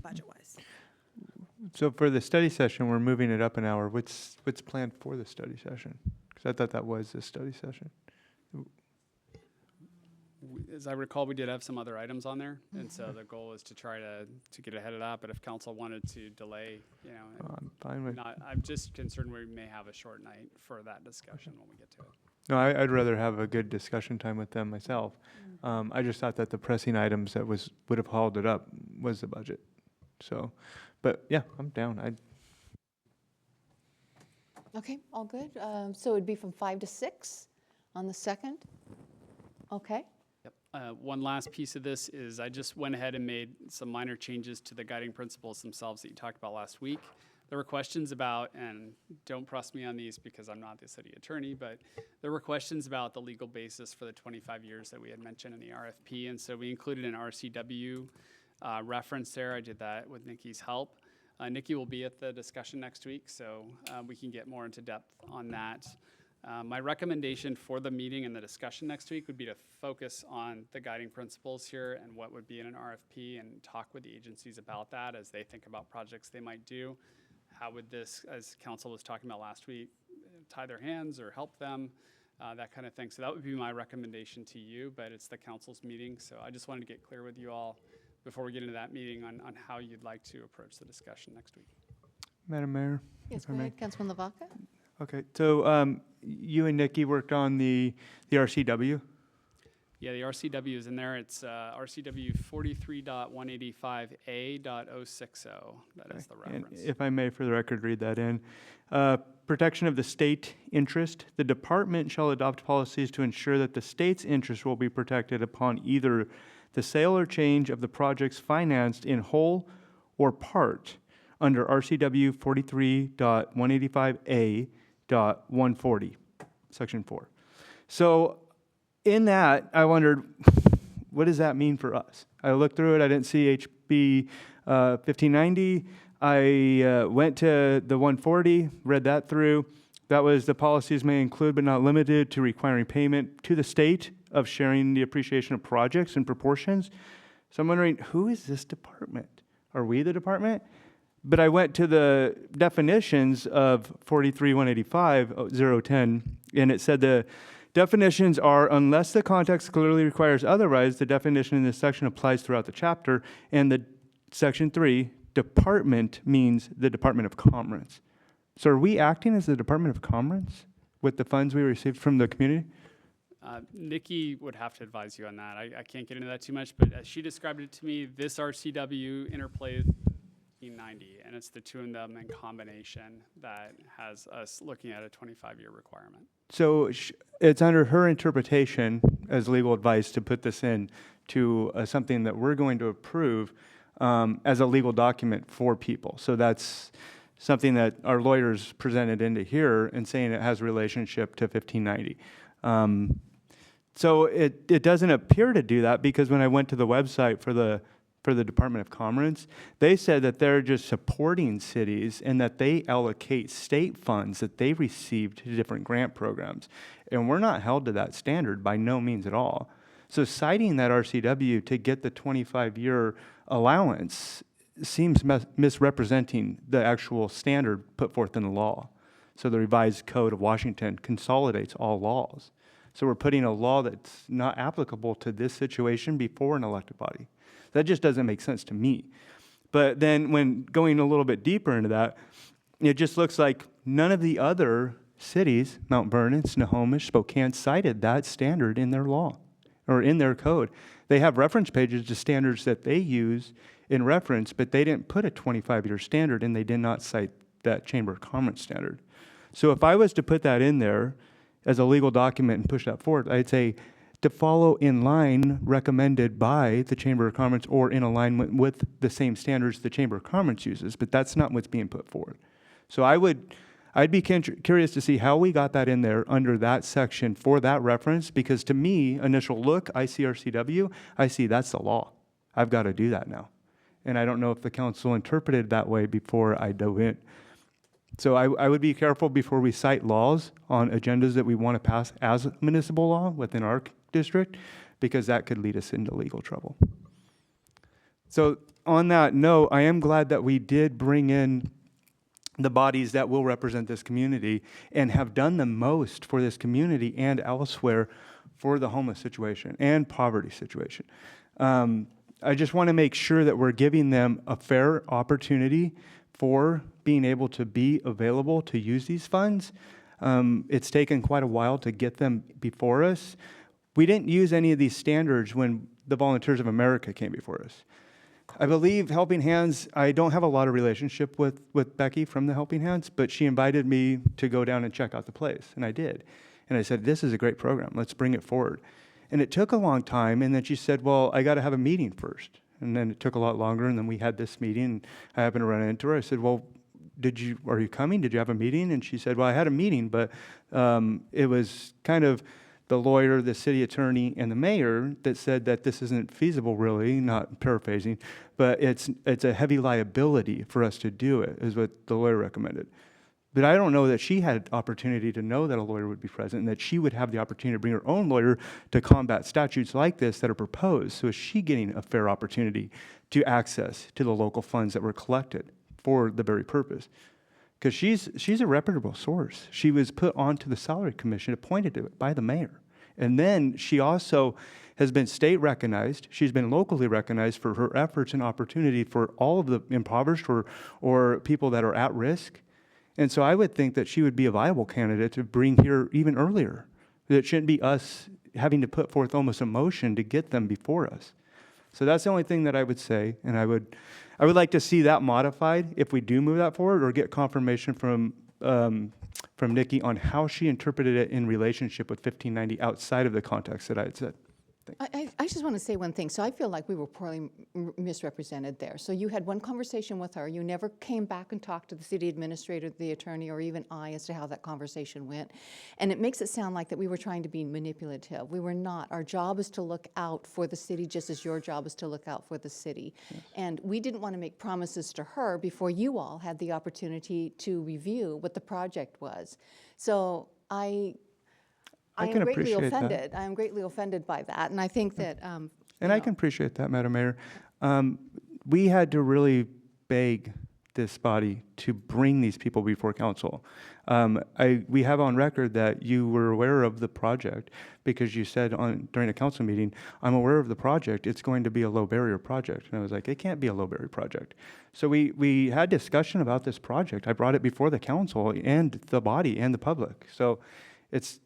budget-wise. So for the study session, we're moving it up an hour. What's planned for the study session? Because I thought that was the study session. As I recall, we did have some other items on there, and so the goal is to try to get ahead of that. But if council wanted to delay, I'm fine with. I'm just concerned we may have a short night for that discussion when we get to it. No, I'd rather have a good discussion time with them myself. I just thought that the pressing items that would have hauled it up was the budget. So, but yeah, I'm down. Okay, all good. So it'd be from 5 to 6 on the 2nd? Okay. Yep. One last piece of this is I just went ahead and made some minor changes to the guiding principles themselves that you talked about last week. There were questions about, and don't press me on these because I'm not the city attorney, but there were questions about the legal basis for the 25 years that we had mentioned in the RFP. And so we included an RCW reference there. I did that with Nikki's help. Nikki will be at the discussion next week, so we can get more into depth on that. My recommendation for the meeting and the discussion next week would be to focus on the guiding principles here and what would be in an RFP and talk with the agencies about that as they think about projects they might do. How would this, as council was talking about last week, tie their hands or help them, that kind of thing. So that would be my recommendation to you, but it's the council's meeting. So I just wanted to get clear with you all before we get into that meeting on how you'd like to approach the discussion next week. Madam Mayor? Yes, if I go may. ahead, Councilman Lavaca. Okay, so you and Nikki worked on the RCW? Yeah, the RCW is in there. It's RCW 43.185A.060. That is the And reference. if I may, for the record, read that in. Protection of the state interest. The department shall adopt policies to ensure that the state's interest will be protected upon either the sale or change of the projects financed in whole or part under RCW 43.185A.140, Section 4. So in that, I wondered, what does that mean for us? I looked through it. I didn't see HB 1590. I went to the 140, read that through. That was the policies may include but not limited to requiring payment to the state of sharing the appreciation of projects in proportions. So I'm wondering, who is this department? Are we the department? But I went to the definitions of 43.185.010, and it said the definitions are, unless the context clearly requires otherwise, the definition in this section applies throughout the chapter, and the Section 3, department means the Department of Commerce. So are we acting as the Department of Commerce with the funds we received from the community? Nikki would have to advise you on that. I can't get into that too much, but as she described it to me, this RCW interplays 1990, and it's the two of them in combination that has us looking at a 25-year requirement. So it's under her interpretation as legal advice to put this in to something that we're going to approve as a legal document for people. So that's something that our lawyers presented into here and saying it has relationship to 1590. So it doesn't appear to do that, because when I went to the website for the Department of Commerce, they said that they're just supporting cities and that they allocate state funds that they received to different grant programs. And we're not held to that standard by no means at all. So citing that RCW to get the 25-year allowance seems misrepresenting the actual standard put forth in the law. So the revised Code of Washington consolidates all laws. So we're putting a law that's not applicable to this situation before an elected body. That just doesn't make sense to me. But then when going a little bit deeper into that, it just looks like none of the other cities, Mount Vernon, Snohomish, Spokane, cited that standard in their law or in their code. They have reference pages to standards that they use in reference, but they didn't put a 25-year standard, and they did not cite that Chamber of Commerce standard. So if I was to put that in there as a legal document and push that forward, I'd say to follow in line recommended by the Chamber of Commerce or in alignment with the same standards the Chamber of Commerce uses, but that's not what's being put forward. So I'd be curious to see how we got that in there under that section for that reference, because to me, initial look, I see RCW, I see that's the law. I've got to do that now. And I don't know if the council interpreted that way before I dove in. So I would be careful before we cite laws on agendas that we want to pass as municipal law within our district, because that could lead us into legal trouble. So on that note, I am glad that we did bring in the bodies that will represent this community and have done the most for this community and elsewhere for the homeless situation and poverty situation. I just want to make sure that we're giving them a fair opportunity for being able to be available to use these funds. It's taken quite a while to get them before us. We didn't use any of these standards when the Volunteers of America came before us. I believe Helping Hands, I don't have a lot of relationship with Becky from the Helping Hands, but she invited me to go down and check out the place, and I did. And I said, this is a great program, let's bring it forward. And it took a long time, and then she said, well, I got to have a meeting first. And then it took a lot longer, and then we had this meeting, and I happened to run into her. I said, well, are you coming? Did you have a meeting? And she said, well, I had a meeting, but it was kind of the lawyer, the city attorney, and the mayor that said that this isn't feasible, really, not paraphrasing, but it's a heavy liability for us to do it, is what the lawyer recommended. But I don't know that she had opportunity to know that a lawyer would be present and that she would have the opportunity to bring her own lawyer to combat statutes like this that are proposed. So is she getting a fair opportunity to access to the local funds that were collected for the very purpose? Because she's a reputable source. She was put onto the salary commission, appointed to it by the mayor. And then she also has been state recognized. She's been locally recognized for her efforts and opportunity for all of the impoverished or people that are at risk. And so I would think that she would be a viable candidate to bring here even earlier. That it shouldn't be us having to put forth almost a motion to get them before us. So that's the only thing that I would say, and I would like to see that modified if we do move that forward, or get confirmation from Nikki on how she interpreted it in relationship with 1590 outside of the context that I had said. I just want to say one thing. So I feel like we were poorly misrepresented there. So you had one conversation with her. You never came back and talked to the city administrator, the attorney, or even I as to how that conversation went. And it makes it sound like that we were trying to be manipulative. We were not. Our job is to look out for the city just as your job is to look out for the city. Yes. And we didn't want to make promises to her before you all had the opportunity to review what the project was. So I am greatly offended. I am greatly offended by that, and I think that. And I can appreciate that, Madam Mayor. We had to really beg this body to bring these people before council. We have on record that you were aware of the project because you said during a council meeting, "I'm aware of the project. It's going to be a low barrier project." And I was like, "It can't be a low barrier project." So we had discussion about this project. I brought it before the council and the body and the public. So.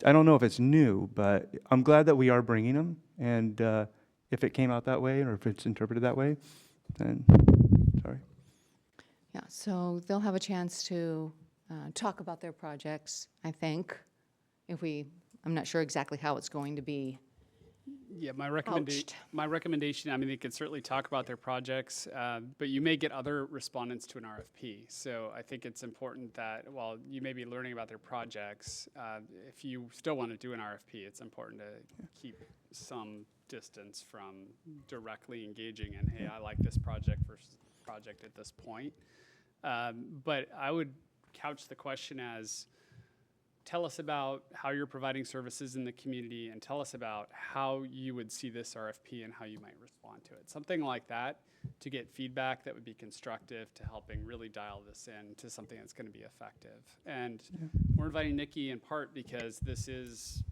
I don't know if it's new, but I'm glad that we are bringing them. And if it came out that way or if it's interpreted that way, then sorry. Yeah, so they'll have a chance to talk about their projects, I think. I'm not sure exactly how it's going to be. Yeah, my recommendation, I mean, they could certainly talk about their projects, but you may get other respondents to an RFP. So I think it's important that while you may be learning about their projects, if you still want to do an RFP, it's important to keep some distance from directly engaging in, hey, I like this project versus project at this point. But I would couch the question as, tell us about how you're providing services in the community and tell us about how you would see this RFP and how you might respond to it. Something like that to get feedback that would be constructive to helping really dial this in to something that's going to be effective. And we're inviting Nikki in part because this is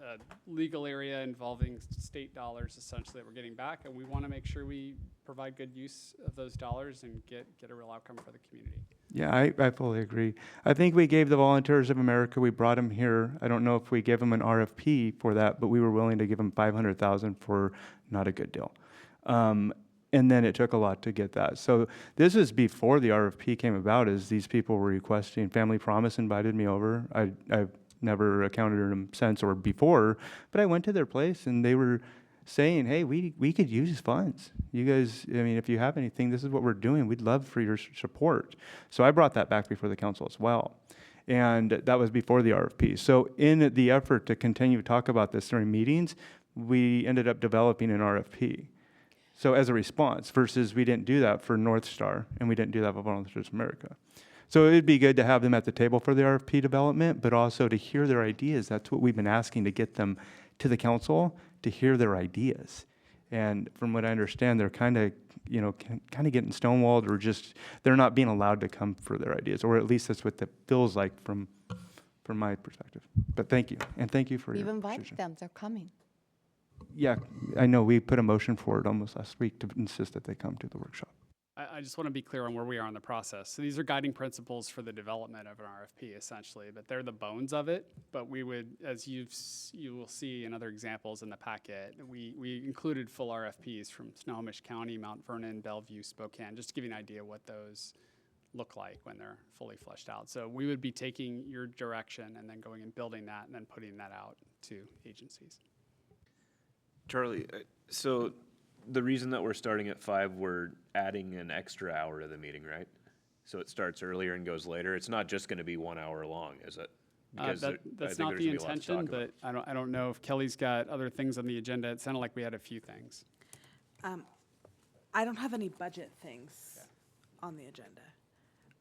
a legal area involving state dollars essentially that we're getting back, and we want to make sure we provide good use of those dollars and get a real outcome for the community. Yeah, I fully agree. I think we gave the Volunteers of America, we brought them here. I don't know if we gave them an RFP for that, but we were willing to give them $500,000 for not a good deal. And then it took a lot to get that. So this is before the RFP came about, as these people were requesting. Family Promise invited me over. I've never encountered them since or before, but I went to their place and they were saying, hey, we could use funds. You guys, I mean, if you have anything, this is what we're doing. We'd love for your support. So I brought that back before the council as well. And that was before the RFP. So in the effort to continue to talk about this during meetings, we ended up developing an RFP. So as a response, versus we didn't do that for North Star and we didn't do that for Volunteers of America. So it'd be good to have them at the table for the RFP development, but also to hear their ideas. That's what we've been asking, to get them to the council to hear their ideas. And from what I understand, they're kind of getting stonewalled, or just they're not being allowed to come for their ideas, or at least that's what that feels like from my perspective. But thank you, and thank you for We've your invited position. them. They're coming. Yeah, I know. We put a motion for it almost last week to insist that they come to the workshop. I just want to be clear on where we are in the process. So these are guiding principles for the development of an RFP, essentially, but they're the bones of it. But we would, as you will see in other examples in the packet, we included full RFPs from Snohomish County, Mount Vernon, Bellevue, Spokane, just to give you an idea what those look like when they're fully fleshed out. So we would be taking your direction and then going and building that and then putting that out to agencies. Charlie, so the reason that we're starting at 5, we're adding an extra hour to the meeting, right? So it starts earlier and goes later. It's not just going to be 1 hour long, is it? That's not the intention, but I don't know if Kelly's got other things on the agenda. It sounded like we had a few things. I don't have any budget things on the agenda.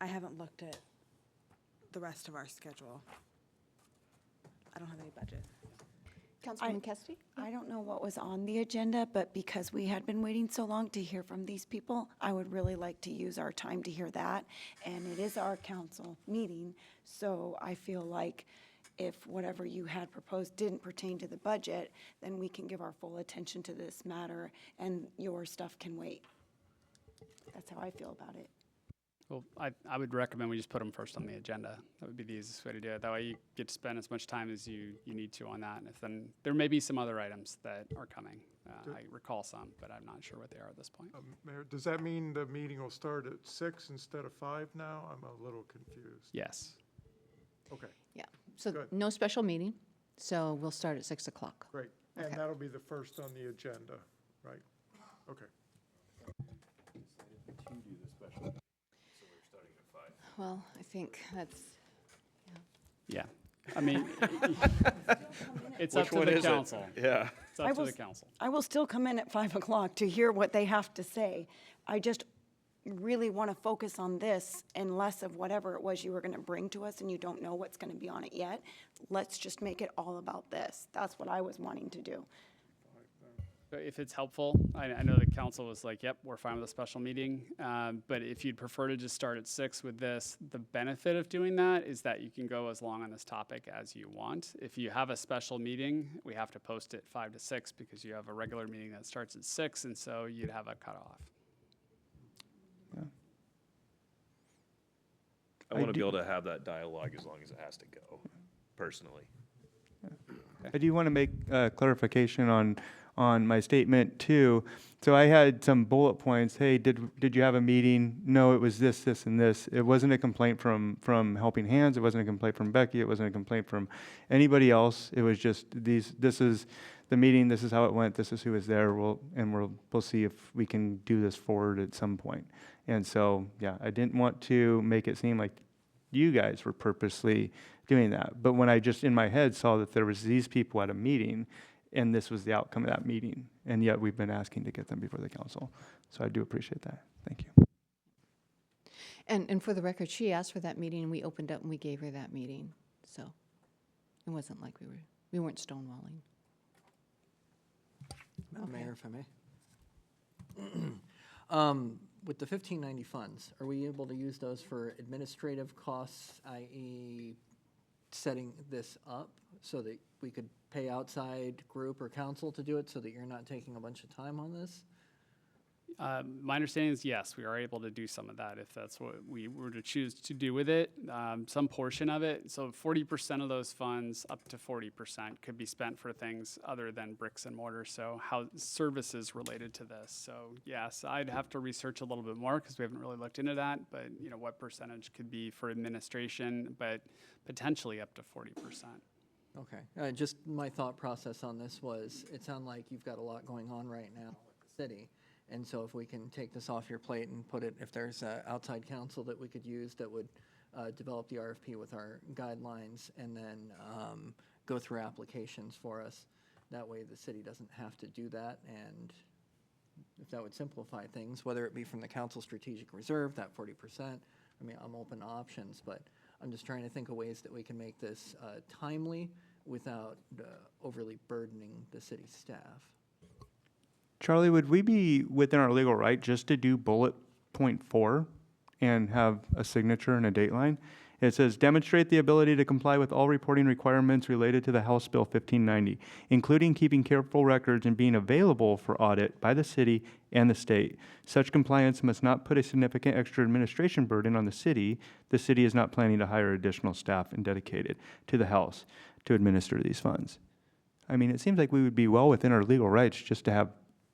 I haven't looked at the rest of our schedule. I don't have any budget. Councilwoman Kesty? I don't know what was on the agenda, but because we had been waiting so long to hear from these people, I would really like to use our time to hear that. And it is our council meeting, so I feel like if whatever you had proposed didn't pertain to the budget, then we can give our full attention to this matter and your stuff can wait. That's how I feel about it. Well, I would recommend we just put them first on the agenda. That would be the easiest way to do it. That way you get to spend as much time as you need to on that. And if then, there may be some other items that are coming. I recall some, but I'm not sure what they are at this point. Mayor, does that mean the meeting will start at 6 instead of 5 now? I'm a little confused. Yes. Okay, Yeah, so Good. no special meeting, so we'll start at 6 o'clock. great. And Okay. that'll be the first on the agenda, right? Okay. Well, I think that's, Yeah. I mean, it's up Which to one the is it? council. Yeah. It's up to the council. I will still come in at 5 o'clock to hear what they have to say. I just really want to focus on this and less of whatever it was you were going to bring to us and you don't know what's going to be on it yet. Let's just make it all about this. That's what I was wanting to do. If it's helpful, I know the council was like, yep, we're fine with a special meeting. But if you'd prefer to just start at 6 with this, the benefit of doing that is that you can go as long on this topic as you want. If you have a special meeting, we have to post it 5 to 6 because you have a regular meeting that starts at 6, and so you'd have a cutoff. I want to be able to have that dialogue as long as it has to go, personally. I do want to make clarification on my statement too. So I had some bullet points. Hey, did you have a meeting? No, it was this, this, and this. It wasn't a complaint from Helping Hands. It wasn't a complaint from Becky. It wasn't a complaint from anybody else. It was just this is the meeting. This is how it went. This is who was there. We'll see if we can do this forward at some point. And so, yeah, I didn't want to make it seem like you guys were purposely doing that. But when I just in my head saw that there was these people at a meeting, and this was the outcome of that meeting, and yet we've been asking to get them before the council. So I do appreciate that. Thank you. and for the record, she asked for that meeting, and we opened up and we gave her that meeting. So it wasn't like we weren't stonewalling. Madam Okay. Mayor, if I may. With the 1590 funds, are we able to use those for administrative costs, i.e. setting this up so that we could pay outside group or council to do it so that you're not taking a bunch of time on this? My understanding is yes, we are able to do some of that if that's what we were to choose to do with it, some portion of it. So 40% of those funds, up to 40%, could be spent for things other than bricks and mortar, so how services related to this. So yes, I'd have to research a little bit more because we haven't really looked into that, but you know, what percentage could be for administration, but potentially up to 40%. Okay, just my thought process on this was, it sounded like you've got a lot going on right now with the city. And so if we can take this off your plate and put it, if there's outside counsel that we could use that would develop the RFP with our guidelines and then go through applications for us, that way the city doesn't have to do that. And if that would simplify things, whether it be from the council strategic reserve, that 40%, I mean, I'm open to options, but I'm just trying to think of ways that we can make this timely without overly burdening the city staff. Charlie, would we be within our legal right just to do bullet point 4 and have a signature and a dateline? It says, demonstrate the ability to comply with all reporting requirements related to the House Bill 1590, including keeping careful records and being available for audit by the city and the state. Such compliance must not put a significant extra administration burden on the city. The city is not planning to hire additional staff and dedicated to the House to administer these funds. I mean, it seems like we would be well within our legal rights just to have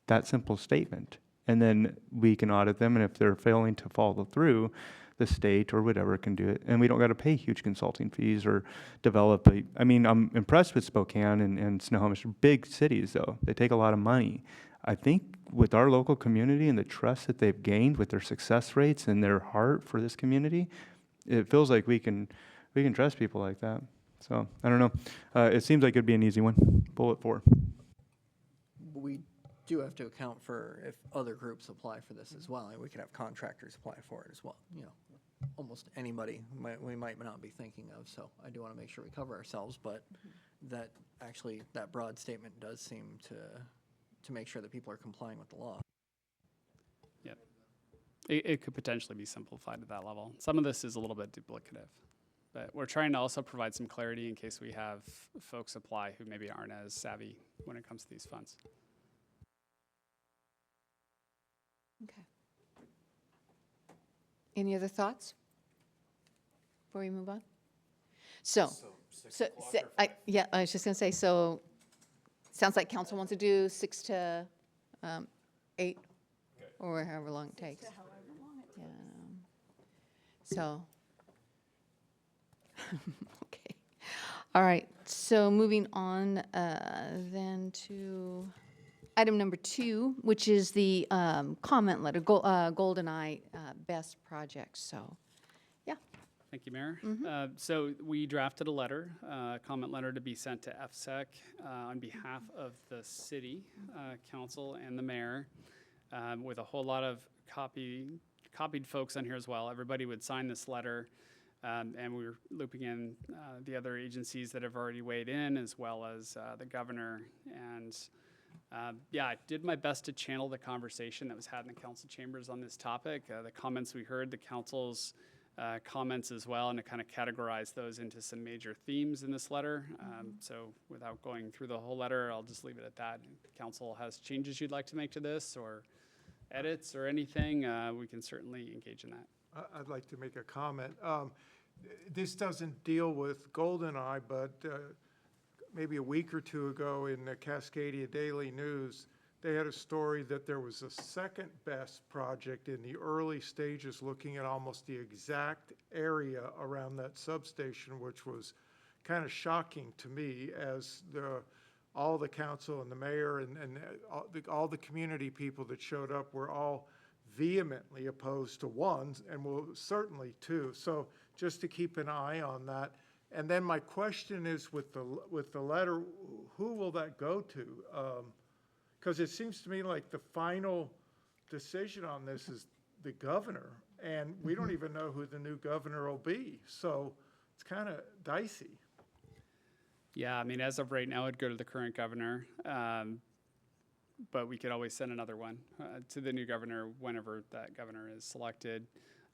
that simple statement. And then we can audit them, and if they're failing to follow through, the state or whatever can do it. And we don't got to pay huge consulting fees or develop a, I mean, I'm impressed with Spokane and Snohomish, big cities though. They take a lot of money. I think with our local community and the trust that they've gained with their success rates and their heart for this community, it feels like we can trust people like that. So I don't know. It seems like it'd be an easy one. Bullet 4. We do have to account for if other groups apply for this as well. And we could have contractors apply for it as well. You know, almost anybody we might not be thinking of. So I do want to make sure we cover ourselves, but that actually, that broad statement does seem to make sure that people are complying with the law. Yep. It could potentially be simplified at that level. Some of this is a little bit duplicative. But we're trying to also provide some clarity in case we have folks apply who maybe aren't as savvy when it comes to these funds. Okay. Any other thoughts before we move on? So, yeah, I was just going to say, so sounds like council wants to do 6 to 8, or however long it takes. Yeah. So, okay. All right, so moving on then to item number 2, which is the comment letter, GoldenEye Best Projects, so, yeah. Thank you, Mayor. So we drafted a letter, comment letter to be sent to FSEC on behalf of the city council and the mayor, with a whole lot of copied folks on here as well. Everybody would sign this letter, and we were looping in the other agencies that have already weighed in, as well as the governor. And yeah, I did my best to channel the conversation that was had in the council chambers on this topic, the comments we heard, the council's comments as well, and to kind of categorize those into some major themes in this letter. So without going through the whole letter, I'll just leave it at that. If council has changes you'd like to make to this, or edits or anything, we can certainly engage in that. I'd like to make a comment. This doesn't deal with GoldenEye, but maybe a week or two ago in the Cascadia Daily News, they had a story that there was a second best project in the early stages looking at almost the exact area around that substation, which was kind of shocking to me, as all the council and the mayor and all the community people that showed up were all vehemently opposed to one, and will certainly two. So just to keep an eye on that. And then my question is, with the letter, who will that go to? Because it seems to me like the final decision on this is the governor, and we don't even know who the new governor will be. So it's kind of dicey. Yeah, I mean, as of right now, it'd go to the current governor, but we could always send another one to the new governor whenever that governor is selected.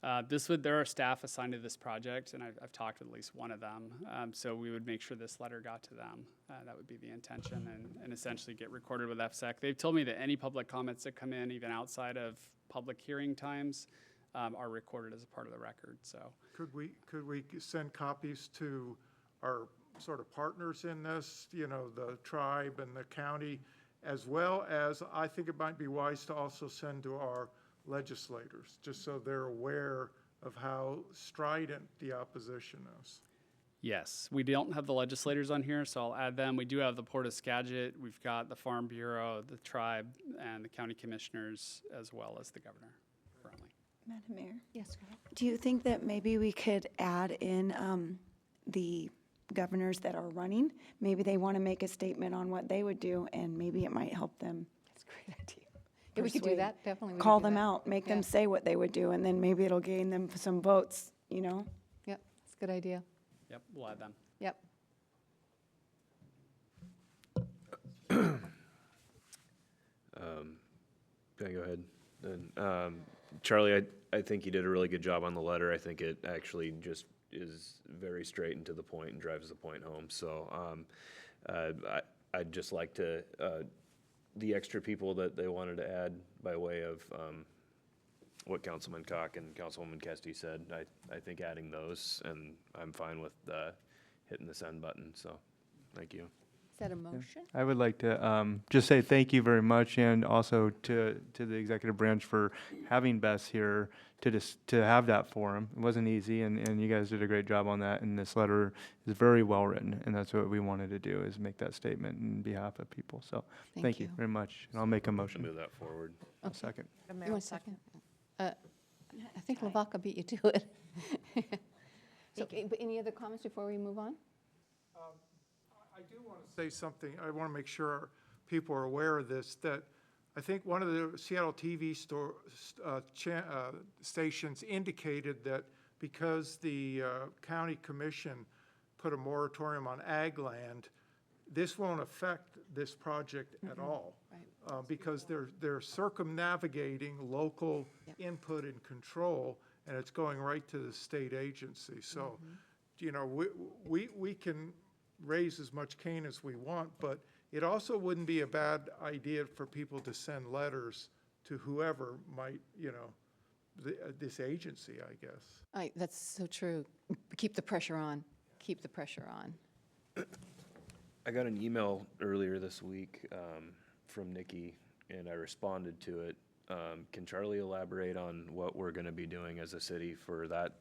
There are staff assigned to this project, and I've talked with at least one of them. So we would make sure this letter got to them. That would be the intention, and essentially get recorded with FSEC. They've told me that any public comments that come in, even outside of public hearing times, are recorded as a part of the record. So Could we send copies to our sort of partners in this, the tribe and the county, as well as, I think it might be wise to also send to our legislators, just so they're aware of how strident the opposition is. yes, we don't have the legislators on here, so I'll add them. We do have the Port of Skagit, we've got the Farm Bureau, the tribe, and the county commissioners, as well as the governor currently. Madam Mayor? Yes, go ahead. Do you think that maybe we could add in the governors that are running? Maybe they want to make a statement on what they would do, and maybe it might help them. That's a great idea. Yeah, we could do that, definitely. Call them out, make them say what they would do, and then maybe it'll gain them some votes, Yep, that's a good idea. Yep, we'll add them. Yep. Can I go ahead? Then, Charlie, I think you did a really good job on the letter. I think it actually just is very straight and to the point and drives the point home. So I'd just like to, the extra people that they wanted to add by way of what Councilman Cock and Councilwoman Kesty said, I think adding those, and I'm fine with hitting the send button. So thank you. Is that a motion? I would like to just say thank you very much, and also to the executive branch for having Bess here to have that forum. It wasn't easy, and you guys did a great job on that, and this letter is very well written, and that's what we wanted to do, is make that statement in behalf of people. So thank you very much, and I'll make a motion. Move that forward. A second. You want a second? I think Lavaca beat you to it. So, but any other comments before we move on? I do want to say something. I want to make sure people are aware of this, that I think one of the Seattle TV stations indicated that because the county commission put a moratorium on ag land, this won't affect this project at all. Right. Because they're circumnavigating local input and control, and it's going right to the state agency. So you know, we can raise as much cane as we want, but it also wouldn't be a bad idea for people to send letters to whoever might, you know, this agency, I guess. That's so true. Keep the pressure on. Keep the pressure on. I got an email earlier this week from Nikki, and I responded to it. Can Charlie elaborate on what we're going to be doing as a city for that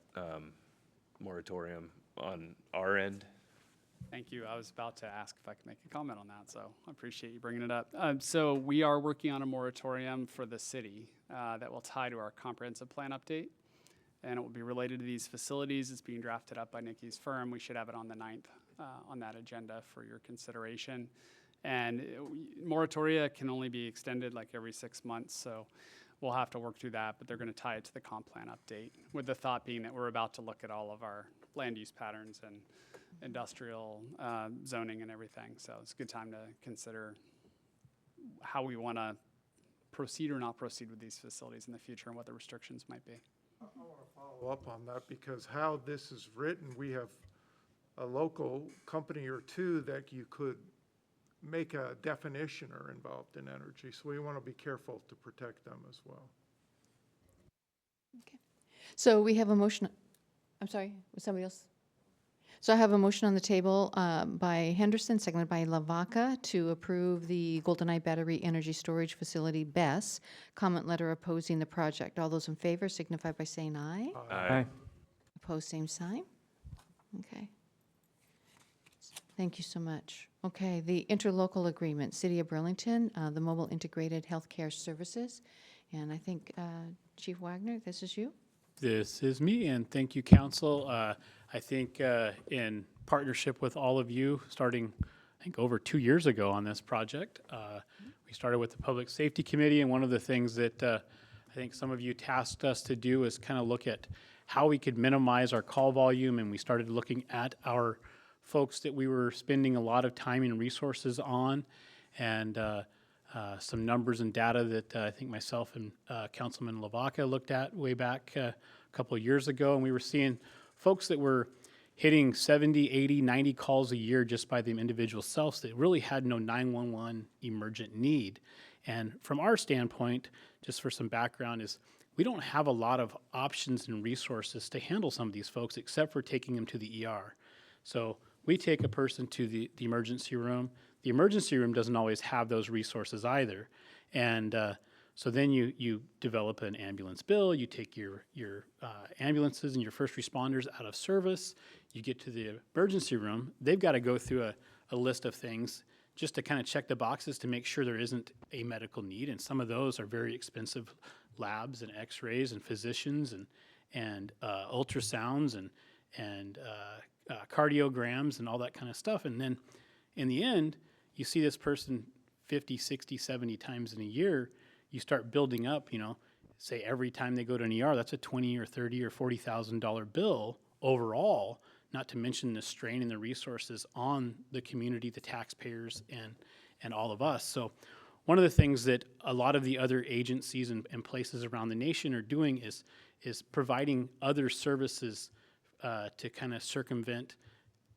moratorium on our end? Thank you. I was about to ask if I could make a comment on that, so I appreciate you bringing it up. So we are working on a moratorium for the city that will tie to our comprehensive plan update, and it will be related to these facilities. It's being drafted up by Nikki's firm. We should have it on the 9th on that agenda for your consideration. And moratoria can only be extended like every 6 months, so we'll have to work through that, but they're going to tie it to the comp plan update, with the thought being that we're about to look at all of our land use patterns and industrial zoning and everything. So it's a good time to consider how we want to proceed or not proceed with these facilities in the future and what the restrictions might be. I want to follow up on that because how this is written, we have a local company or two that you could make a definitioner involved in energy. So we want to be careful to protect them as well. Okay. So we have a motion. I'm sorry, was somebody else? So I have a motion on the table by Henderson, seconded by Lavaca, to approve the GoldenEye Battery Energy Storage Facility, BESS, comment letter opposing the project. All those in favor signify by saying aye. Aye. Opposed, same sign. Okay. Thank you so much. Okay, the interlocal agreement, City of Burlington, the Mobile Integrated Healthcare Services. And I think, Chief Wagner, this is you? This is me, and thank you, council. I think in partnership with all of you, starting, I think, over 2 years ago on this project, we started with the Public Safety Committee, and one of the things that I think some of you tasked us to do is kind of look at how we could minimize our call volume, and we started looking at our folks that we were spending a lot of time and resources on, and some numbers and data that I think myself and Councilman Lavaca looked at way back a couple of years ago, and we were seeing folks that were hitting 70, 80, 90 calls a year just by them individual selves that really had no 911 emergent need. And from our standpoint, just for some background, is we don't have a lot of options and resources to handle some of these folks except for taking them to the ER. So we take a person to the emergency room. The emergency room doesn't always have those resources either. And so then you develop an ambulance bill, you take your ambulances and your first responders out of service, you get to the emergency room, they've got to go through a list of things just to kind of check the boxes to make sure there isn't a medical need. And some of those are very expensive labs and x-rays and physicians and ultrasounds and cardiograms and all that kind of stuff. And then in the end, you see this person 50, 60, 70 times in a year, you start building up, say every time they go to an ER, that's a $20 or $30 or $40,000 bill overall, not to mention the strain and the resources on the community, the taxpayers, and all of us. So one of the things that a lot of the other agencies and places around the nation are doing is providing other services to kind of circumvent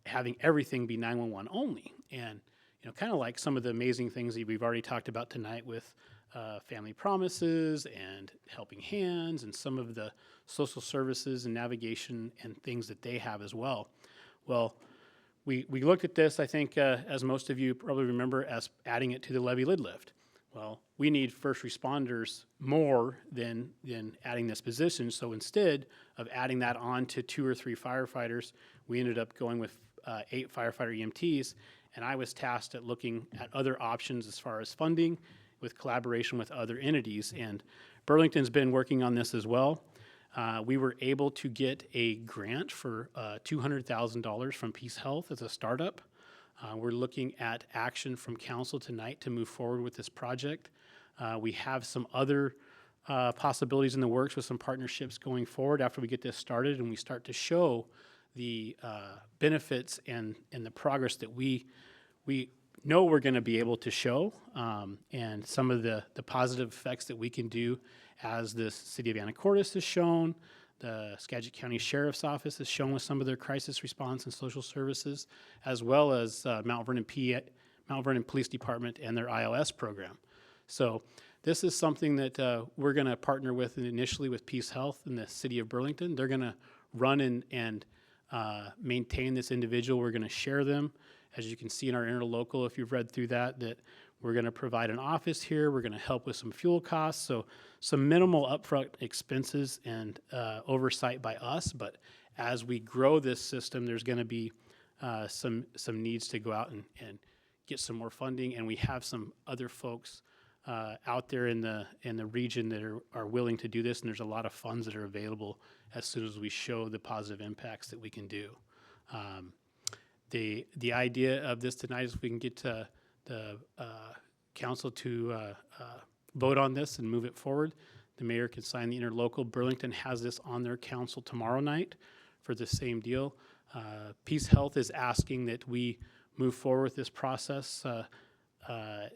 having everything be 911 only. And kind of like some of the amazing things that we've already talked about tonight with Family Promises and Helping Hands and some of the social services and navigation and things that they have as well. Well, we looked at this, I think, as most of you probably remember, as adding it to the levy lid lift. Well, we need first responders more than adding this position. So instead of adding that on to 2 or 3 firefighters, we ended up going with 8 firefighter EMTs. And I was tasked at looking at other options as far as funding with collaboration with other entities. And Burlington's been working on this as well. We were able to get a grant for $200,000 from Peace Health as a startup. We're looking at action from council tonight to move forward with this project. We have some other possibilities in the works with some partnerships going forward after we get this started and we start to show the benefits and the progress that we know we're going to be able to show, and some of the positive effects that we can do as the city of Anacortes has shown, The Skagit County Sheriff's Office has shown with some of their crisis response and social services, as well as Mount Vernon Police Department and their ILS program. So this is something that we're going to partner with initially with Peace Health in the city of Burlington. They're going to run and maintain this individual. We're going to share them. As you can see in our interlocal, if you've read through that we're going to provide an office here. We're going to help with some fuel costs. So some minimal upfront expenses and oversight by us. But as we grow this system, there's going to be some needs to go out and get some more funding. And we have some other folks out there in the region that are willing to do this. And there's a lot of funds that are available as soon as we show the positive impacts that we can do. The idea of this tonight is if we can get to the council to vote on this and move it forward. The mayor can sign the interlocal. Burlington has this on their council tomorrow night for the same deal. Peace Health is asking that we move forward with this process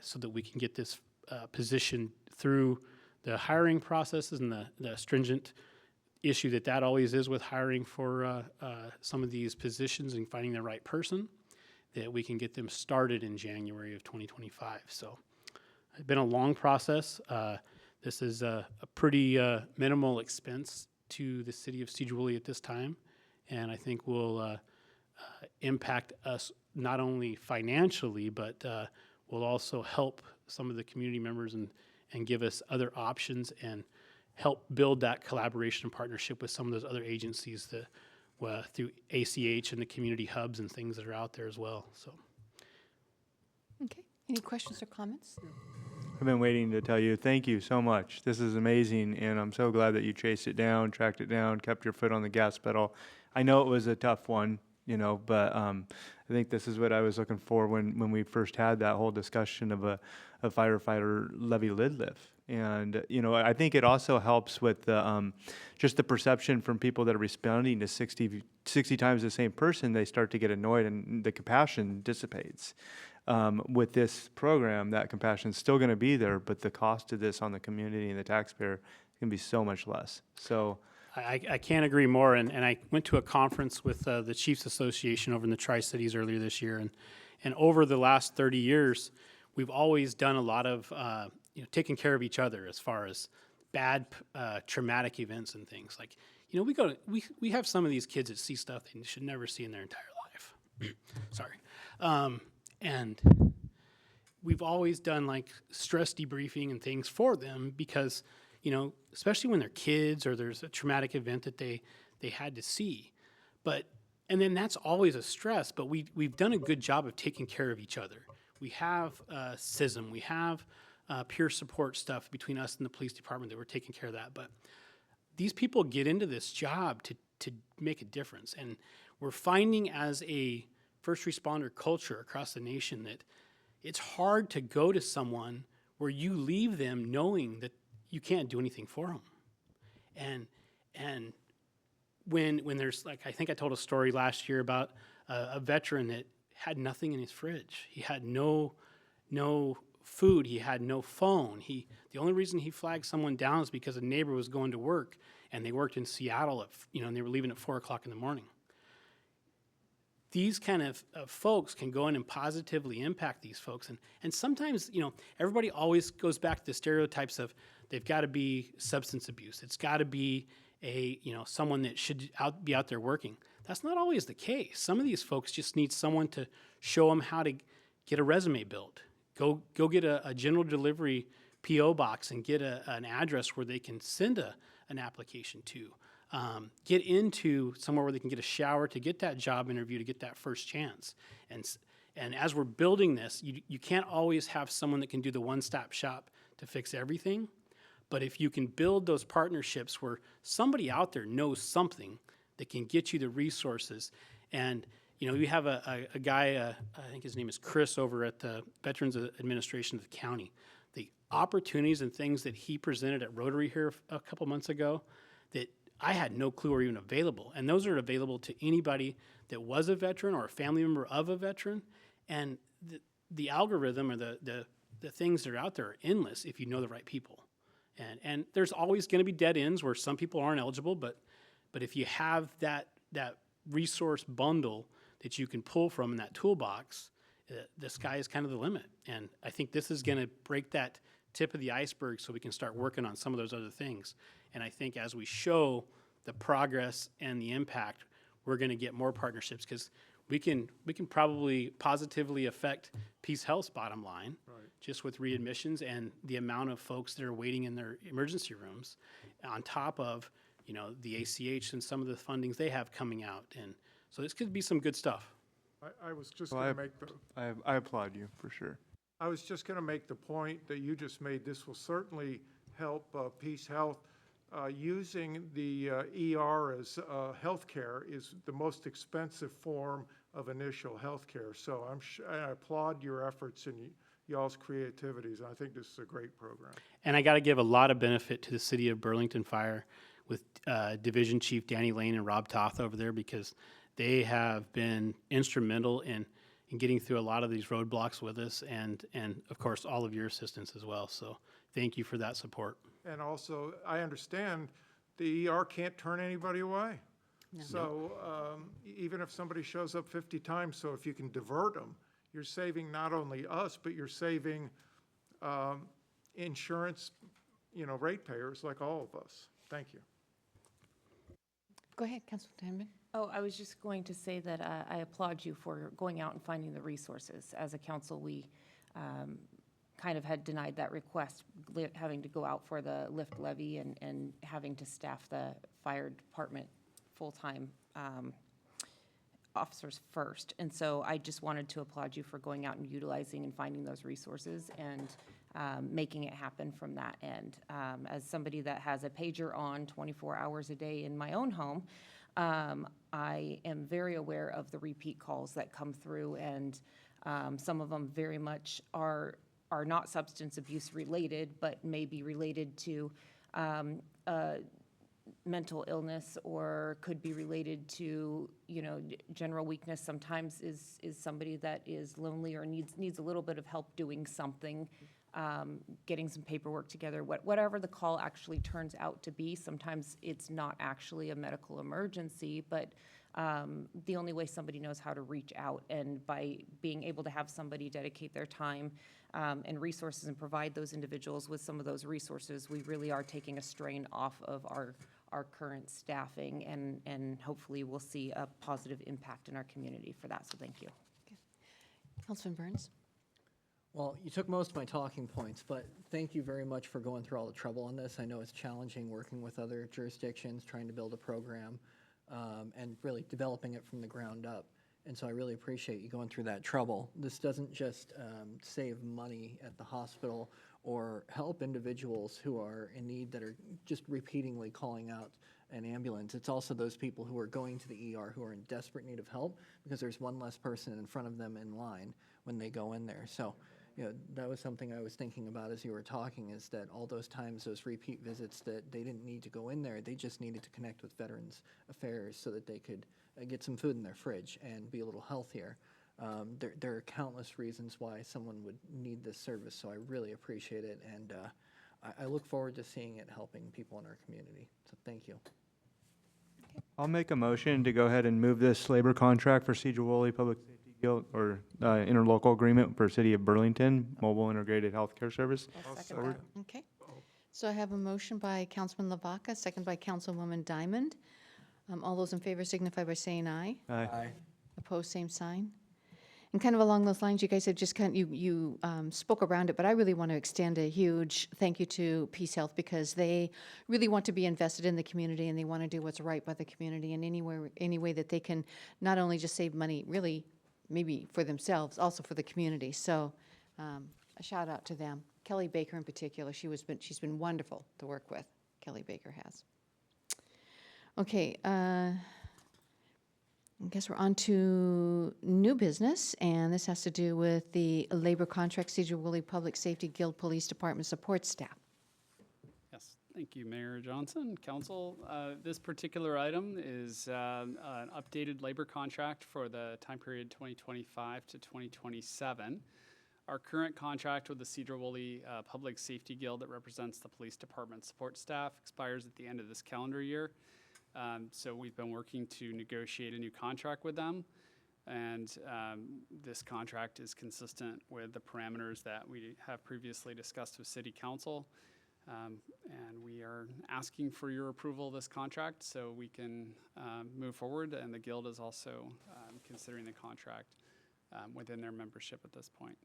so that we can get this position through the hiring processes and the stringent issue that always is with hiring for some of these positions and finding the right person, that we can get them started in January of 2025. So it's been a long process. This is a pretty minimal expense to the city of Sedro-Woolley at this time, and I think will impact us not only financially, but will also help some of the community members and give us other options and help build that collaboration and partnership with some of those other agencies that through ACH and the community hubs and things that are out there as well. So, Okay, any questions or comments? I've been waiting to tell you, thank you so much. This is amazing, and I'm so glad that you chased it down, tracked it down, kept your foot on the gas pedal. I know it was a tough one, but I think this is what I was looking for when we first had that whole discussion of a firefighter levy lid lift. And, I think it also helps with just the perception from people that are responding to 60 times the same person. They start to get annoyed and the compassion dissipates. With this program, that compassion is still going to be there, but the cost of this on the community and the taxpayer can be so much less. So I can't agree more. And I went to a conference with the Chiefs Association over in the Tri-Cities earlier this year. And over the last 30 years, we've always done a lot of taking care of each other as far as bad traumatic events and things. Like, we have some of these kids that see stuff they should never see in their entire life. Sorry. And we've always done like stress debriefing and things for them because, especially when they're kids or there's a traumatic event that they had to see. And then that's always a stress, but we've done a good job of taking care of each other. We have CISM, we have peer support stuff between us and the police department that we're taking care of that. But these people get into this job to make a difference. And we're finding as a first responder culture across the nation that it's hard to go to someone where you leave them knowing that you can't do anything for them. And when there's, like, I think I told a story last year about a veteran that had nothing in his fridge. He had no food. He had no phone. The only reason he flagged someone down is because a neighbor was going to work, and they worked in Seattle and they were leaving at 4 o'clock in the morning. These kind of folks can go in and positively impact these folks. And sometimes, everybody always goes back to the stereotypes of they've got to be substance abuse. It's got to be someone that should be out there working. That's not always the case. Some of these folks just need someone to show them how to get a resume built. Go get a general delivery P.O. box and get an address where they can send an application to. Get into somewhere where they can get a shower to get that job interview, to get that first chance. And as we're building this, you can't always have someone that can do the one-stop shop to fix everything. But if you can build those partnerships where somebody out there knows something that can get you the resources. And, you have a guy, I think his name is Chris, over at the Veterans Administration of the county. The opportunities and things that he presented at Rotary here a couple months ago that I had no clue were even available. And those are available to anybody that was a veteran or a family member of a veteran. And the algorithm or the things that are out there are endless if you know the right people. And there's always going to be dead ends where some people aren't eligible, but But if you have that resource bundle that you can pull from in that toolbox, the sky is kind of the limit. And I think this is going to break that tip of the iceberg so we can start working on some of those other things. And I think as we show the progress and the impact, we're going to get more partnerships, because we can probably positively affect Peace Health's bottom line just with readmissions and the amount of folks that are waiting in their emergency rooms, on top of, you know, the ACH and some of the fundings they have coming out. And so this could be some good stuff. I was just Well, going to make the, I applaud you, for sure. I was just going to make the point that you just made. This will certainly help Peace Health. Using the ER as healthcare is the most expensive form of initial healthcare. So I applaud your efforts and y'all's creativities. I think this is a great program. And I got to give a lot of benefit to the City of Burlington Fire with Division Chief Danny Lane and Rob Toth over there, because they have been instrumental in getting through a lot of these roadblocks with us, and of course all of your assistance as well. So thank you for that support. And also, I understand the ER can't turn anybody away. No. So even if somebody shows up 50 times, so if you can divert them, you're saving not only us, but you're saving insurance, ratepayers like all of us. Thank you. Go ahead, Councilman Diamond. Oh, I was just going to say that I applaud you for going out and finding the resources. As a council, we kind of had denied that request, having to go out for the lift levy and having to staff the fire department full-time officers first. And so I just wanted to applaud you for going out and utilizing and finding those resources and making it happen from that end. As somebody that has a pager on 24 hours a day in my own home, I am very aware of the repeat calls that come through, and some of them very much are not substance abuse related, but may be related to mental illness, or could be related to, general weakness. Sometimes is somebody that is lonely or needs a little bit of help doing something, getting some paperwork together, whatever the call actually turns out to be. Sometimes it's not actually a medical emergency, but the only way somebody knows how to reach out, and by being able to have somebody dedicate their time and resources and provide those individuals with some of those resources, we really are taking a strain off of our current staffing, and hopefully we'll see a positive impact in our community for that. So thank you. Okay. Councilman Burns. Well, you took most of my talking points, but thank you very much for going through all the trouble on this. I know it's challenging working with other jurisdictions, trying to build a program, and really developing it from the ground up. And so I really appreciate you going through that trouble. This doesn't just save money at the hospital or help individuals who are in need that are just repeatedly calling out an ambulance. It's also those people who are going to the ER who are in desperate need of help, because there's one less person in front of them in line when they go in there. So, that was something I was thinking about as you were talking, is that all those times, those repeat visits, that they didn't need to go in there, they just needed to connect with Veterans Affairs so that they could get some food in their fridge and be a little healthier. There are countless reasons why someone would need this service, so I really appreciate it, and I look forward to seeing it helping people in our community. So thank you. I'll make a motion to go ahead and move this labor contract for Sedro-Woolley Public Safety Guild, or interlocal agreement for City of Burlington Mobile Integrated Healthcare Service. I'll second that. Okay. So I have a motion by Councilman Lavaca, second by Councilwoman Diamond. All those in favor signify by saying aye. Aye. Opposed, same sign. And kind of along those lines, you guys have just you spoke around it, but I really want to extend a huge thank you to Peace Health, because they really want to be invested in the community, and they want to do what's right by the community in any way that they can, not only just save money, really maybe for themselves, also for the community. So a shout out to them. Kelly Baker in particular, she's been wonderful to work with. Kelly Baker has. Okay, I guess we're on to new business, and this has to do with the labor contract, Sedro-Woolley Public Safety Guild Police Department support staff. Yes, thank you, Mayor Johnson. Council, this particular item is an updated labor contract for the time period 2025 to 2027. Our current contract with the Sedro-Woolley Public Safety Guild that represents the police department support staff expires at the end of this calendar year. So we've been working to negotiate a new contract with them. And this contract is consistent with the parameters that we have previously discussed with City Council. And we are asking for your approval of this contract so we can move forward. And the Guild is also considering the contract within their membership at this point.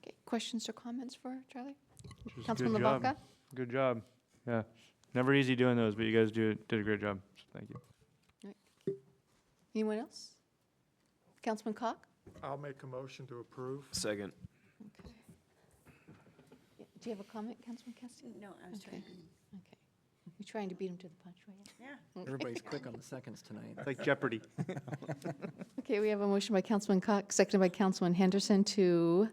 Okay, questions or comments for Charlie? Just Councilman good job. LaBaca? Good job. Yeah. Never easy doing those, but you guys did a great job. So thank you. Anyone else? Councilman Cock? I'll make a motion to approve. Second. Do you have a comment, Councilman Castillo? No, I was trying to. Okay. You're trying to beat him to the punch, right? Yeah. Everybody's quick on the seconds tonight. It's like Jeopardy. Okay, we have a motion by Councilman Cock, seconded by Councilman Henderson to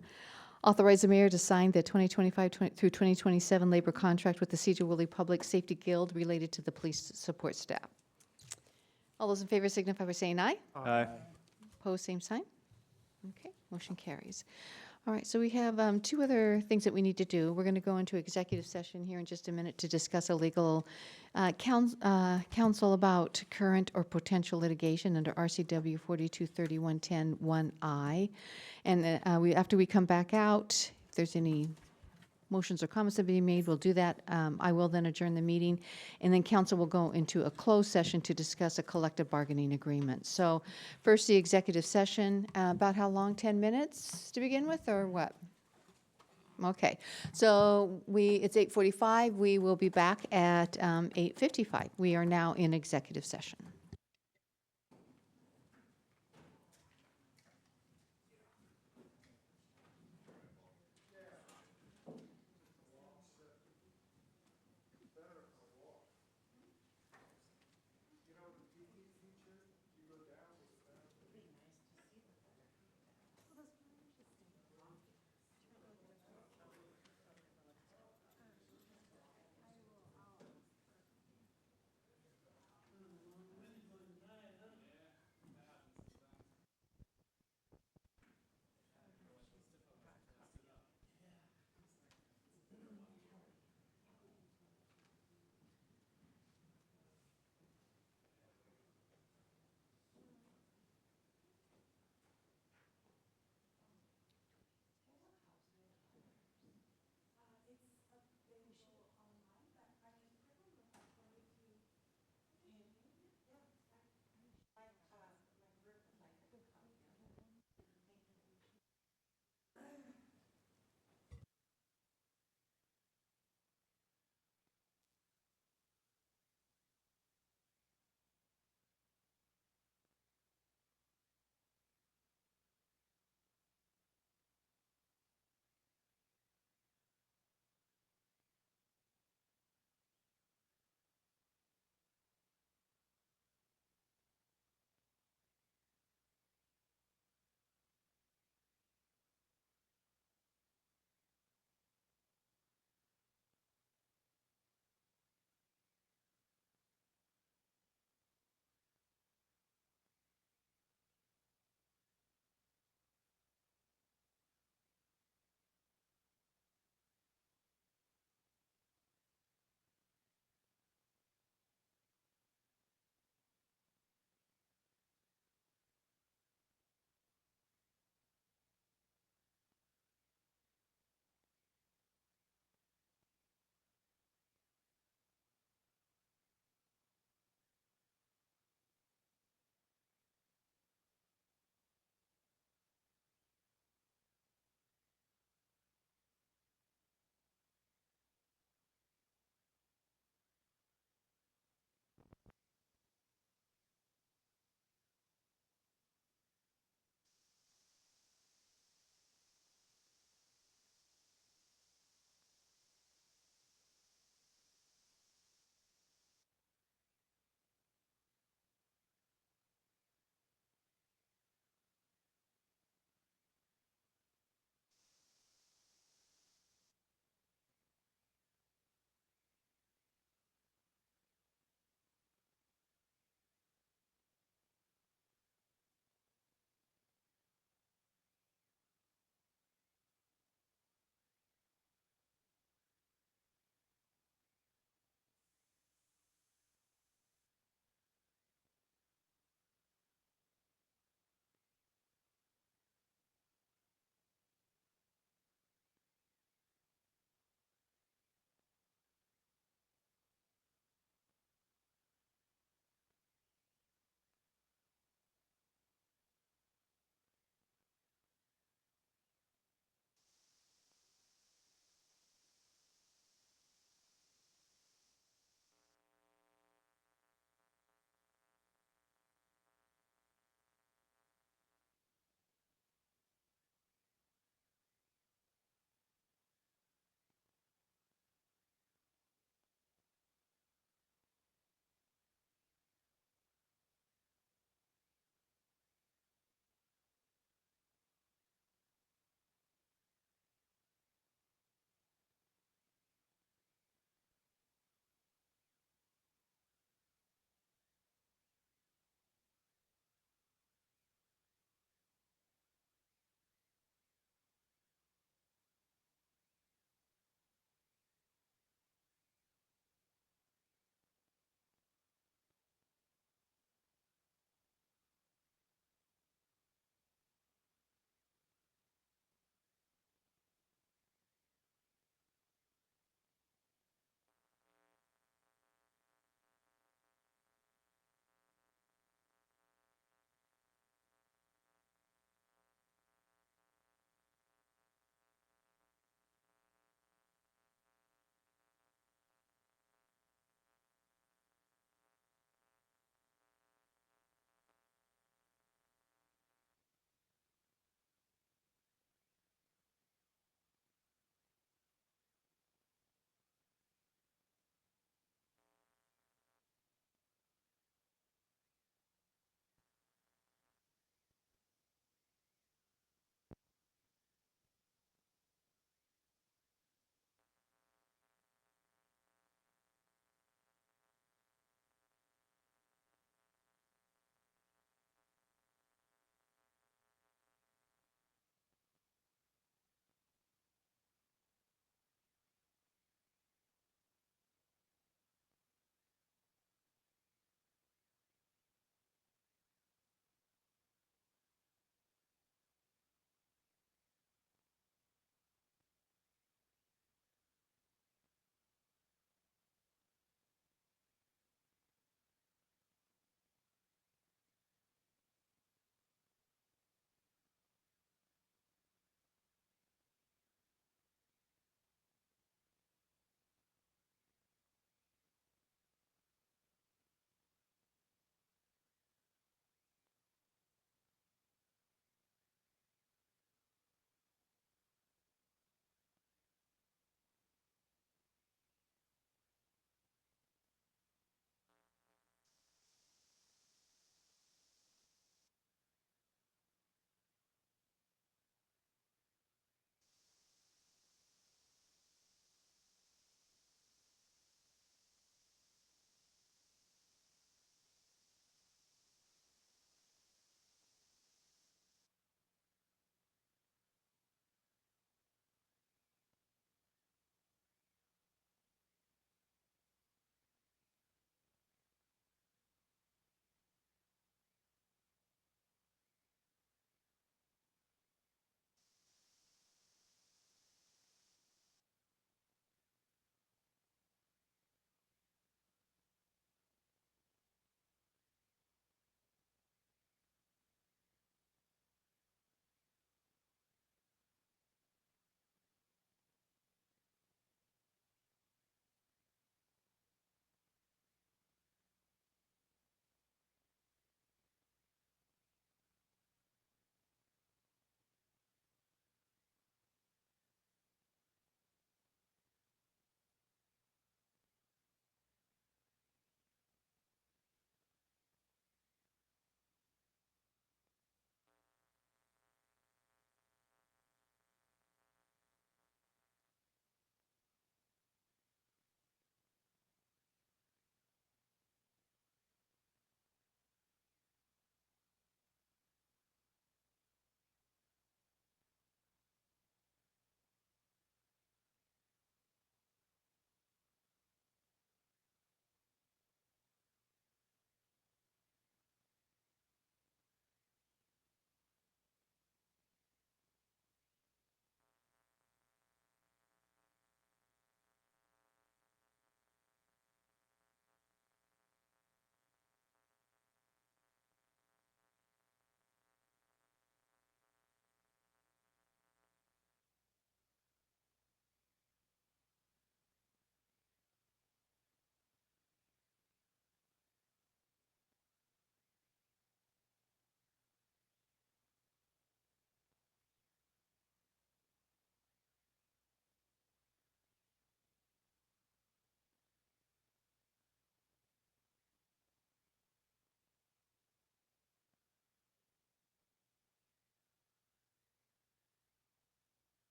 authorize the mayor to sign the 2025 through 2027 labor contract with the Sedro-Woolley Public Safety Guild related to the police support staff. All those in favor signify by saying aye. Aye. Opposed, same sign. Okay, motion carries. All right, so we have two other things that we need to do. We're going to go into executive session here in just a minute to discuss a legal counsel about current or potential litigation under RCW 423110-1I. And after we come back out, if there's any motions or comments that be made, we'll do that. I will then adjourn the meeting, and then council will go into a closed session to discuss a collective bargaining agreement. So first, the executive session, about how long, 10 minutes to begin with, or what? Okay, so it's 8:45. We will be back at 8:55. We are now in executive session.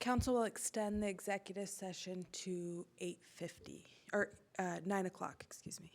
Council will extend the executive session to 8:50, or 9 o'clock, excuse me.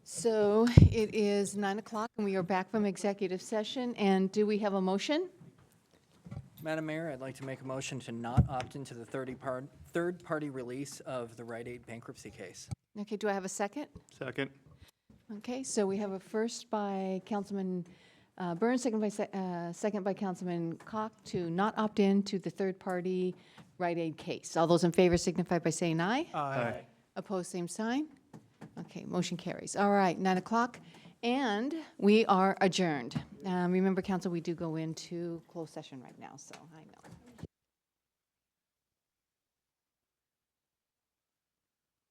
So it is 9 o'clock, and we are back from executive session. And do we have a motion? Madam Mayor, I'd like to make a motion to not opt into the third-party release of the Rite Aid bankruptcy case. Okay, do I have a second? Second. Okay, so we have a first by Councilman Burns, second by Councilman Koch to not opt in to the third-party Rite Aid case. All those in favor signify by saying aye. Aye. Opposed, same sign. Okay, motion carries. All right, 9 o'clock, and we are adjourned. Remember, council, we do go into closed session right now, so I know.